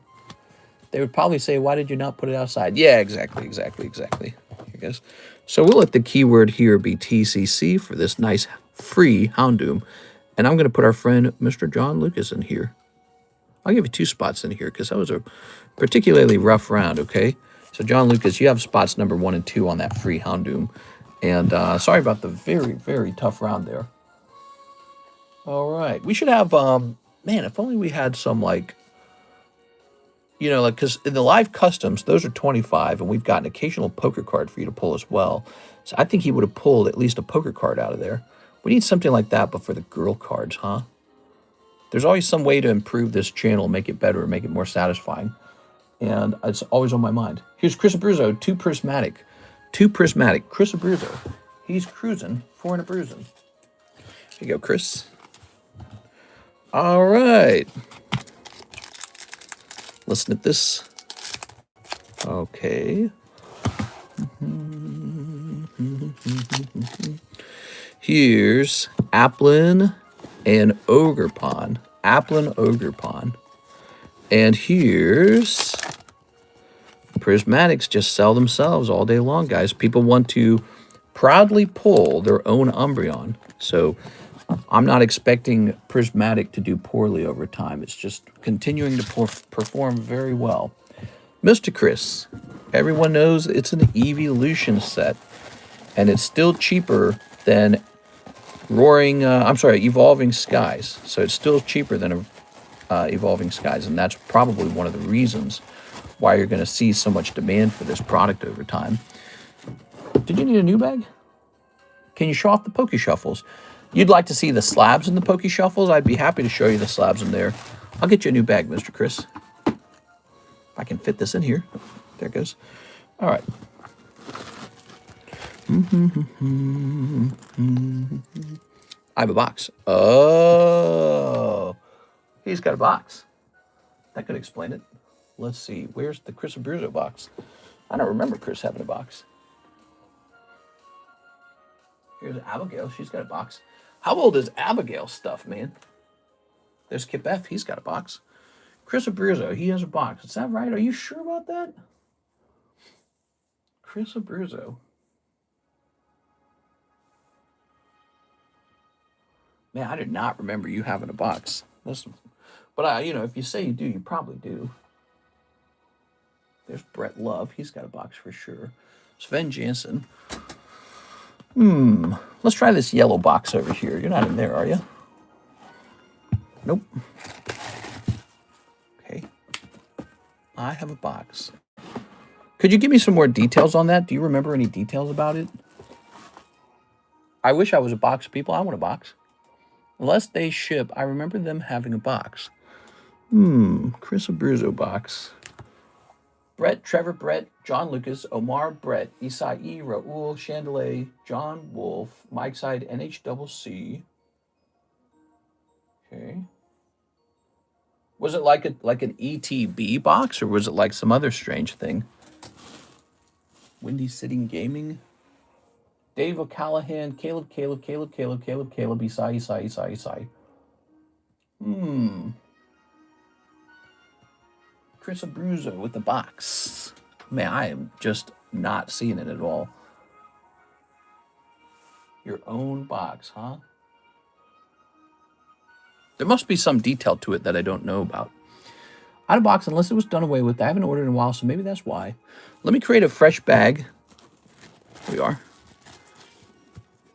they would probably say, why did you not put it outside? Yeah, exactly. Here goes. So we'll let the keyword here be TCC for this nice free Houndoom. And I'm going to put our friend Mr. John Lucas in here. I'll give you 2 spots in here because that was a particularly rough round, okay? So, John Lucas, you have spots number 1 and 2 on that free Houndoom. And sorry about the very, very tough round there. All right. We should have, man, if only we had some, like, you know, like, because in the live customs, those are 25, and we've got an occasional poker card for you to pull as well. So I think he would have pulled at least a poker card out of there. We need something like that, but for the girl cards, huh? There's always some way to improve this channel, make it better, make it more satisfying. And it's always on my mind. Here's Chris Abruzzo, 2 prismatic. 2 prismatic. Chris Abruzzo. He's cruising 4 and a bruising. Here you go, Chris. All right. Listen to this. Okay. Here's Applin and Ogrepon. Applin, Ogrepon. And here's Prismatics. Just sell themselves all day long, guys. People want to proudly pull their own Umbreon. So I'm not expecting Prismatic to do poorly over time. It's just continuing to perform very well. Mr. Chris, everyone knows it's an Evolution set. And it's still cheaper than Evolving Skies. So it's still cheaper than Evolving Skies, and that's probably one of the reasons why you're going to see so much demand for this product over time. Did you need a new bag? Can you show off the Poke Shuffles? You'd like to see the slabs in the Poke Shuffles? I'd be happy to show you the slabs in there. I'll get you a new bag, Mr. Chris. If I can fit this in here. There it goes. All right. I have a box. Oh, he's got a box. That could explain it. Let's see. Where's the Chris Abruzzo box? I don't remember Chris having a box. Here's Abigail. She's got a box. How old is Abigail's stuff, man? There's Kip F. He's got a box. Chris Abruzzo. He has a box. Is that right? Are you sure about that? Chris Abruzzo. Man, I did not remember you having a box. But if you say you do, you probably do. There's Brett Love. He's got a box for sure. Sven Jansen. Let's try this yellow box over here. You're not in there, are you? Nope. Okay. I have a box. Could you give me some more details on that? Do you remember any details about it? I wish I was a box of people. I want a box. Unless they ship, I remember them having a box. Chris Abruzzo box. Brett, Trevor, Brett, John Lucas, Omar, Brett, Isai, Raul, Chandelier, John Wolf, Mike Side, NHCC. Okay. Was it like an ETB box, or was it like some other strange thing? Windy Sitting Gaming. Dave O'Callahan, Caleb, Isai. Chris Abruzzo with the box. Man, I am just not seeing it at all. Your own box, huh? There must be some detail to it that I don't know about. Out of box, unless it was done away with. I haven't ordered in a while, so maybe that's why. Let me create a fresh bag. Here we are.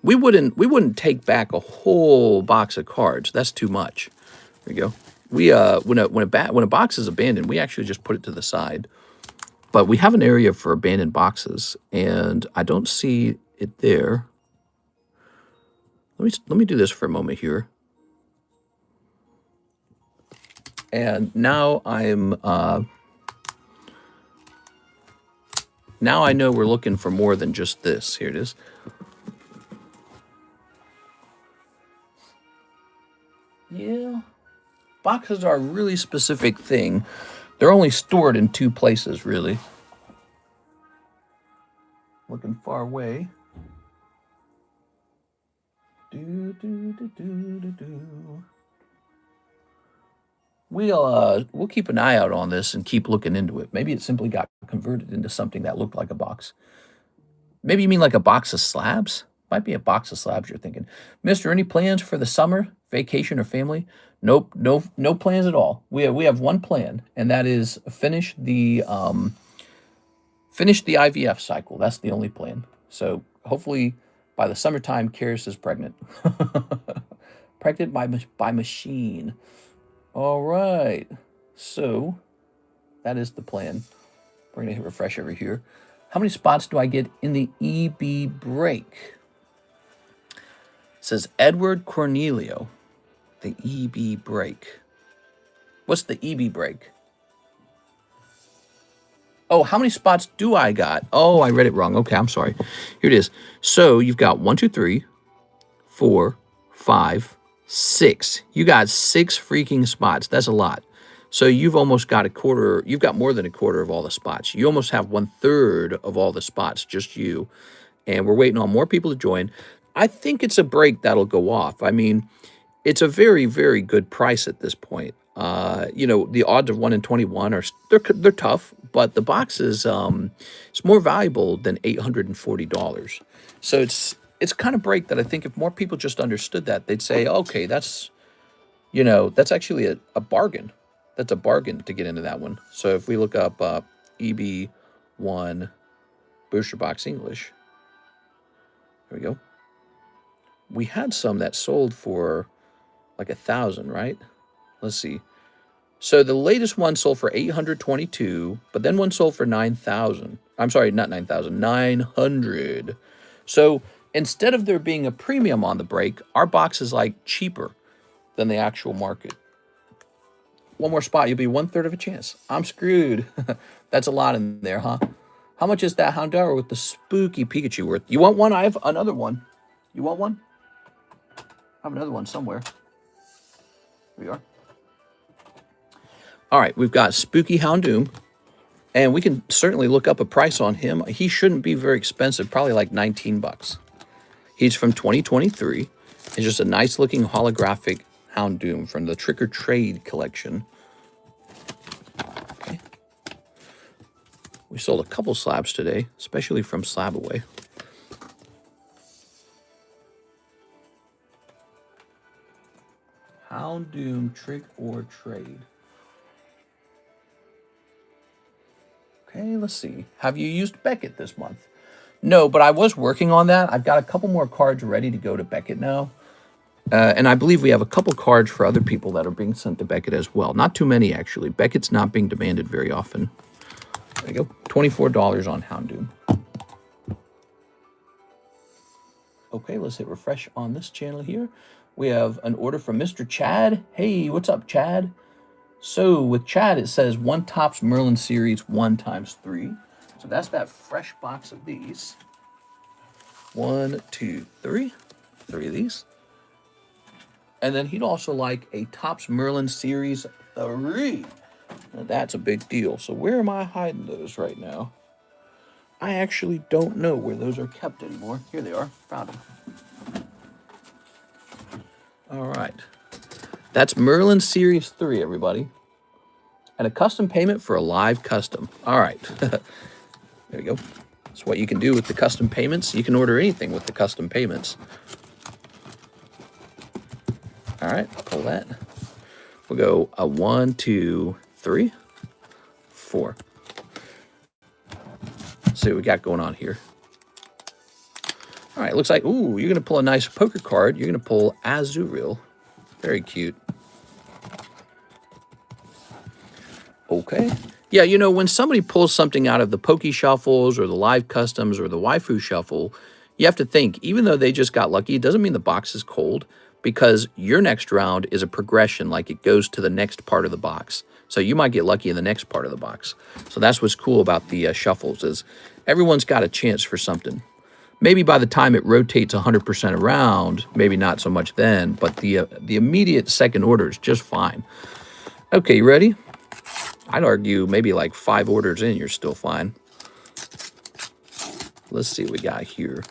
We wouldn't take back a whole box of cards. That's too much. There we go. We when a box is abandoned, we actually just put it to the side. But we have an area for abandoned boxes, and I don't see it there. Let me do this for a moment here. And now now I know we're looking for more than just this. Here it is. Yeah. Boxes are a really specific thing. They're only stored in 2 places, really. Looking far away. We'll keep an eye out on this and keep looking into it. Maybe it simply got converted into something that looked like a box. Maybe you mean like a box of slabs? Might be a box of slabs you're thinking. Mister, any plans for the summer, vacation, or family? Nope, no plans at all. We have one plan, and that is finish the IVF cycle. That's the only plan. So hopefully by the summertime, Karis is pregnant. Pregnant by machine. All right. So that is the plan. We're going to hit refresh over here. How many spots do I get in the EB break? It says Edward Cornelio. The EB break. What's the EB break? Oh, how many spots do I got? Oh, I read it wrong. Okay, I'm sorry. Here it is. So you've got 1, 2, 3, 4, 5, 6. You got 6 freaking spots. That's a lot. So you've almost got a quarter. You've got more than a quarter of all the spots. You almost have 1/3 of all the spots, just you. And we're waiting on more people to join. I think it's a break that'll go off. I mean, it's a very, very good price at this point. You know, the odds of 1 in 21 are they're tough, but the box is it's more valuable than $840. So it's kind of break that I think if more people just understood that, they'd say, okay, that's actually a bargain. That's a bargain to get into that one. So if we look up EB1 booster box English, there we go. We had some that sold for like 1,000, right? Let's see. So the latest one sold for 822, but then one sold for 9,000. I'm sorry, not 9,000, 900. So instead of there being a premium on the break, our box is like cheaper than the actual market. One more spot, you'll be 1/3 of a chance. I'm screwed. That's a lot in there, huh? How much is that Houndour with the spooky Pikachu worth? You want one? I have another one. You want one? I have another one somewhere. Here we are. All right, we've got Spooky Houndoom, and we can certainly look up a price on him. He shouldn't be very expensive, probably like 19 bucks. He's from 2023. It's just a nice looking holographic Houndoom from the Trick or Trade collection. Okay. We sold a couple slabs today, especially from Slab Away. Houndoom Trick or Trade. Okay, let's see. Have you used Beckett this month? No, but I was working on that. I've got a couple more cards ready to go to Beckett now. And I believe we have a couple cards for other people that are being sent to Beckett as well. Not too many, actually. Beckett's not being demanded very often. There you go. $24 on Houndoom. Okay, let's hit refresh on this channel here. We have an order from Mr. Chad. Hey, what's up, Chad? So with Chad, it says 1 Topps Merlin Series 1 × 3. So that's that fresh box of these. 1, 2, 3. 3 of these. And then he'd also like a Topps Merlin Series 3. Now that's a big deal. So where am I hiding those right now? I actually don't know where those are kept anymore. Here they are. Found them. All right. That's Merlin Series 3, everybody. And a custom payment for a live custom. All right. There we go. That's what you can do with the custom payments. You can order anything with the custom payments. All right, pull that. We'll go a 1, 2, 3, 4. Let's see what we got going on here. All right, looks like, ooh, you're going to pull a nice poker card. You're going to pull Azurill. Very cute. Okay. Yeah, you know, when somebody pulls something out of the Poke Shuffles or the Live Customs or the Waifu Shuffle, you have to think, even though they just got lucky, it doesn't mean the box is cold, because your next round is a progression, like it goes to the next part of the box. So you might get lucky in the next part of the box. So that's what's cool about the shuffles, is everyone's got a chance for something. Maybe by the time it rotates 100% around, maybe not so much then, but the immediate second order is just fine. Okay, you ready? I'd argue maybe like 5 orders in, you're still fine. Let's see what we got here.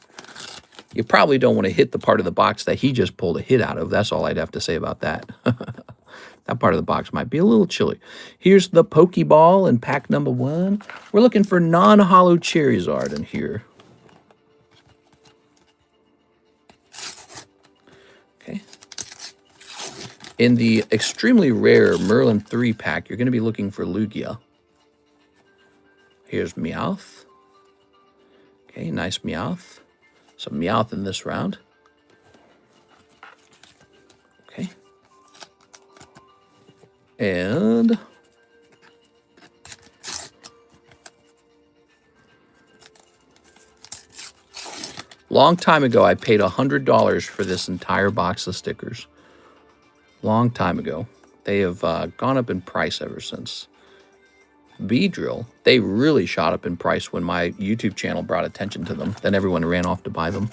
You probably don't want to hit the part of the box that he just pulled a hit out of. That's all I'd have to say about that. That part of the box might be a little chilly. Here's the Pokeball in pack number 1. We're looking for non-hollow Charizard in here. Okay. In the extremely rare Merlin 3 pack, you're going to be looking for Lugia. Here's Meowth. Okay, nice Meowth. Some Meowth in this round. Okay. And long time ago, I paid $100 for this entire box of stickers. Long time ago. They have gone up in price ever since. Beedrill, they really shot up in price when my YouTube channel brought attention to them. Then everyone ran off to buy them.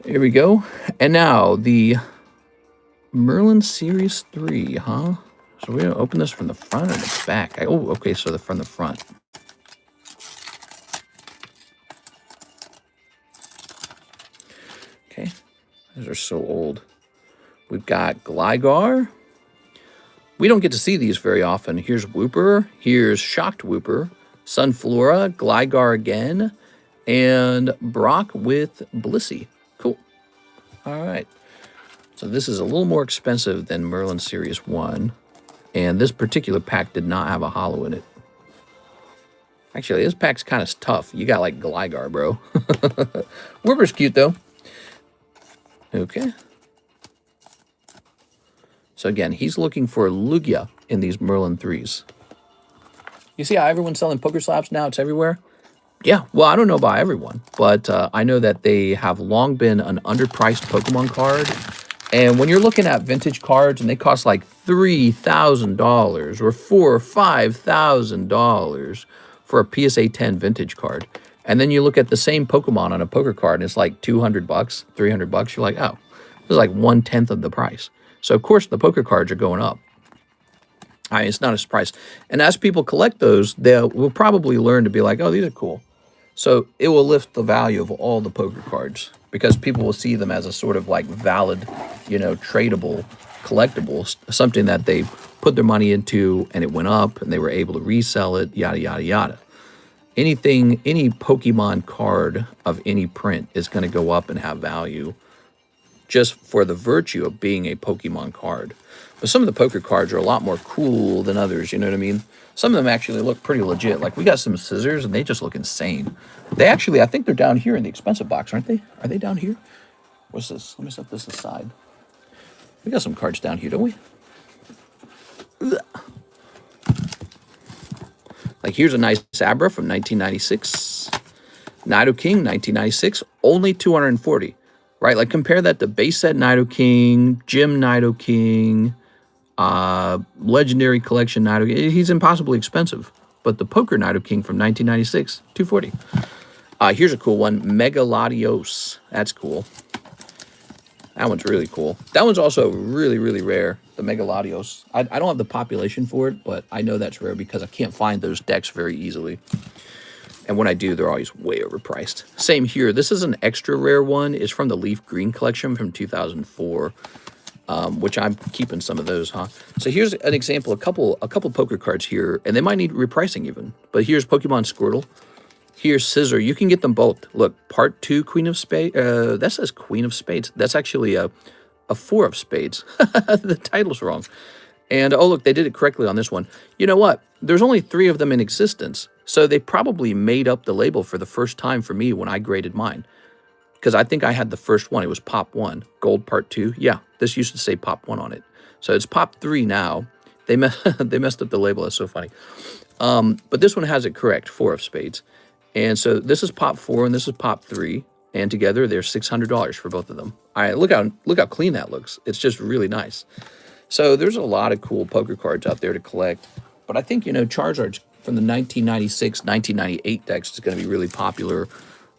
Here we go. And now the Merlin Series 3, huh? So we're going to open this from the front or the back? Oh, okay, so from the front. Okay, those are so old. We've got Gligar. We don't get to see these very often. Here's Wooper. Here's Shocked Wooper. Sunflora. Gligar again. And Brock with Blissey. Cool. All right. So this is a little more expensive than Merlin Series 1. And this particular pack did not have a holo in it. Actually, this pack's kind of tough. You got like Gligar, bro. Wooper's cute, though. Okay. So again, he's looking for Lugia in these Merlin 3s. You see how everyone's selling poker slabs now? It's everywhere? Yeah, well, I don't know about everyone, but I know that they have long been an underpriced Pokemon card. And when you're looking at vintage cards and they cost like $3,000 or $4,000 or $5,000 for a PSA 10 vintage card, and then you look at the same Pokemon on a poker card and it's like $200, $300, you're like, oh, this is like 1/10 of the price. So, of course, the poker cards are going up. I mean, it's not a surprise. And as people collect those, they will probably learn to be like, oh, these are cool. So it will lift the value of all the poker cards because people will see them as a sort of like valid, you know, tradable, collectible, something that they put their money into and it went up and they were able to resell it, yada, yada, yada. Anything, any Pokemon card of any print is going to go up and have value just for the virtue of being a Pokemon card. But some of the poker cards are a lot more cool than others, you know what I mean? Some of them actually look pretty legit. Like, we got some scissors, and they just look insane. They actually, I think they're down here in the expensive box, aren't they? Are they down here? What's this? Let me set this aside. We got some cards down here, don't we? Ugh. Like, here's a nice Abra from 1996. Nidoking, 1996, only 240. Right, like compare that to base set Nidoking, Gym Nidoking, Legendary Collection Nidoking. He's impossibly expensive. But the Poker Nidoking from 1996, 240. Here's a cool one, Megalodios. That's cool. That one's really cool. That one's also really, really rare, the Megalodios. I don't have the population for it, but I know that's rare because I can't find those decks very easily. And when I do, they're always way overpriced. Same here. This is an extra rare one. It's from the Leaf Green collection from 2004, which I'm keeping some of those, huh? So here's an example, a couple poker cards here, and they might need repricing even. But here's Pokemon Squirtle. Here's Scissor. You can get them both. Look, Part 2 Queen of Spades. That says Queen of Spades. That's actually a 4 of Spades. The title's wrong. And, oh, look, they did it correctly on this one. You know what? There's only 3 of them in existence. So they probably made up the label for the first time for me when I graded mine. Because I think I had the first one. It was Pop 1. Gold Part 2. Yeah, this used to say Pop 1 on it. So it's Pop 3 now. They they messed up the label. That's so funny. But this one has it correct, 4 of spades. And so this is pop 4 and this is pop 3. And together they're $600 for both of them. All right, look how clean that looks. It's just really nice. So there's a lot of cool poker cards out there to collect. But I think, you know, Charizard's from the 1996, 1998 decks is going to be really popular.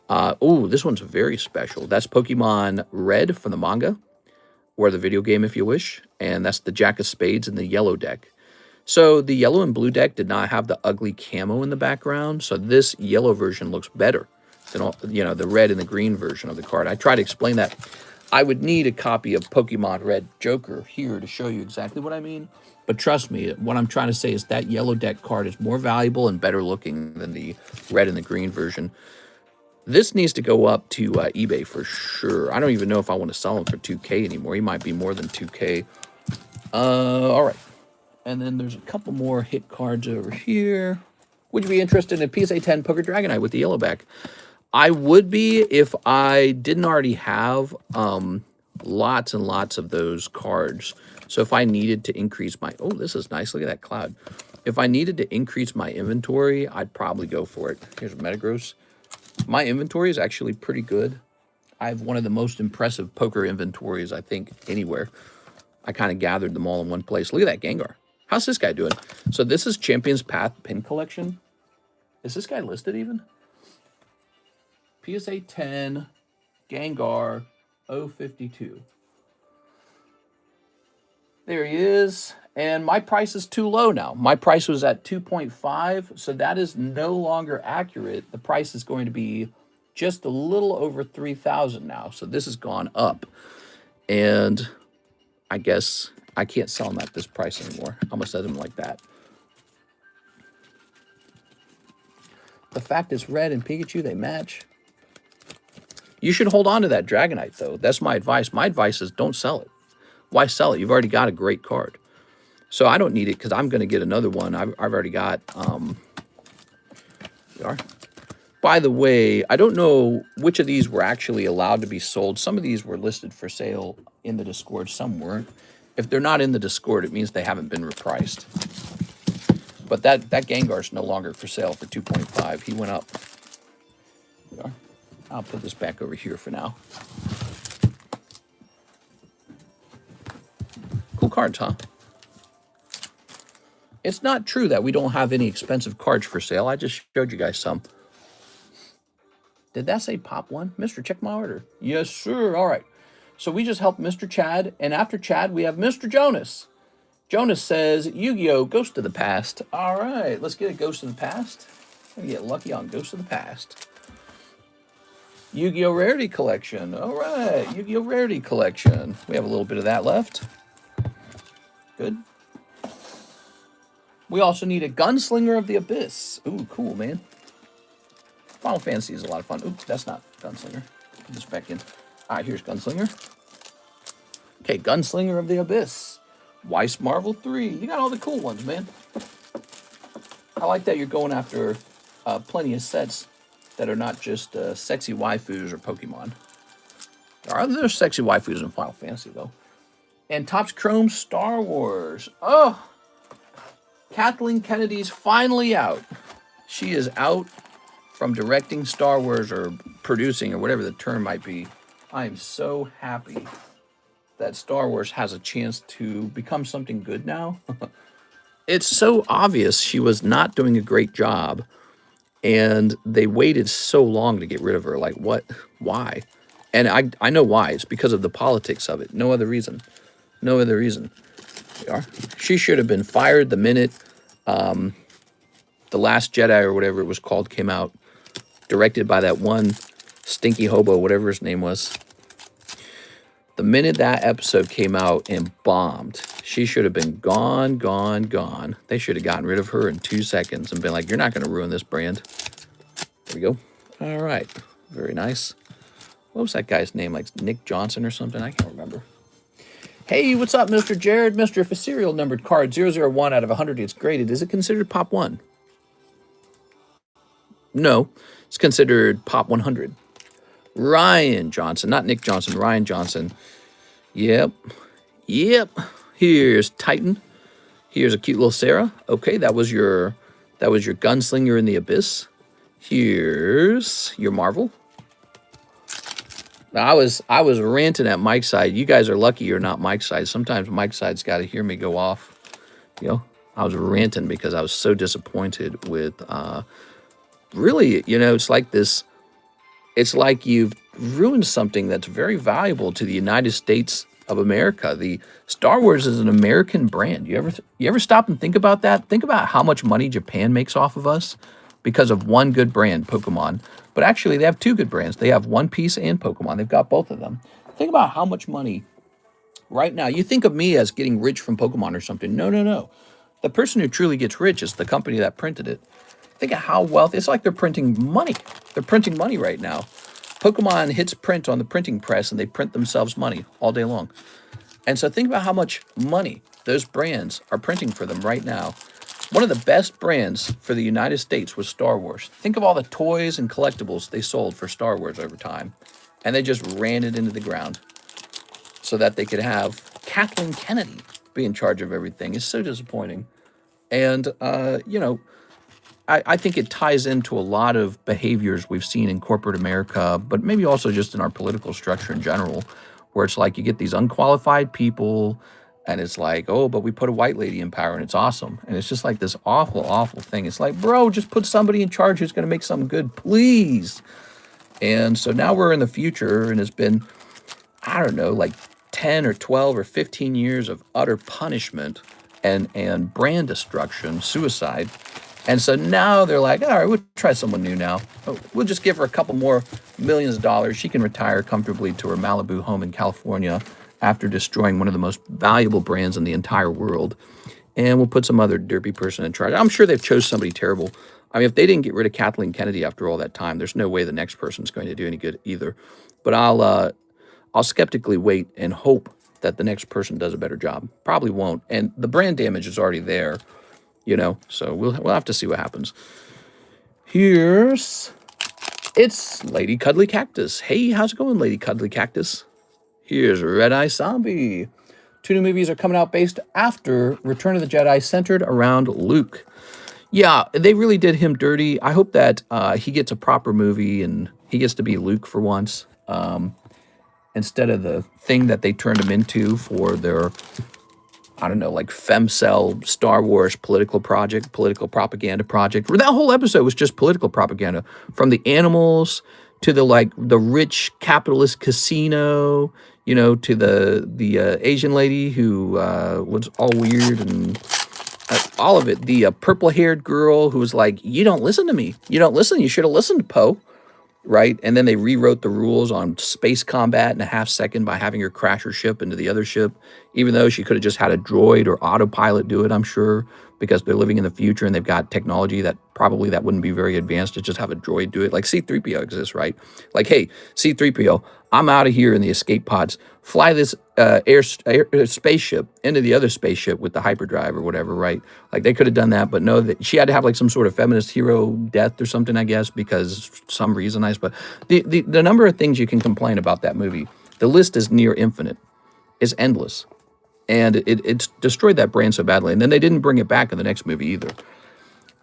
Oh, this one's very special. That's Pokemon Red from the manga, or the video game if you wish. And that's the Jack of Spades in the yellow deck. So the yellow and blue deck did not have the ugly camo in the background. So this yellow version looks better than all, you know, the red and the green version of the card. I try to explain that. I would need a copy of Pokemon Red Joker here to show you exactly what I mean. But trust me, what I'm trying to say is that yellow deck card is more valuable and better looking than the red and the green version. This needs to go up to eBay for sure. I don't even know if I want to sell him for 2K anymore. He might be more than 2K. All right. And then there's a couple more hit cards over here. Would you be interested in a PSA 10 Poker Dragonite with the yellow back? I would be if I didn't already have lots and lots of those cards. So if I needed to increase my... Oh, this is nice. Look at that cloud. If I needed to increase my inventory, I'd probably go for it. Here's Metagross. My inventory is actually pretty good. I have one of the most impressive poker inventories, I think, anywhere. I kind of gathered them all in one place. Look at that Gengar. How's this guy doing? So this is Champion's Path pin collection. Is this guy listed even? PSA 10, Gengar, 052. There he is. And my price is too low now. My price was at 2.5, so that is no longer accurate. The price is going to be just a little over 3,000 now. So this has gone up. And I guess I can't sell them at this price anymore. I'm going to set them like that. The fact is red and Pikachu, they match. You should hold on to that Dragonite, though. That's my advice. My advice is don't sell it. Why sell it? You've already got a great card. So I don't need it because I'm going to get another one. I've already got... By the way, I don't know which of these were actually allowed to be sold. Some of these were listed for sale in the Discord. Some weren't. If they're not in the Discord, it means they haven't been repriced. But that Gengar's no longer for sale for 2.5. He went up. There we are. I'll put this back over here for now. Cool cards, huh? It's not true that we don't have any expensive cards for sale. I just showed you guys some. Did that say pop 1? Mr. Check my order. Yes, sir. All right. So we just helped Mr. Chad. And after Chad, we have Mr. Jonas. Jonas says, Yu-Gi-Oh! Ghost of the Past. All right. Let's get a Ghost of the Past. I'm going to get lucky on Ghost of the Past. Yu-Gi-Oh! Rarity Collection. All right. Yu-Gi-Oh! Rarity Collection. We have a little bit of that left. Good. We also need a Gunslinger of the Abyss. Ooh, cool, man. Final Fantasy is a lot of fun. Oops, that's not Gunslinger. Put this back in. All right, here's Gunslinger. Okay, Gunslinger of the Abyss. Weiss Marvel 3. You got all the cool ones, man. I like that you're going after plenty of sets that are not just sexy waifus or Pokemon. There's sexy waifus in Final Fantasy, though. And Topps Chrome Star Wars. Oh! Kathleen Kennedy's finally out. She is out from directing Star Wars or producing or whatever the term might be. I am so happy that Star Wars has a chance to become something good now. It's so obvious she was not doing a great job, and they waited so long to get rid of her. Like, what? Why? And I know why. It's because of the politics of it. No other reason. No other reason. She should have been fired the minute The Last Jedi or whatever it was called came out, directed by that one stinky hobo, whatever his name was. The minute that episode came out and bombed, she should have been gone, gone, gone. They should have gotten rid of her in 2 seconds and been like, you're not going to ruin this brand. There we go. All right. Very nice. What was that guy's name? Like Nick Johnson or something? I can't remember. Hey, what's up, Mr. Jared? Mr. If a serial numbered card 001 out of 100 gets graded, is it considered Pop 1? No, it's considered Pop 100. Ryan Johnson, not Nick Johnson, Ryan Johnson. Yep. Here's Titan. Here's a cute little Sarah. Okay, that was your gunslinger in the abyss. Here's your Marvel. Now, I was ranting at Mike's side. You guys are lucky you're not Mike's side. Sometimes Mike's side's got to hear me go off. You know, I was ranting because I was so disappointed with. Really, you know, it's like this. It's like you've ruined something that's very valuable to the United States of America. The Star Wars is an American brand. You ever stop and think about that? Think about how much money Japan makes off of us because of one good brand, Pokemon. But actually, they have two good brands. They have One Piece and Pokemon. They've got both of them. Think about how much money right now. You think of me as getting rich from Pokemon or something. No, no, no. The person who truly gets rich is the company that printed it. Think of how wealthy. It's like they're printing money. They're printing money right now. Pokemon hits print on the printing press and they print themselves money all day long. And so think about how much money those brands are printing for them right now. One of the best brands for the United States was Star Wars. Think of all the toys and collectibles they sold for Star Wars over time. And they just ran it into the ground so that they could have Kathleen Kennedy be in charge of everything. It's so disappointing. And, you know, I think it ties into a lot of behaviors we've seen in corporate America, but maybe also just in our political structure in general, where it's like you get these unqualified people, and it's like, oh, but we put a white lady in power, and it's awesome. And it's just like this awful, awful thing. It's like, bro, just put somebody in charge who's going to make something good, please. And so now we're in the future, and it's been, I don't know, like 10 or 12 or 15 years of utter punishment and brand destruction, suicide. And so now they're like, all right, we'll try someone new now. We'll just give her a couple more millions of dollars. She can retire comfortably to her Malibu home in California after destroying one of the most valuable brands in the entire world. And we'll put some other derpy person in charge. I'm sure they've chose somebody terrible. I mean, if they didn't get rid of Kathleen Kennedy after all that time, there's no way the next person's going to do any good either. But I'll skeptically wait and hope that the next person does a better job. Probably won't. And the brand damage is already there. You know, so we'll have to see what happens. It's Lady Cuddly Cactus. Hey, how's it going, Lady Cuddly Cactus? Here's Red Eye Zombie. 2 new movies are coming out based after Return of the Jedi, centered around Luke. Yeah, they really did him dirty. I hope that he gets a proper movie and he gets to be Luke for once, instead of the thing that they turned him into for their, I don't know, like femcel Star Wars political propaganda project. That whole episode was just political propaganda, from the animals to the rich capitalist casino, you know, to the Asian lady who was all weird, and all of it. The purple-haired girl who was like, you don't listen to me. You don't listen. You should have listened to Poe. Right? And then they rewrote the rules on space combat in a half second by having her crash her ship into the other ship, even though she could have just had a droid or autopilot do it, I'm sure, because they're living in the future and they've got technology that probably that wouldn't be very advanced to just have a droid do it. Like C-3PO exists, right? Like, hey, C-3PO, I'm out of here in the escape pods. Fly this spaceship into the other spaceship with the hyperdrive or whatever, right? Like, they could have done that, but no, that she had to have like some sort of feminist hero death or something, I guess, because some reason, but the number of things you can complain about that movie, the list is near infinite. It's endless. And it's destroyed that brand so badly. And then they didn't bring it back in the next movie either.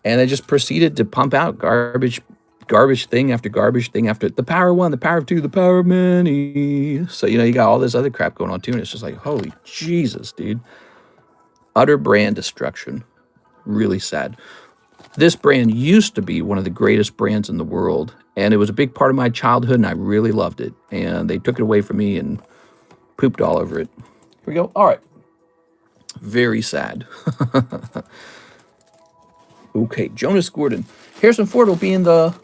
And they just proceeded to pump out garbage thing after garbage thing after the power of one, the power of two, the power of many. So, you know, you got all this other crap going on too. And it's just like, holy Jesus, dude. Utter brand destruction. Really sad. This brand used to be one of the greatest brands in the world. And it was a big part of my childhood and I really loved it. And they took it away from me and pooped all over it. Here we go. All right. Very sad. Okay, Jonas Gordon. Harrison Ford will be in the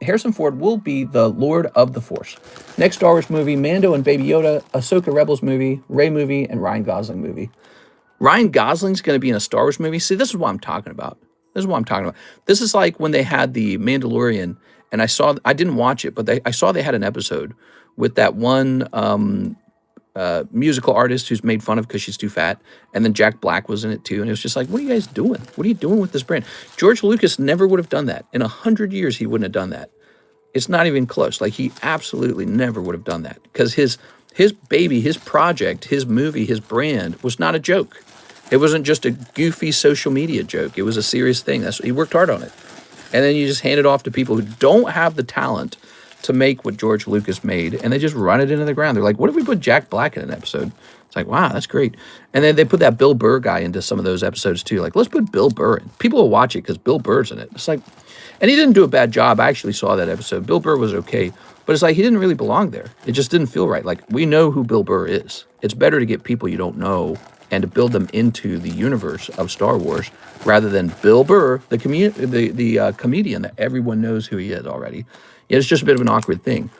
Harrison Ford will be the Lord of the Force. Next Star Wars movie, Mando and Baby Yoda, Ahsoka Rebels movie, Rey movie, and Ryan Gosling movie. Ryan Gosling's going to be in a Star Wars movie. See, this is what I'm talking about. This is like when they had the Mandalorian, and I didn't watch it, but I saw they had an episode with that one musical artist who's made fun of because she's too fat, and then Jack Black was in it too, and it was just like, what are you guys doing? What are you doing with this brand? George Lucas never would have done that. In 100 years, he wouldn't have done that. It's not even close. Like, he absolutely never would have done that, because his baby, his project, his movie, his brand was not a joke. It wasn't just a goofy social media joke. It was a serious thing. He worked hard on it. And then you just hand it off to people who don't have the talent to make what George Lucas made, and they just run it into the ground. They're like, what if we put Jack Black in an episode? It's like, wow, that's great. And then they put that Bill Burr guy into some of those episodes too. Like, let's put Bill Burr in. People will watch it because Bill Burr's in it. It's like, and he didn't do a bad job. I actually saw that episode. Bill Burr was okay, but it's like he didn't really belong there. It just didn't feel right. Like, we know who Bill Burr is. It's better to get people you don't know and to build them into the universe of Star Wars rather than Bill Burr, the comedian that everyone knows who he is already. Yeah, it's just a bit of an awkward thing,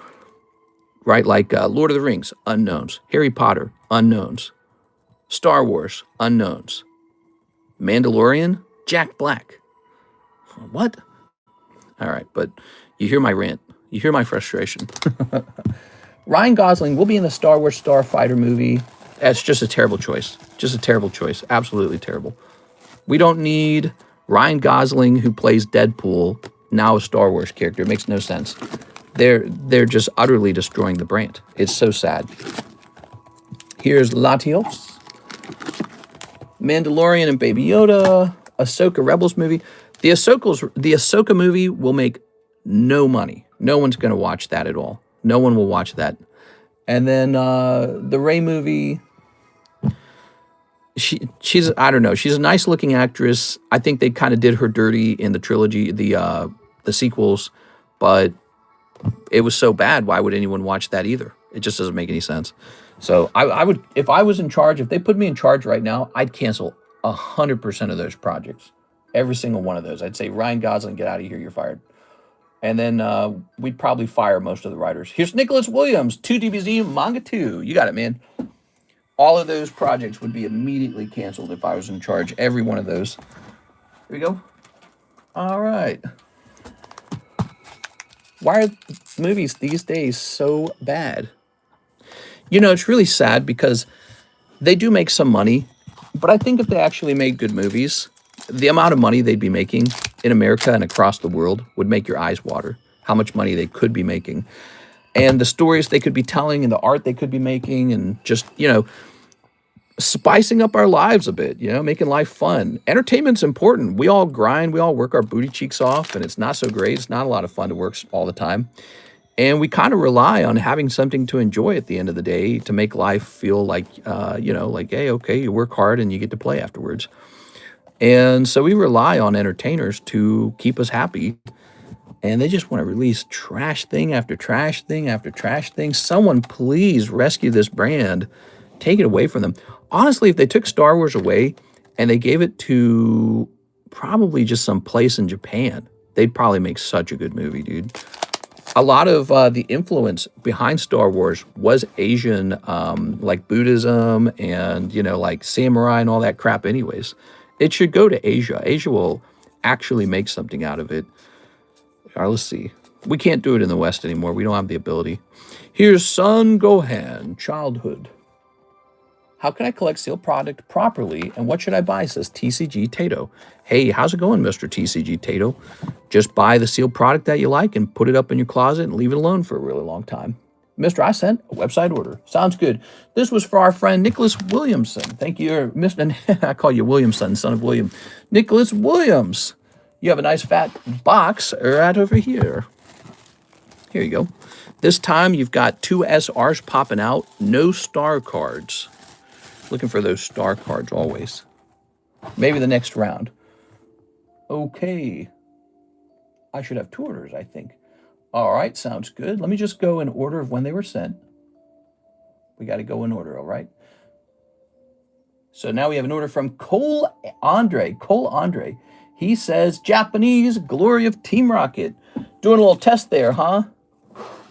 right? Like Lord of the Rings, unknowns. Harry Potter, unknowns. Star Wars, unknowns. Mandalorian, Jack Black. What? All right, but you hear my rant. You hear my frustration. Ryan Gosling will be in the Star Wars Starfighter movie. That's just a terrible choice. Just a terrible choice. Absolutely terrible. We don't need Ryan Gosling, who plays Deadpool, now a Star Wars character. It makes no sense. They're just utterly destroying the brand. It's so sad. Here's Latios, Mandalorian and Baby Yoda, Ahsoka Rebels movie. The Ahsoka movie will make no money. No one's going to watch that at all. No one will watch that. And then the Rey movie, she's I don't know. She's a nice looking actress. I think they kind of did her dirty in the trilogy, the sequels, but it was so bad. Why would anyone watch that either? It just doesn't make any sense. So I would, if I was in charge, if they put me in charge right now, I'd cancel 100% of those projects. Every single one of those. I'd say, Ryan Gosling, get out of here. You're fired. And then we'd probably fire most of the writers. Here's Nicholas Williams, 2DBZ Manga 2. You got it, man. All of those projects would be immediately canceled if I was in charge. Every one of those. Here we go. All right. Why are movies these days so bad? You know, it's really sad because they do make some money, but I think if they actually made good movies, the amount of money they'd be making in America and across the world would make your eyes water, how much money they could be making. And the stories they could be telling and the art they could be making and just, you know, spicing up our lives a bit, you know, making life fun. Entertainment's important. We all grind. We all work our booty cheeks off, and it's not so great. It's not a lot of fun to work all the time. And we kind of rely on having something to enjoy at the end of the day to make life feel like, you know, like, hey, okay, you work hard and you get to play afterwards. And so we rely on entertainers to keep us happy. And they just want to release trash thing after trash thing after trash thing. Someone please rescue this brand. Take it away from them. Honestly, if they took Star Wars away and they gave it to probably just some place in Japan, they'd probably make such a good movie, dude. A lot of the influence behind Star Wars was Asian, like Buddhism and, you know, like samurai and all that crap anyways. It should go to Asia. Asia will actually make something out of it. All right, let's see. We can't do it in the West anymore. We don't have the ability. Here's Son Gohan, childhood. How can I collect sealed product properly, and what should I buy, says TCG Tato. Hey, how's it going, Mr. TCG Tato? Just buy the sealed product that you like and put it up in your closet and leave it alone for a really long time. Mr. I sent a website order. Sounds good. This was for our friend Nicholas Williamson. Thank you, Mr. I call you Williamson, son of William. Nicholas Williams. You have a nice fat box right over here. Here you go. This time you've got 2 SRs popping out. No star cards. Looking for those star cards always. Maybe the next round. Okay. I should have 2 orders, I think. All right, sounds good. Let me just go in order of when they were sent. We got to go in order, all right? So now we have an order from Cole Andre. Cole Andre. He says, Japanese, glory of Team Rocket. Doing a little test there, huh?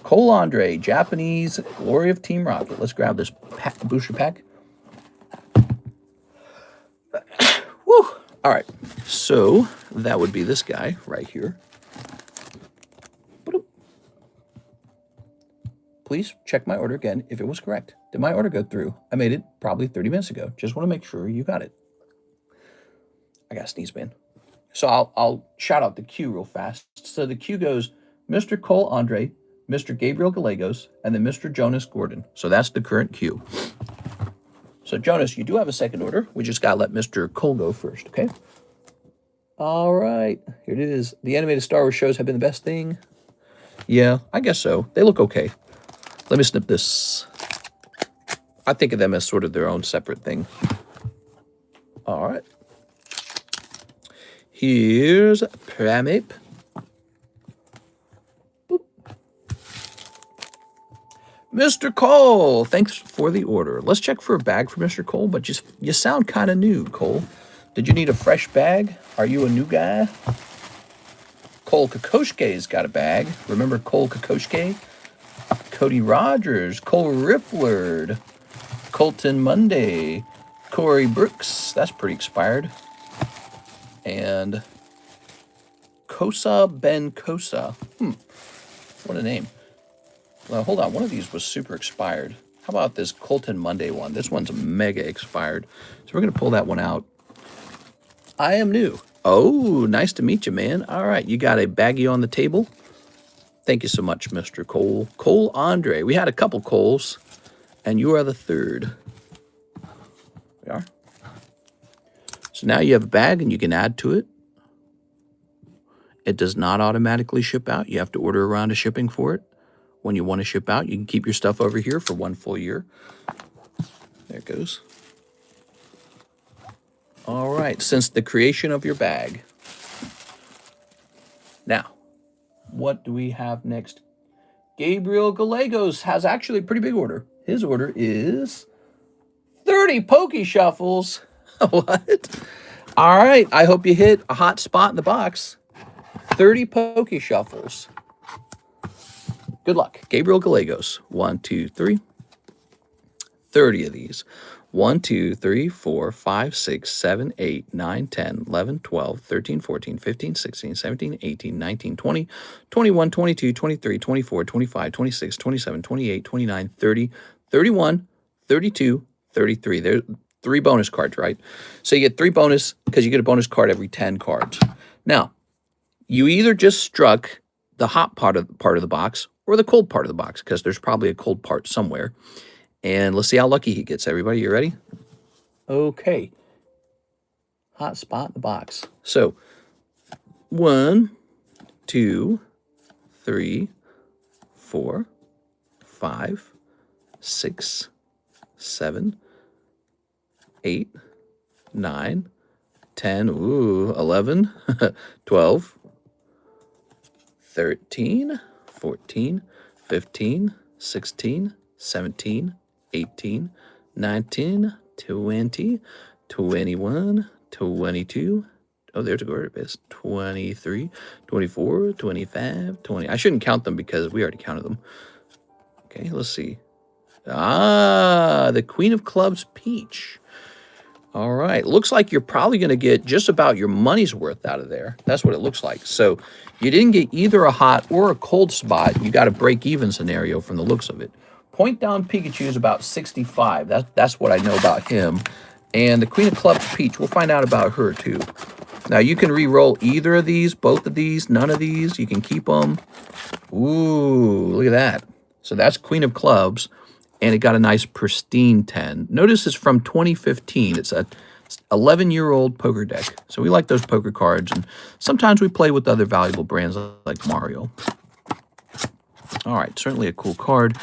Cole Andre, Japanese, glory of Team Rocket. Let's grab this booster pack. Woo! All right, so that would be this guy right here. Please check my order again if it was correct. Did my order go through? I made it probably 30 minutes ago. Just want to make sure you got it. I got a sneeze, man. So I'll shout out the queue real fast. So the queue goes Mr. Cole Andre, Mr. Gabriel Gallegos, and then Mr. Jonas Gordon. So that's the current queue. So, Jonas, you do have a second order. We just got to let Mr. Cole go first, okay? All right. Here it is. The animated Star Wars shows have been the best thing. Yeah, I guess so. They look okay. Let me snip this. I think of them as sort of their own separate thing. All right. Here's Pramip. Boop. Mr. Cole, thanks for the order. Let's check for a bag for Mr. Cole, but you sound kind of new, Cole. Did you need a fresh bag? Are you a new guy? Cole Kokoschke's got a bag. Remember Cole Kokoschke? Cody Rogers, Cole Rifflerd, Colton Monday, Corey Brooks. That's pretty expired. And Kosa Ben Kosa. What a name. Well, hold on. One of these was super expired. How about this Colton Monday one? This one's mega expired. So we're going to pull that one out. I am new. Oh, nice to meet you, man. All right. You got a baggie on the table. Thank you so much, Mr. Cole. Cole Andre. We had a couple Coles, and you are the third. We are. So now you have a bag, and you can add to it. It does not automatically ship out. You have to order a round of shipping for it. When you want to ship out, you can keep your stuff over here for 1 full year. There it goes. All right, since the creation of your bag. Now, what do we have next? Gabriel Gallegos has actually a pretty big order. His order is 30 Poke Shuffles. What? All right, I hope you hit a hot spot in the box. 30 Poke Shuffles. Good luck. Gabriel Gallegos. 1, 2, 3. 30 of these. 1, 2, 3, 4, 5, 6, 7, 8, 9, 10, 11, 12, 13, 14, 15, 16, 17, 18, 19, 20, 21, 22, 23, 24, 25, 26, 27, 28, 29, 30, 31, 32, 33. There's 3 bonus cards, right? So you get 3 bonus because you get a bonus card every 10 cards. Now, you either just struck the hot part of the box or the cold part of the box because there's probably a cold part somewhere. And let's see how lucky he gets, everybody. You ready? Okay. Hot spot in the box. So, 1, 2, 3, 4, 5, 6, 7, 8, 9, 10, 11, 12, 13, 14, 15, 16, 17, 18, 19, 20, 21, 22. Oh, there's a order base. 23, 24, 25, 20. I shouldn't count them because we already counted them. Okay, let's see. Ah, the Queen of Clubs Peach. All right. Looks like you're probably going to get just about your money's worth out of there. That's what it looks like. So you didn't get either a hot or a cold spot. You got a break-even scenario from the looks of it. Point down Pikachu is about 65. That's what I know about him. And the Queen of Clubs Peach, we'll find out about her too. Now you can re-roll either of these, both of these, none of these. You can keep them. Ooh, look at that. So that's Queen of Clubs, and it got a nice pristine 10. Notice it's from 2015. It's a 11-year-old poker deck. So we like those poker cards, and sometimes we play with other valuable brands like Mario. All right, certainly a cool card.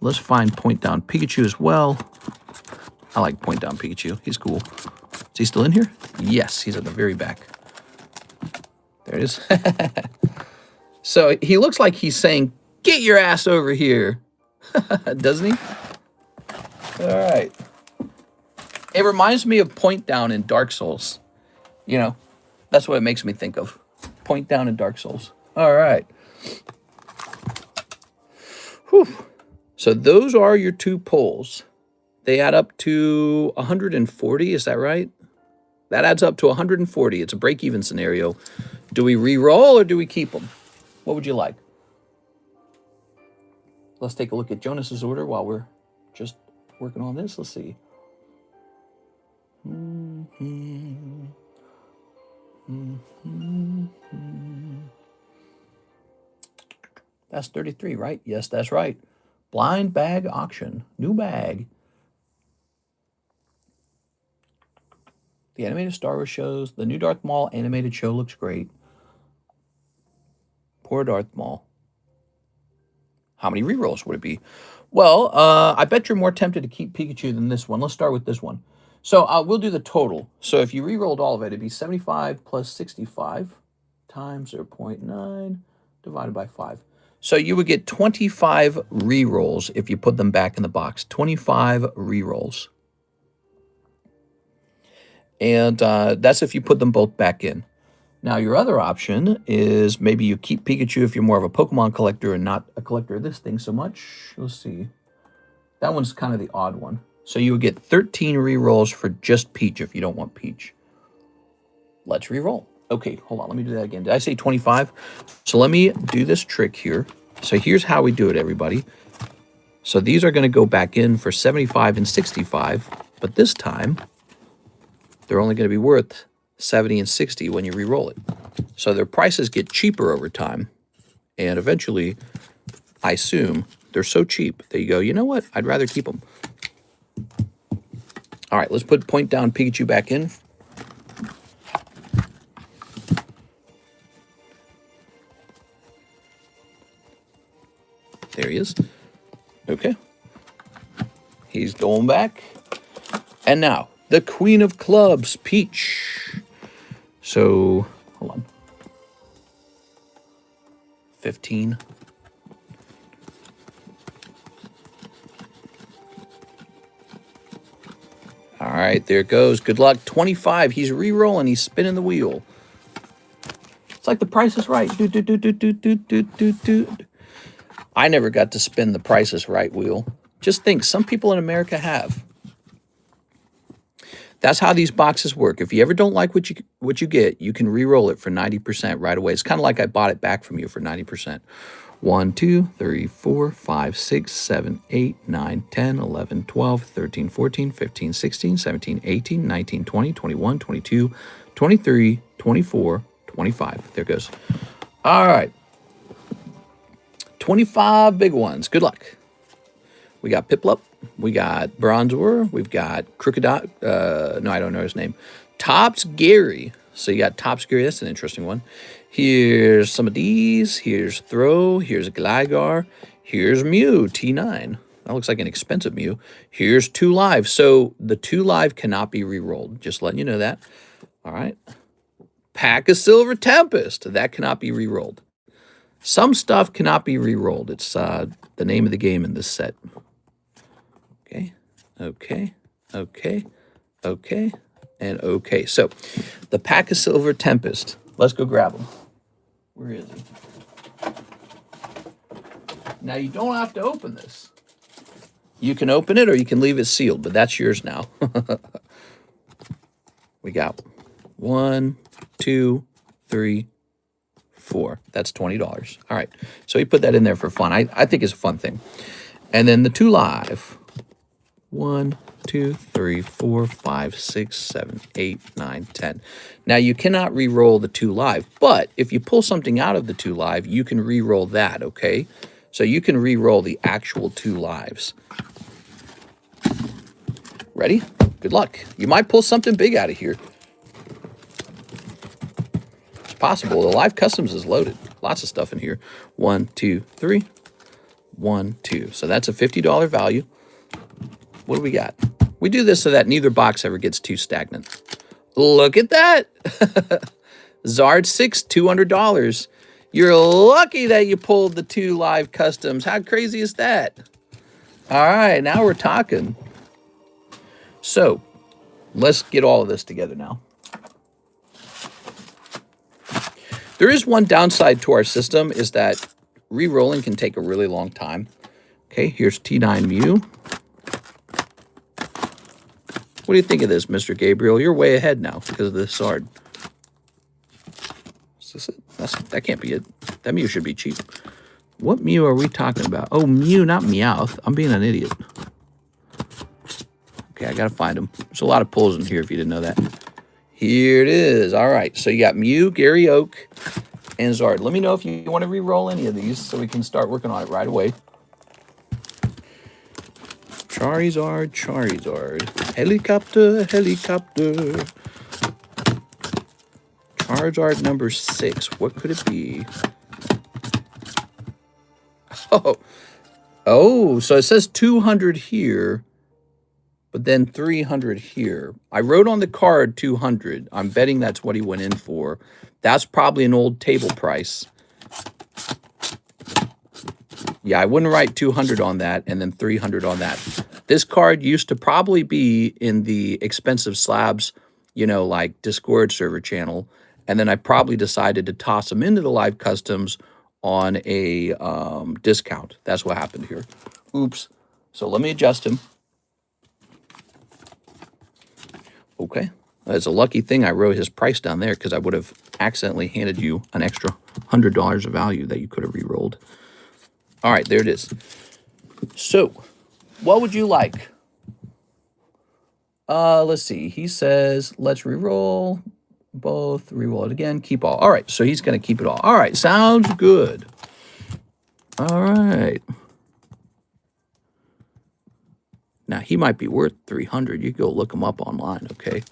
Let's find Point Down Pikachu as well. I like Point Down Pikachu. He's cool. Is he still in here? Yes, he's at the very back. There it is. So he looks like he's saying, "Get your ass over here." Doesn't he? All right. It reminds me of Point Down in Dark Souls. You know, that's what it makes me think of. Point Down in Dark Souls. All right. Whew. So those are your 2 pulls. They add up to 140, is that right? That adds up to 140. It's a break-even scenario. Do we re-roll or do we keep them? What would you like? Let's take a look at Jonas's order while we're just working on this. Let's see. That's 33, right? Yes, that's right. Blind bag auction. New bag. The animated Star Wars shows. The new Darth Maul animated show looks great. Poor Darth Maul. How many rerolls would it be? Well, I bet you're more tempted to keep Pikachu than this one. Let's start with this one. So we'll do the total. So if you rerolled all of it, it'd be 75 plus 65 times 0.9 divided by 5. So you would get 25 rerolls if you put them back in the box. 25 rerolls. And that's if you put them both back in. Now, your other option is maybe you keep Pikachu if you're more of a Pokemon collector and not a collector of this thing so much. Let's see. That one's kind of the odd one. So you would get 13 rerolls for just Peach if you don't want Peach. Let's reroll. Okay, hold on. Let me do that again. Did I say 25? So let me do this trick here. So here's how we do it, everybody. So these are going to go back in for 75 and 65. But this time, they're only going to be worth 70 and 60 when you re-roll it. So their prices get cheaper over time. And eventually, I assume, they're so cheap that you go, you know what? I'd rather keep them. All right, let's put point down Pikachu back in. There he is. Okay. He's going back. And now, the Queen of Clubs, Peach. So, hold on. 15. All right, there it goes. Good luck. 25. He's re-rolling. He's spinning the wheel. It's like the Price is Right. I never got to spin the Price is Right wheel. Just think, some people in America have. That's how these boxes work. If you ever don't like what you get, you can re-roll it for 90% right away. It's kind of like I bought it back from you for 90%. 1, 2, 3, 4, 5, 6, 7, 8, 9, 10, 11, 12, 13, 14, 15, 16, 17, 18, 19, 20, 21, 22, 23, 24, 25. There it goes. All right. 25 big ones. Good luck. We got Piplup. We got Bronzor. We've got Crocodile. No, I don't know his name. Tops Gary. So you got Tops Gary. That's an interesting one. Here's some of these. Here's Throw. Here's Gligar. Here's Mew T9. That looks like an expensive Mew. Here's 2 Live. So the 2 Live cannot be re-rolled. Just letting you know that. All right. Pack of Silver Tempest. That cannot be re-rolled. Some stuff cannot be re-rolled. It's the name of the game in this set. Okay, okay, okay, okay, and okay. So, the Pack of Silver Tempest. Let's go grab him. Where is he? Now, you don't have to open this. You can open it or you can leave it sealed, but that's yours now. We got 1, 2, 3, 4. That's $20. All right. So, we put that in there for fun. I think it's a fun thing. And then the 2 Live. 1, 2, 3, 4, 5, 6, 7, 8, 9, 10. Now, you cannot re-roll the 2 Live, but if you pull something out of the 2 Live, you can re-roll that, okay? So you can re-roll the actual 2 Lives. Ready? Good luck. You might pull something big out of here. It's possible. The Live Customs is loaded. Lots of stuff in here. 1, 2, 3. 1, 2. So that's a $50 value. What do we got? We do this so that neither box ever gets too stagnant. Look at that. Zard 6, $200. You're lucky that you pulled the 2 Live Customs. How crazy is that? All right, now we're talking. So, let's get all of this together now. There is one downside to our system is that re-rolling can take a really long time. Okay, here's T9 Mew. What do you think of this, Mr. Gabriel? You're way ahead now because of this Zard. Is this it? That can't be it. That Mew should be cheap. What Mew are we talking about? Oh, Mew, not Meowth. I'm being an idiot. Okay, I got to find them. There's a lot of pulls in here if you didn't know that. Here it is. All right, so you got Mew, Gary Oak, and Zard. Let me know if you want to re-roll any of these so we can start working on it right away. Charizard, Charizard. Helicopter, helicopter. Cards art number 6. What could it be? Oh, so it says 200 here, but then 300 here. I wrote on the card 200. I'm betting that's what he went in for. That's probably an old table price. Yeah, I wouldn't write 200 on that and then 300 on that. This card used to probably be in the expensive slabs, you know, like Discord server channel. And then I probably decided to toss them into the live customs on a discount. That's what happened here. Oops. So let me adjust him. Okay. It's a lucky thing I wrote his price down there because I would have accidentally handed you an extra $100 of value that you could have re-rolled. All right, there it is. So, what would you like? Let's see. He says, let's re-roll both. Re-roll it again. Keep all. All right, so he's going to keep it all. All right, sounds good. All right. Now, he might be worth 300. You can go look him up online, okay?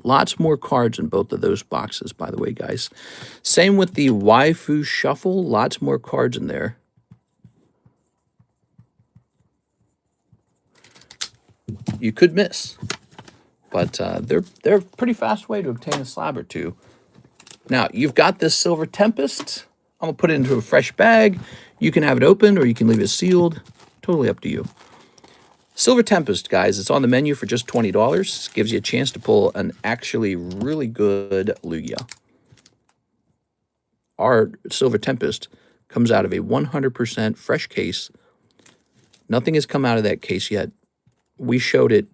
Lots more cards in both of those boxes, by the way, guys. Same with the Waifu Shuffle. Lots more cards in there. You could miss, but they're a pretty fast way to obtain a slab or two. Now, you've got this Silver Tempest. I'm going to put it into a fresh bag. You can have it opened or you can leave it sealed. Totally up to you. Silver Tempest, guys, it's on the menu for just $20. Gives you a chance to pull an actually really good Lugia. Our Silver Tempest comes out of a 100% fresh case. Nothing has come out of that case yet. We showed it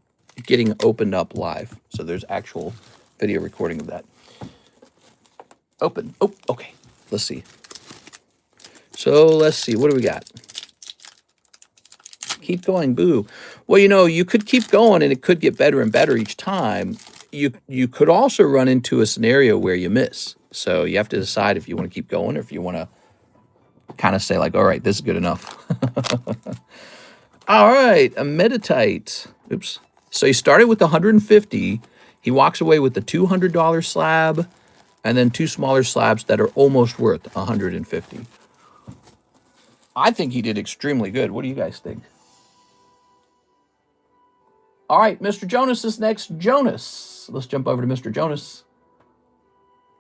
getting opened up live, so there's actual video recording of that. Open. Oh, okay. Let's see. So let's see. What do we got? Keep going, boo. Well, you know, you could keep going and it could get better and better each time. You could also run into a scenario where you miss. So you have to decide if you want to keep going or if you want to kind of say like, all right, this is good enough. All right, a Meditate. Oops. So he started with 150. He walks away with the $200 slab and then 2 smaller slabs that are almost worth 150. I think he did extremely good. What do you guys think? All right, Mr. Jonas is next. Jonas. Let's jump over to Mr. Jonas.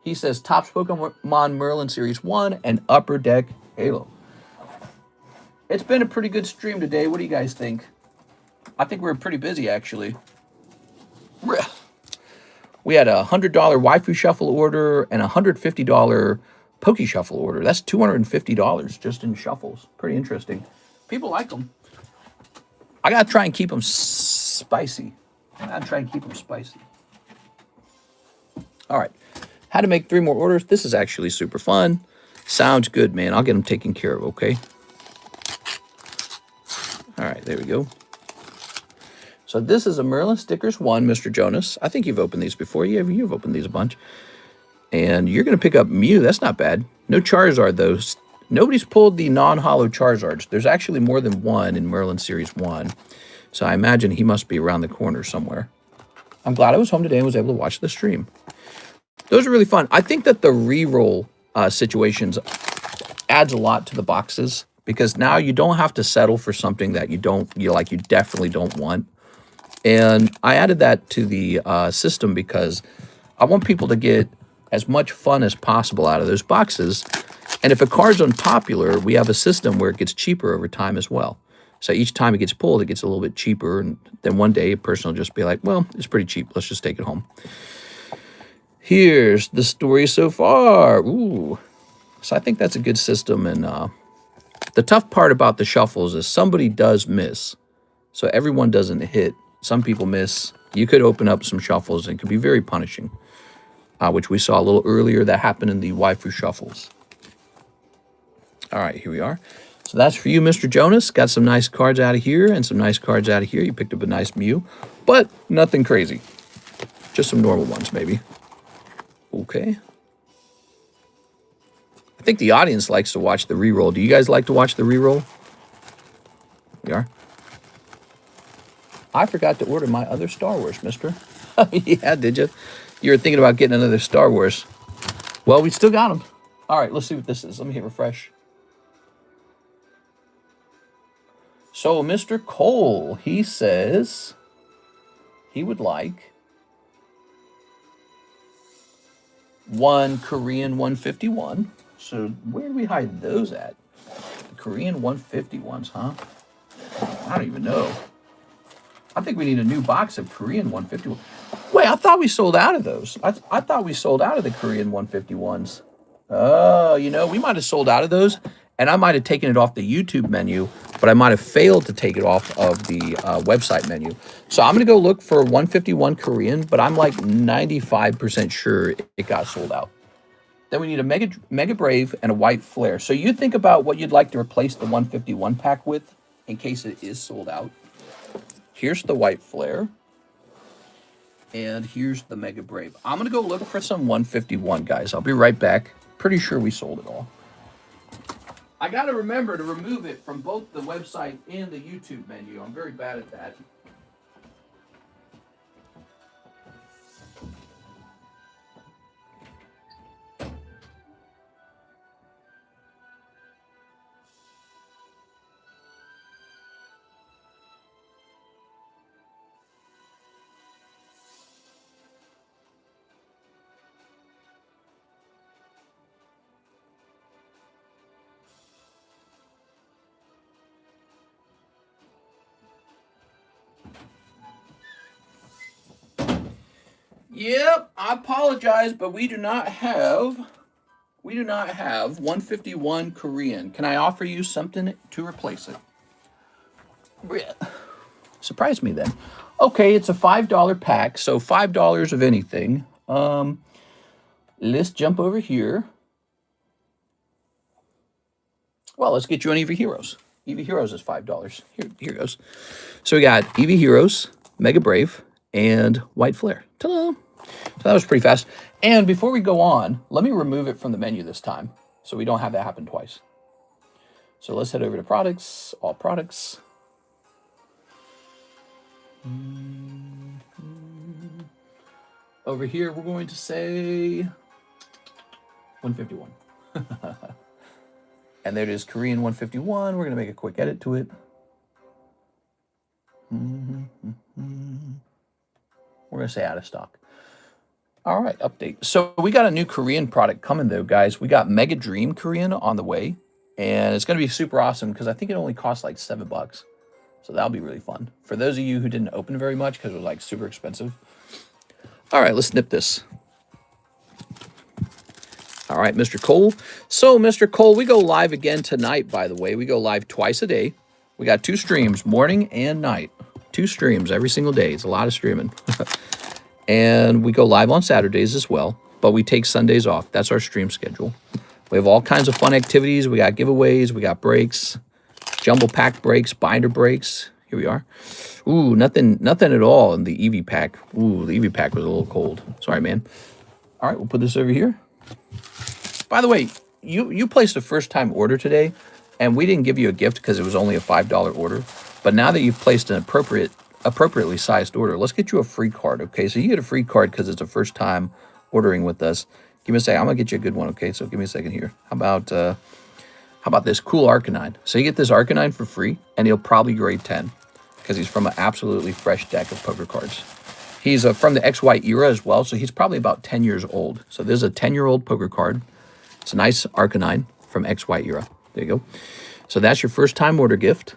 He says Topps Pokemon Merlin Series 1 and Upper Deck Halo. It's been a pretty good stream today. What do you guys think? I think we're pretty busy, actually. We had a $100 Waifu Shuffle order and a $150 Poke Shuffle order. That's $250 just in shuffles. Pretty interesting. People like them. I got to try and keep them spicy. All right. How to make 3 more orders. This is actually super fun. Sounds good, man. I'll get them taken care of, okay? All right, there we go. So this is a Merlin Stickers 1, Mr. Jonas. I think you've opened these before. You've opened these a bunch. And you're going to pick up Mew. That's not bad. No Charizard, though. Nobody's pulled the non-hollow Charizards. There's actually more than one in Merlin Series 1. So I imagine he must be around the corner somewhere. I'm glad I was home today and was able to watch the stream. Those are really fun. I think that the re-roll situations adds a lot to the boxes because now you don't have to settle for something that you definitely don't want. And I added that to the system because I want people to get as much fun as possible out of those boxes. And if a card's unpopular, we have a system where it gets cheaper over time as well. So each time it gets pulled, it gets a little bit cheaper. And then one day a person will just be like, well, it's pretty cheap. Let's just take it home. Here's the story so far. Ooh. So I think that's a good system. And the tough part about the shuffles is somebody does miss. So everyone doesn't hit. Some people miss. You could open up some shuffles and it could be very punishing, which we saw a little earlier. That happened in the Waifu Shuffles. All right, here we are. So that's for you, Mr. Jonas. Got some nice cards out of here and some nice cards out of here. You picked up a nice Mew, but nothing crazy. Just some normal ones, maybe. Okay. I think the audience likes to watch the reroll. Do you guys like to watch the reroll? We are. I forgot to order my other Star Wars, mister. Yeah, did you? You were thinking about getting another Star Wars. Well, we still got them. All right, let's see what this is. Let me hit refresh. So, Mr. Cole, he says he would like one Korean 151. So, where do we hide those at? The Korean 151s, huh? I don't even know. I think we need a new box of Korean 151. Wait, I thought we sold out of those. I thought we sold out of the Korean 151s. Oh, you know, we might have sold out of those, and I might have taken it off the YouTube menu, but I might have failed to take it off of the website menu. So I'm going to go look for 151 Korean, but I'm like 95% sure it got sold out. Then we need a Mega Brave and a White Flare. So you think about what you'd like to replace the 151 pack with in case it is sold out. Here's the White Flare. And here's the Mega Brave. I'm going to go look for some 151, guys. I'll be right back. Pretty sure we sold it all. I got to remember to remove it from both the website and the YouTube menu. I'm very bad at that. Yep, I apologize, but we do not have 151 Korean. Can I offer you something to replace it? Surprise me then. Okay, it's a $5 pack, so $5 of anything. Let's jump over here. Well, let's get you an EV Heroes. EV Heroes is $5. Here goes. So we got EV Heroes, Mega Brave, and White Flare. Ta-da! So that was pretty fast. And before we go on, let me remove it from the menu this time so we don't have that happen twice. So let's head over to products, all products. Over here, we're going to say 151. And there it is, Korean 151. We're going to make a quick edit to it. We're going to say out of stock. All right, update. So we got a new Korean product coming, though, guys. We got Mega Dream Korean on the way. And it's going to be super awesome because I think it only costs like $7. So that'll be really fun. For those of you who didn't open very much because it was like super expensive. All right, let's snip this. All right, Mr. Cole. So, Mr. Cole, we go live again tonight, by the way. We go live twice a day. We got 2 streams, morning and night. 2 streams every single day. It's a lot of streaming. And we go live on Saturdays as well, but we take Sundays off. That's our stream schedule. We have all kinds of fun activities. We got giveaways. We got breaks, jumbo pack breaks, binder breaks. Here we are. Ooh, nothing at all in the EV pack. Ooh, the EV pack was a little cold. Sorry, man. All right, we'll put this over here. By the way, you placed a first-time order today, and we didn't give you a gift because it was only a $5 order. But now that you've placed an appropriately sized order, let's get you a free card, okay? So you get a free card because it's a first time ordering with us. Give me a second. I'm gonna get you a good one, okay? So give me a second here. How about this cool Arcanine? So you get this Arcanine for free, and he'll probably grade 10 because he's from an absolutely fresh deck of poker cards. He's from the XY era as well, so he's probably about 10 years old. So there's a 10-year-old poker card. It's a nice Arcanine from XY era. There you go. So that's your first time order gift.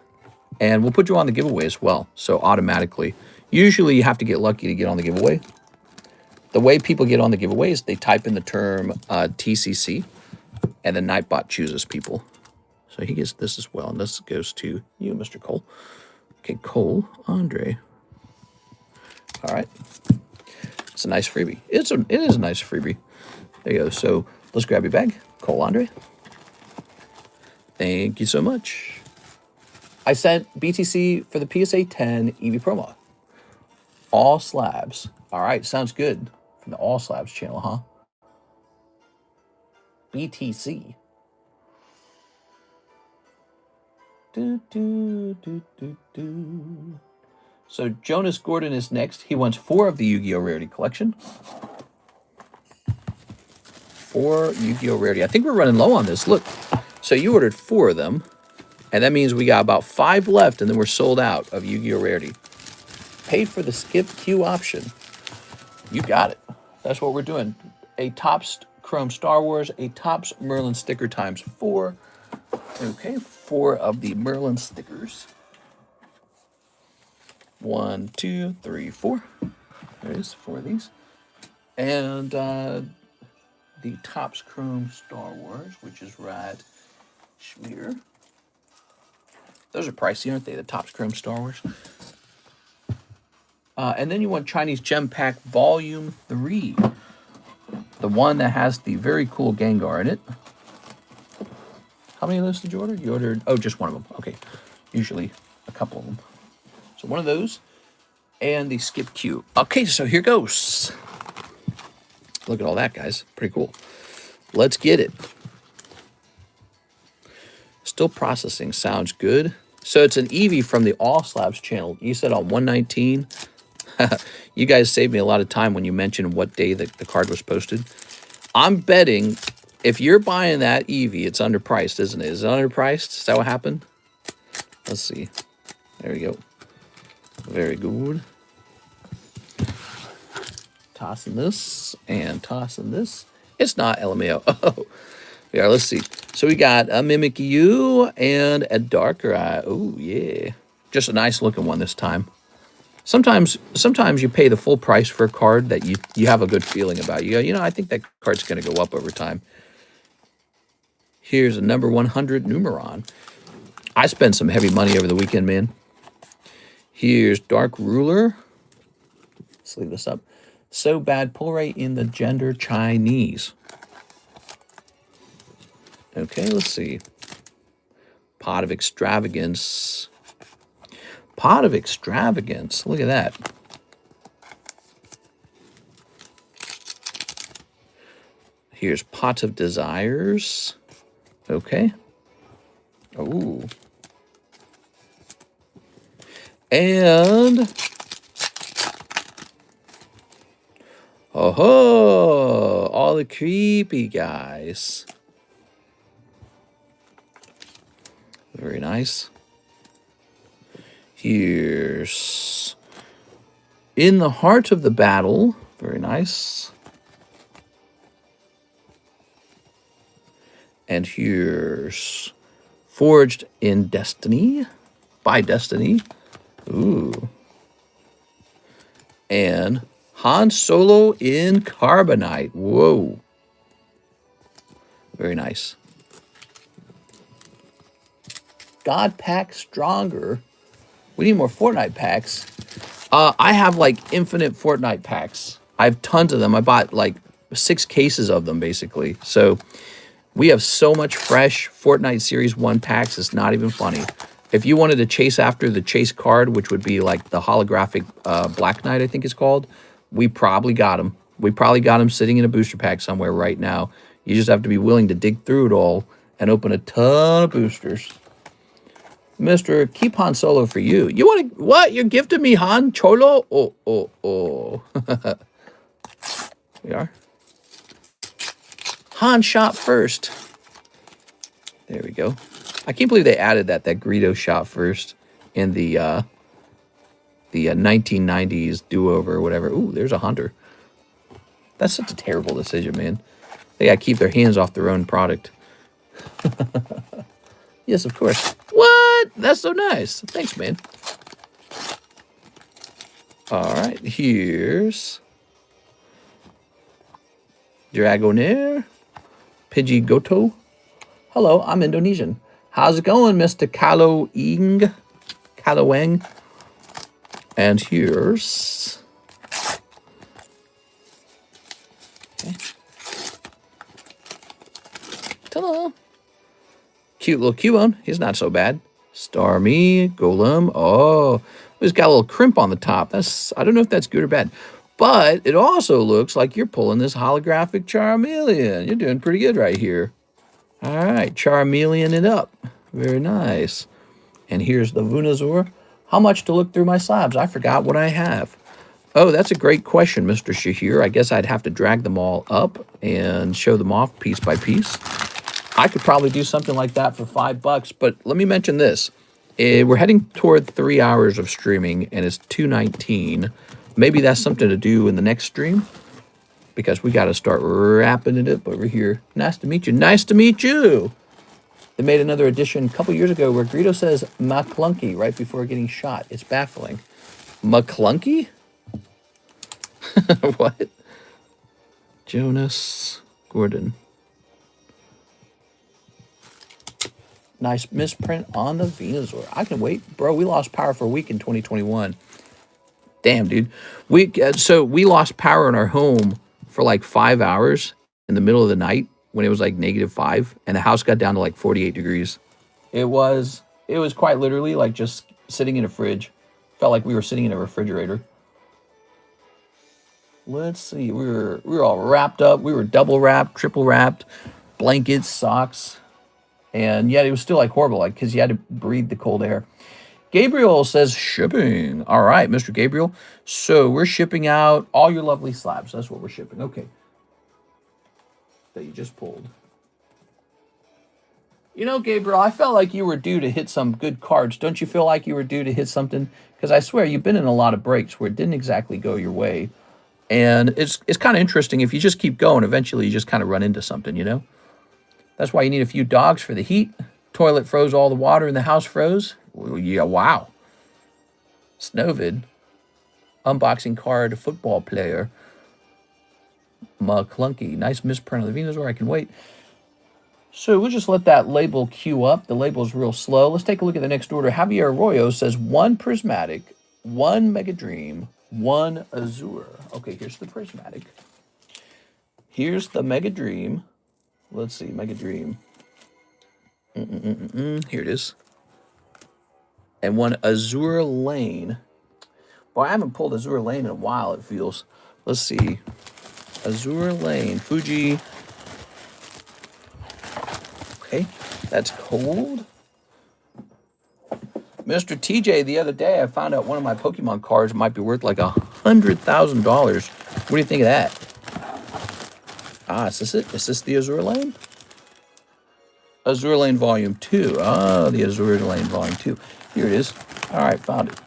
And we'll put you on the giveaway as well. So automatically. Usually you have to get lucky to get on the giveaway. The way people get on the giveaway is they type in the term TCC, and then Nightbot chooses people. So he gets this as well. And this goes to you, Mr. Cole. Okay, Cole, Andre. All right. It's a nice freebie. It is a nice freebie. There you go. So let's grab your bag. Cole, Andre. Thank you so much. I sent BTC for the PSA 10 EV promo. All slabs. All right, sounds good. From the All Slabs channel, huh? BTC. So Jonas Gordon is next. He wants 4 of the Yu-Gi-Oh! Rarity collection. 4 Yu-Gi-Oh! Rarity. I think we're running low on this. Look. So you ordered 4 of them. And that means we got about 5 left, and then we're sold out of Yu-Gi-Oh! Rarity. Paid for the skip queue option. You got it. That's what we're doing. A Topps Chrome Star Wars, a Topps Merlin sticker times 4. Okay, 4 of the Merlin stickers. 1, 2, 3, 4. There is 4 of these. And the Topps Chrome Star Wars, which is right here. Those are pricey, aren't they? The Topps Chrome Star Wars. And then you want Chinese Gem Pack Volume 3. The one that has the very cool Gengar in it. How many of those did you order? You ordered, oh, just one of them. Okay. Usually a couple of them. So one of those. And the skip queue. Okay, so here goes. Look at all that, guys. Pretty cool. Let's get it. Still processing. Sounds good. So it's an Eevee from the All Slabs channel. You said on 119. You guys saved me a lot of time when you mentioned what day the card was posted. I'm betting if you're buying that Eevee, it's underpriced, isn't it? Is it underpriced? Is that what happened? Let's see. There we go. Very good. Tossing this and tossing this. It's not LMAO. Oh, yeah, let's see. So we got a Mimikyu and a Darker Eye. Oh, yeah. Just a nice looking one this time. Sometimes you pay the full price for a card that you have a good feeling about. You go, you know, I think that card's going to go up over time. Here's a number 100 Numeron. I spent some heavy money over the weekend, man. Here's Dark Ruler. Let's leave this up. So Bad Pulray in the Gender Chinese. Okay, let's see. Pot of Extravagance. Pot of Extravagance. Look at that. Here's Pot of Desires. Okay. Oh. And oh, all the creepy guys. Very nice. Here's In the Heart of the Battle. Very nice. And here's Forged in Destiny. By Destiny. Ooh. And Han Solo in Carbonite. Whoa. Very nice. God Pack Stronger. We need more Fortnite packs. I have like infinite Fortnite packs. I have tons of them. I bought like 6 cases of them basically. So we have so much fresh Fortnite Series 1 packs. It's not even funny. If you wanted to chase after the chase card, which would be like the holographic Black Knight, I think it's called, we probably got them. We probably got them sitting in a booster pack somewhere right now. You just have to be willing to dig through it all and open a ton of boosters. Mr. Keep Han Solo for you. You want to, what? You're gifting me Han Cholo? Oh. We are. Han shot first. There we go. I can't believe they added that Greedo shot first in the 1990s do-over or whatever. Ooh, there's a Hunter. That's such a terrible decision, man. They gotta keep their hands off their own product. Yes, of course. What? That's so nice. Thanks, man. All right, here's Dragonair, Pidgey Goto. Hello, I'm Indonesian. How's it going, Mr. Kalawang? And here's... Okay. Ta-da! Cute little Cubone. He's not so bad. Starmie, Golem. Oh, he's got a little crimp on the top. That's, I don't know if that's good or bad. But it also looks like you're pulling this holographic Charmeleon. You're doing pretty good right here. All right, Charmeleon it up. Very nice. And here's the Venusaur How much to look through my slabs? I forgot what I have. Oh, that's a great question, Mr. Shahir. I guess I'd have to drag them all up and show them off piece by piece. I could probably do something like that for $5, but let me mention this. We're heading toward 3 hours of streaming, and it's 2:19. Maybe that's something to do in the next stream, because we got to start wrapping it up over here. Nice to meet you. Nice to meet you. They made another edition a couple years ago where Greedo says McClunky right before getting shot. It's baffling. McClunky? What? Jonas Gordon. Nice misprint on the Venusaur. I can wait. Bro, we lost power for a week in 2021. Damn, dude. So we lost power in our home for like 5 hours in the middle of the night when it was like -5, and the house got down to like 48 degrees. It was quite literally like just sitting in a fridge. Felt like we were sitting in a refrigerator. Let's see. We were all wrapped up. We were double wrapped, triple wrapped, blankets, socks. And yet it was still like horrible, like, because you had to breathe the cold air. Gabriel says shipping. All right, Mr. Gabriel. So we're shipping out all your lovely slabs. That's what we're shipping. Okay. That you just pulled. You know, Gabriel, I felt like you were due to hit some good cards. Don't you feel like you were due to hit something? Because I swear you've been in a lot of breaks where it didn't exactly go your way. And it's kind of interesting. If you just keep going, eventually you just kind of run into something, you know? That's why you need a few dogs for the heat. Toilet froze all the water in the house froze. Well, yeah, wow. Snowvid. Unboxing card, football player. McClunky. Nice misprint of the Venusaur. I can wait. So we'll just let that label queue up. The label is real slow. Let's take a look at the next order. Javier Arroyo says 1 Prismatic, 1 Mega Dream, 1 Azure. Okay, here's the Prismatic. Here's the Mega Dream. Let's see, Mega Dream. Here it is. And 1 Azure Lane. Boy, I haven't pulled Azure Lane in a while, it feels. Let's see. Azure Lane. Fuji. Okay, that's cold. Mr. TJ, the other day, I found out one of my Pokemon cards might be worth like $100,000. What do you think of that? Ah, is this it? Is this the Azure Lane? Azure Lane Volume 2. Ah, the Azure Lane Volume 2. Here it is. All right, found it.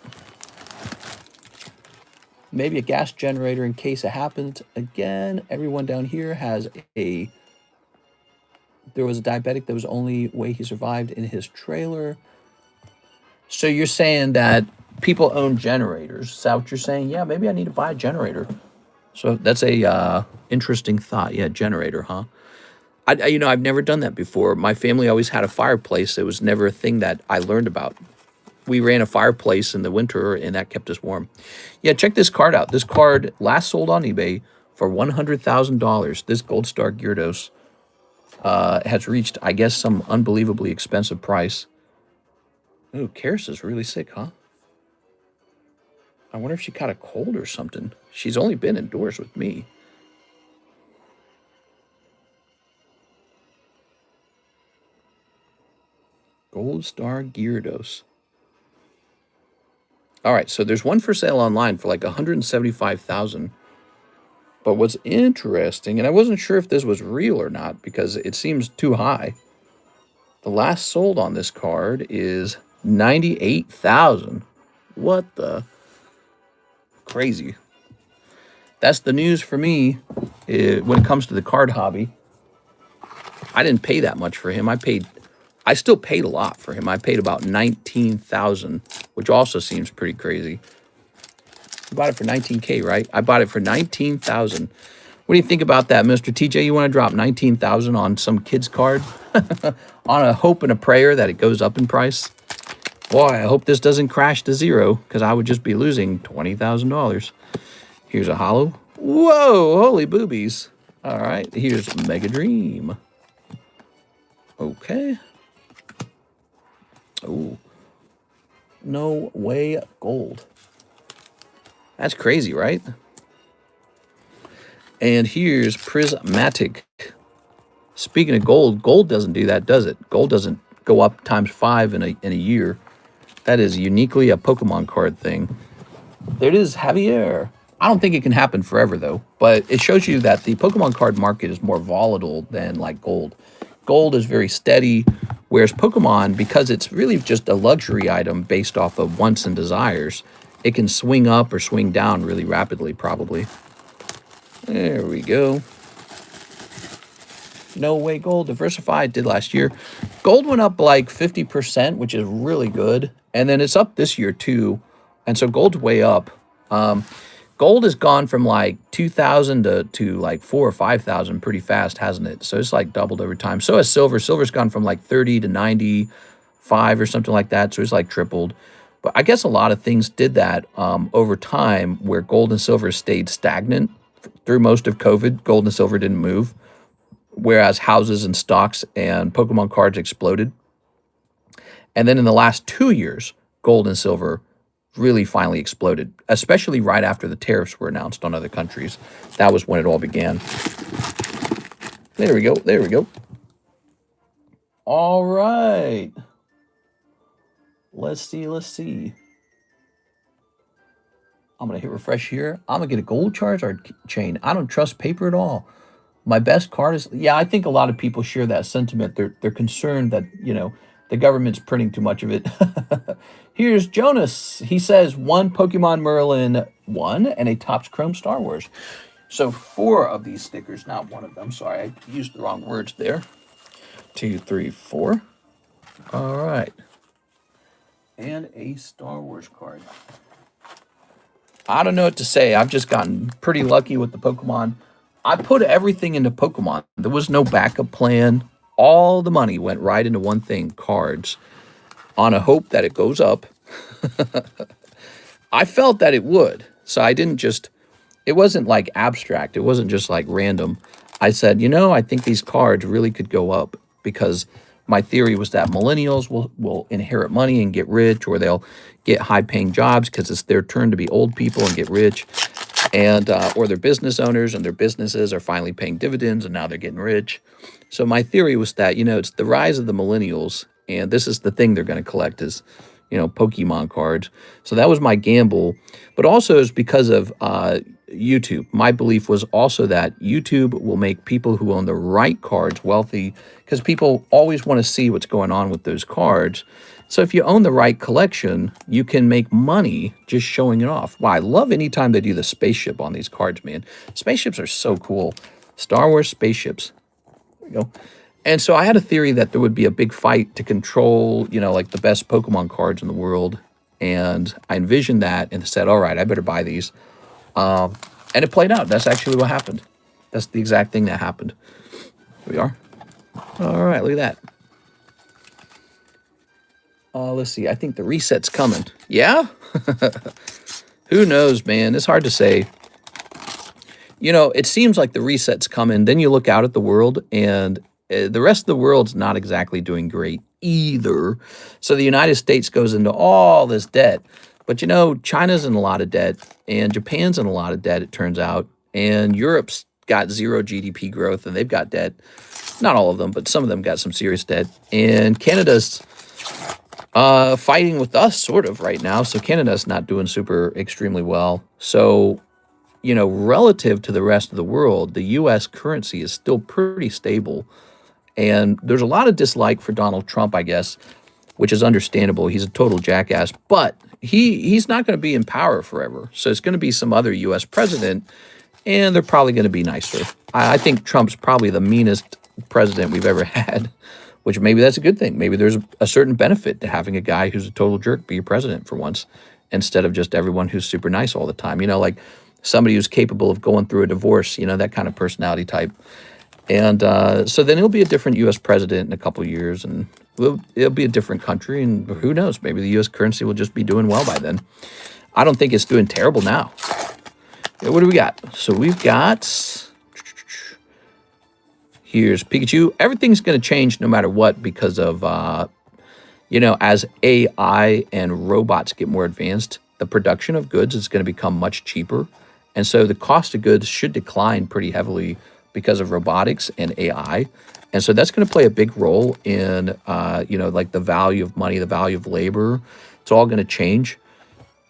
Maybe a gas generator in case it happens again. Everyone down here has a... There was a diabetic. That was the only way he survived in his trailer. So you're saying that people own generators. Is that what you're saying? Yeah, maybe I need to buy a generator. So that's a interesting thought. Yeah, generator, huh? I've never done that before. My family always had a fireplace. It was never a thing that I learned about. We ran a fireplace in the winter, and that kept us warm. Yeah, check this card out. This card last sold on eBay for $100,000. This Gold Star Gyarados has reached, I guess, some unbelievably expensive price. Ooh, Karis is really sick, huh? I wonder if she caught a cold or something. She's only been indoors with me. Gold Star Gyarados. All right, so there's one for sale online for like $175,000. But what's interesting, and I wasn't sure if this was real or not because it seems too high. The last sold on this card is $98,000. What the? Crazy. That's the news for me when it comes to the card hobby. I didn't pay that much for him. I still paid a lot for him. I paid about $19,000, which also seems pretty crazy. You bought it for $19K, right? I bought it for $19,000. What do you think about that, Mr. TJ? You want to drop $19,000 on some kid's card? On a hope and a prayer that it goes up in price? Boy, I hope this doesn't crash to zero, because I would just be losing $20,000. Here's a holo. Whoa, holy boobies. All right, here's Mega Dream. Okay. Oh, no way gold. That's crazy, right? And here's Prismatic. Speaking of gold, gold doesn't do that, does it? Gold doesn't go up ×5 in a year. That is uniquely a Pokemon card thing. There it is, Javier. I don't think it can happen forever though, but it shows you that the Pokemon card market is more volatile than like gold. Gold is very steady, whereas Pokemon, because it's really just a luxury item based off of wants and desires, it can swing up or swing down really rapidly, probably. There we go. No way gold diversified did last year. Gold went up like 50%, which is really good. And then it's up this year too. And so gold's way up. Gold has gone from like 2,000 to like 4 or 5,000 pretty fast, hasn't it? So it's like doubled over time. So has silver. Silver's gone from like 30 to 95 or something like that. So it's like tripled. But I guess a lot of things did that over time, where gold and silver stayed stagnant through most of COVID. Gold and silver didn't move, whereas houses and stocks and Pokemon cards exploded. And then in the last 2 years, gold and silver really finally exploded, especially right after the tariffs were announced on other countries. That was when it all began. There we go. There we go. All right. Let's see. Let's see. I'm going to hit refresh here. I'm going to get a gold Charizard chain. I don't trust paper at all. My best card is, yeah, I think a lot of people share that sentiment. They're concerned that, you know, the government's printing too much of it. Here's Jonas. He says 1 Pokemon Merlin 1 and a Topps Chrome Star Wars. So 4 of these stickers, not 1 of them. Sorry, I used the wrong words there. 2, 3, 4. All right. And a Star Wars card. I don't know what to say. I've just gotten pretty lucky with the Pokemon. I put everything into Pokemon. There was no backup plan. All the money went right into one thing, cards, on a hope that it goes up. I felt that it would. So I didn't just, it wasn't like abstract. It wasn't just like random. I said, you know, I think these cards really could go up, because my theory was that millennials will inherit money and get rich, or they'll get high-paying jobs because it's their turn to be old people and get rich. And or they're business owners and their businesses are finally paying dividends and now they're getting rich. So my theory was that, you know, it's the rise of the millennials, and this is the thing they're going to collect is, you know, Pokemon cards. So that was my gamble. But also it's because of YouTube. My belief was also that YouTube will make people who own the right cards wealthy, because people always want to see what's going on with those cards. So if you own the right collection, you can make money just showing it off. Wow, I love anytime they do the spaceship on these cards, man. Spaceships are so cool. Star Wars spaceships. There we go. And so I had a theory that there would be a big fight to control, you know, like the best Pokemon cards in the world. And I envisioned that and said, all right, I better buy these. And it played out. That's actually what happened. That's the exact thing that happened. Here we are. All right, look at that. Let's see. I think the reset's coming. Yeah? Who knows, man? It's hard to say. You know, it seems like the reset's coming. Then you look out at the world, and the rest of the world's not exactly doing great either. So the United States goes into all this debt. But, you know, China's in a lot of debt, and Japan's in a lot of debt, it turns out. And Europe's got 0 GDP growth, and they've got debt. Not all of them, but some of them got some serious debt. And Canada's fighting with us sort of right now. So Canada's not doing super extremely well. So, you know, relative to the rest of the world, the U.S. currency is still pretty stable. And there's a lot of dislike for Donald Trump, I guess, which is understandable. He's a total jackass, but he's not going to be in power forever. So it's going to be some other U.S. president, and they're probably going to be nicer. I think Trump's probably the meanest president we've ever had, which maybe that's a good thing. Maybe there's a certain benefit to having a guy who's a total jerk be your president for once, instead of just everyone who's super nice all the time. You know, like somebody who's capable of going through a divorce, you know, that kind of personality type. And so then he'll be a different U.S. president in a couple of years, and it'll be a different country, and who knows, maybe the U.S. currency will just be doing well by then. I don't think it's doing terrible now. What do we got? So we've got, here's Pikachu. Everything's going to change no matter what because of, you know, as AI and robots get more advanced, the production of goods is going to become much cheaper. And so the cost of goods should decline pretty heavily because of robotics and AI. And so that's going to play a big role in, you know, like the value of money, the value of labor. It's all going to change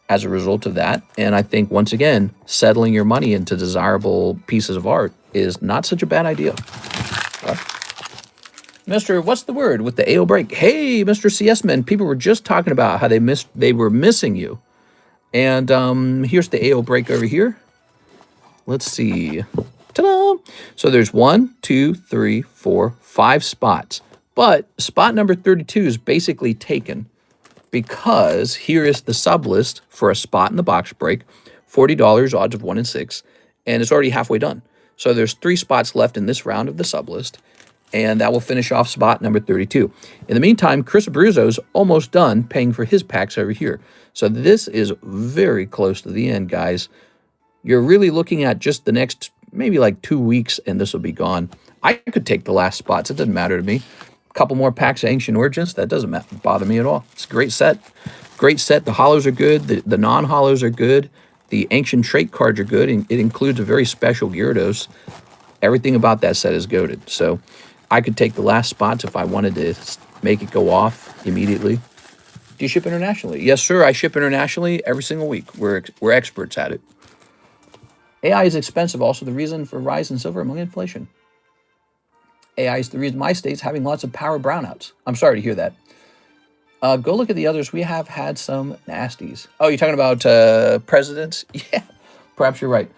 as a result of that. And I think, once again, settling your money into desirable pieces of art is not such a bad idea. Mr. What's the word with the AO break? Hey, Mr. CS Man, people were just talking about how they were missing you. And here's the AO break over here. Let's see. Ta-da! So there's 1, 2, 3, 4, 5 spots. But spot number 32 is basically taken because here is the sub list for a spot in the box break, $40, odds of 1 in 6, and it's already halfway done. So there's 3 spots left in this round of the sub list, and that will finish off spot number 32. In the meantime, Chris Abruzzo's almost done paying for his packs over here. So this is very close to the end, guys. You're really looking at just the next maybe like 2 weeks, and this will be gone. I could take the last spots. It doesn't matter to me. A couple more packs of Ancient Origins. That doesn't bother me at all. It's a great set. Great set. The hollows are good. The non-hollows are good. The Ancient Trait cards are good. And it includes a very special Gyarados. Everything about that set is goated. So I could take the last spots if I wanted to make it go off immediately. Do you ship internationally? Yes, sir. I ship internationally every single week. We're experts at it. AI is expensive. Also the reason for rise in silver among inflation. AI is the reason my state's having lots of power brownouts. I'm sorry to hear that. Go look at the others. We have had some nasties. Oh, you're talking about presidents? Yeah, perhaps you're right.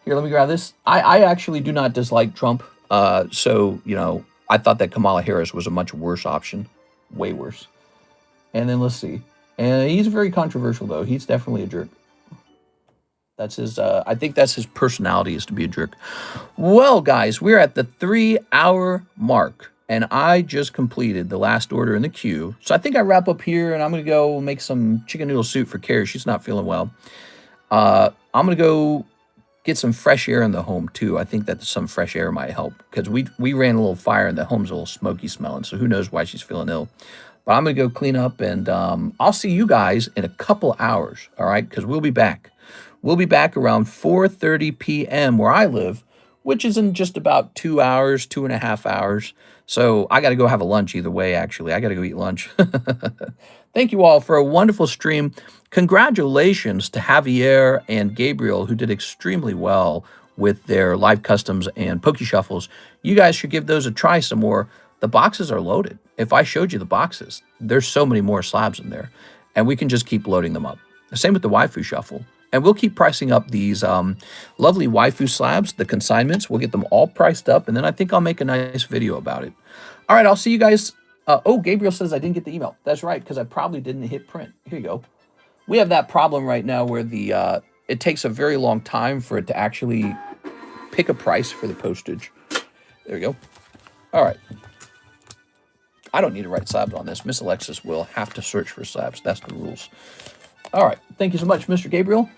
Here, let me grab this. I actually do not dislike Trump. So, you know, I thought that Kamala Harris was a much worse option. Way worse. And then let's see. And he's very controversial, though. He's definitely a jerk. That's his, I think that's his personality, is to be a jerk. Well, guys, we're at the 3-hour mark, and I just completed the last order in the queue. So I think I wrap up here, and I'm going to go make some chicken noodle soup for Carrie. She's not feeling well. I'm going to go get some fresh air in the home, too. I think that some fresh air might help, because we ran a little fire, and the home's a little smoky smelling, so who knows why she's feeling ill. But I'm going to go clean up, and I'll see you guys in a couple hours, all right? Because we'll be back. We'll be back around 4:30 p.m. where I live, which is in just about 2 hours, 2.5 hours. So I got to go have a lunch either way, actually. I got to go eat lunch. Thank you all for a wonderful stream. Congratulations to Javier and Gabriel, who did extremely well with their live customs and Poke Shuffles. You guys should give those a try some more. The boxes are loaded. If I showed you the boxes, there's so many more slabs in there, and we can just keep loading them up. The same with the Waifu Shuffle. And we'll keep pricing up these lovely waifu slabs, the consignments. We'll get them all priced up, and then I think I'll make a nice video about it. All right, I'll see you guys. Oh, Gabriel says I didn't get the email. That's right, because I probably didn't hit print. Here you go. We have that problem right now where the it takes a very long time for it to actually pick a price for the postage. There we go. All right. I don't need to write slabs on this. Miss Alexis will have to search for slabs. That's the rules. All right. Thank you so much, Mr. Gabriel.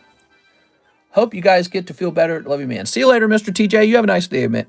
Hope you guys get to feel better. Love you, man. See you later, Mr. TJ. You have a nice day, man.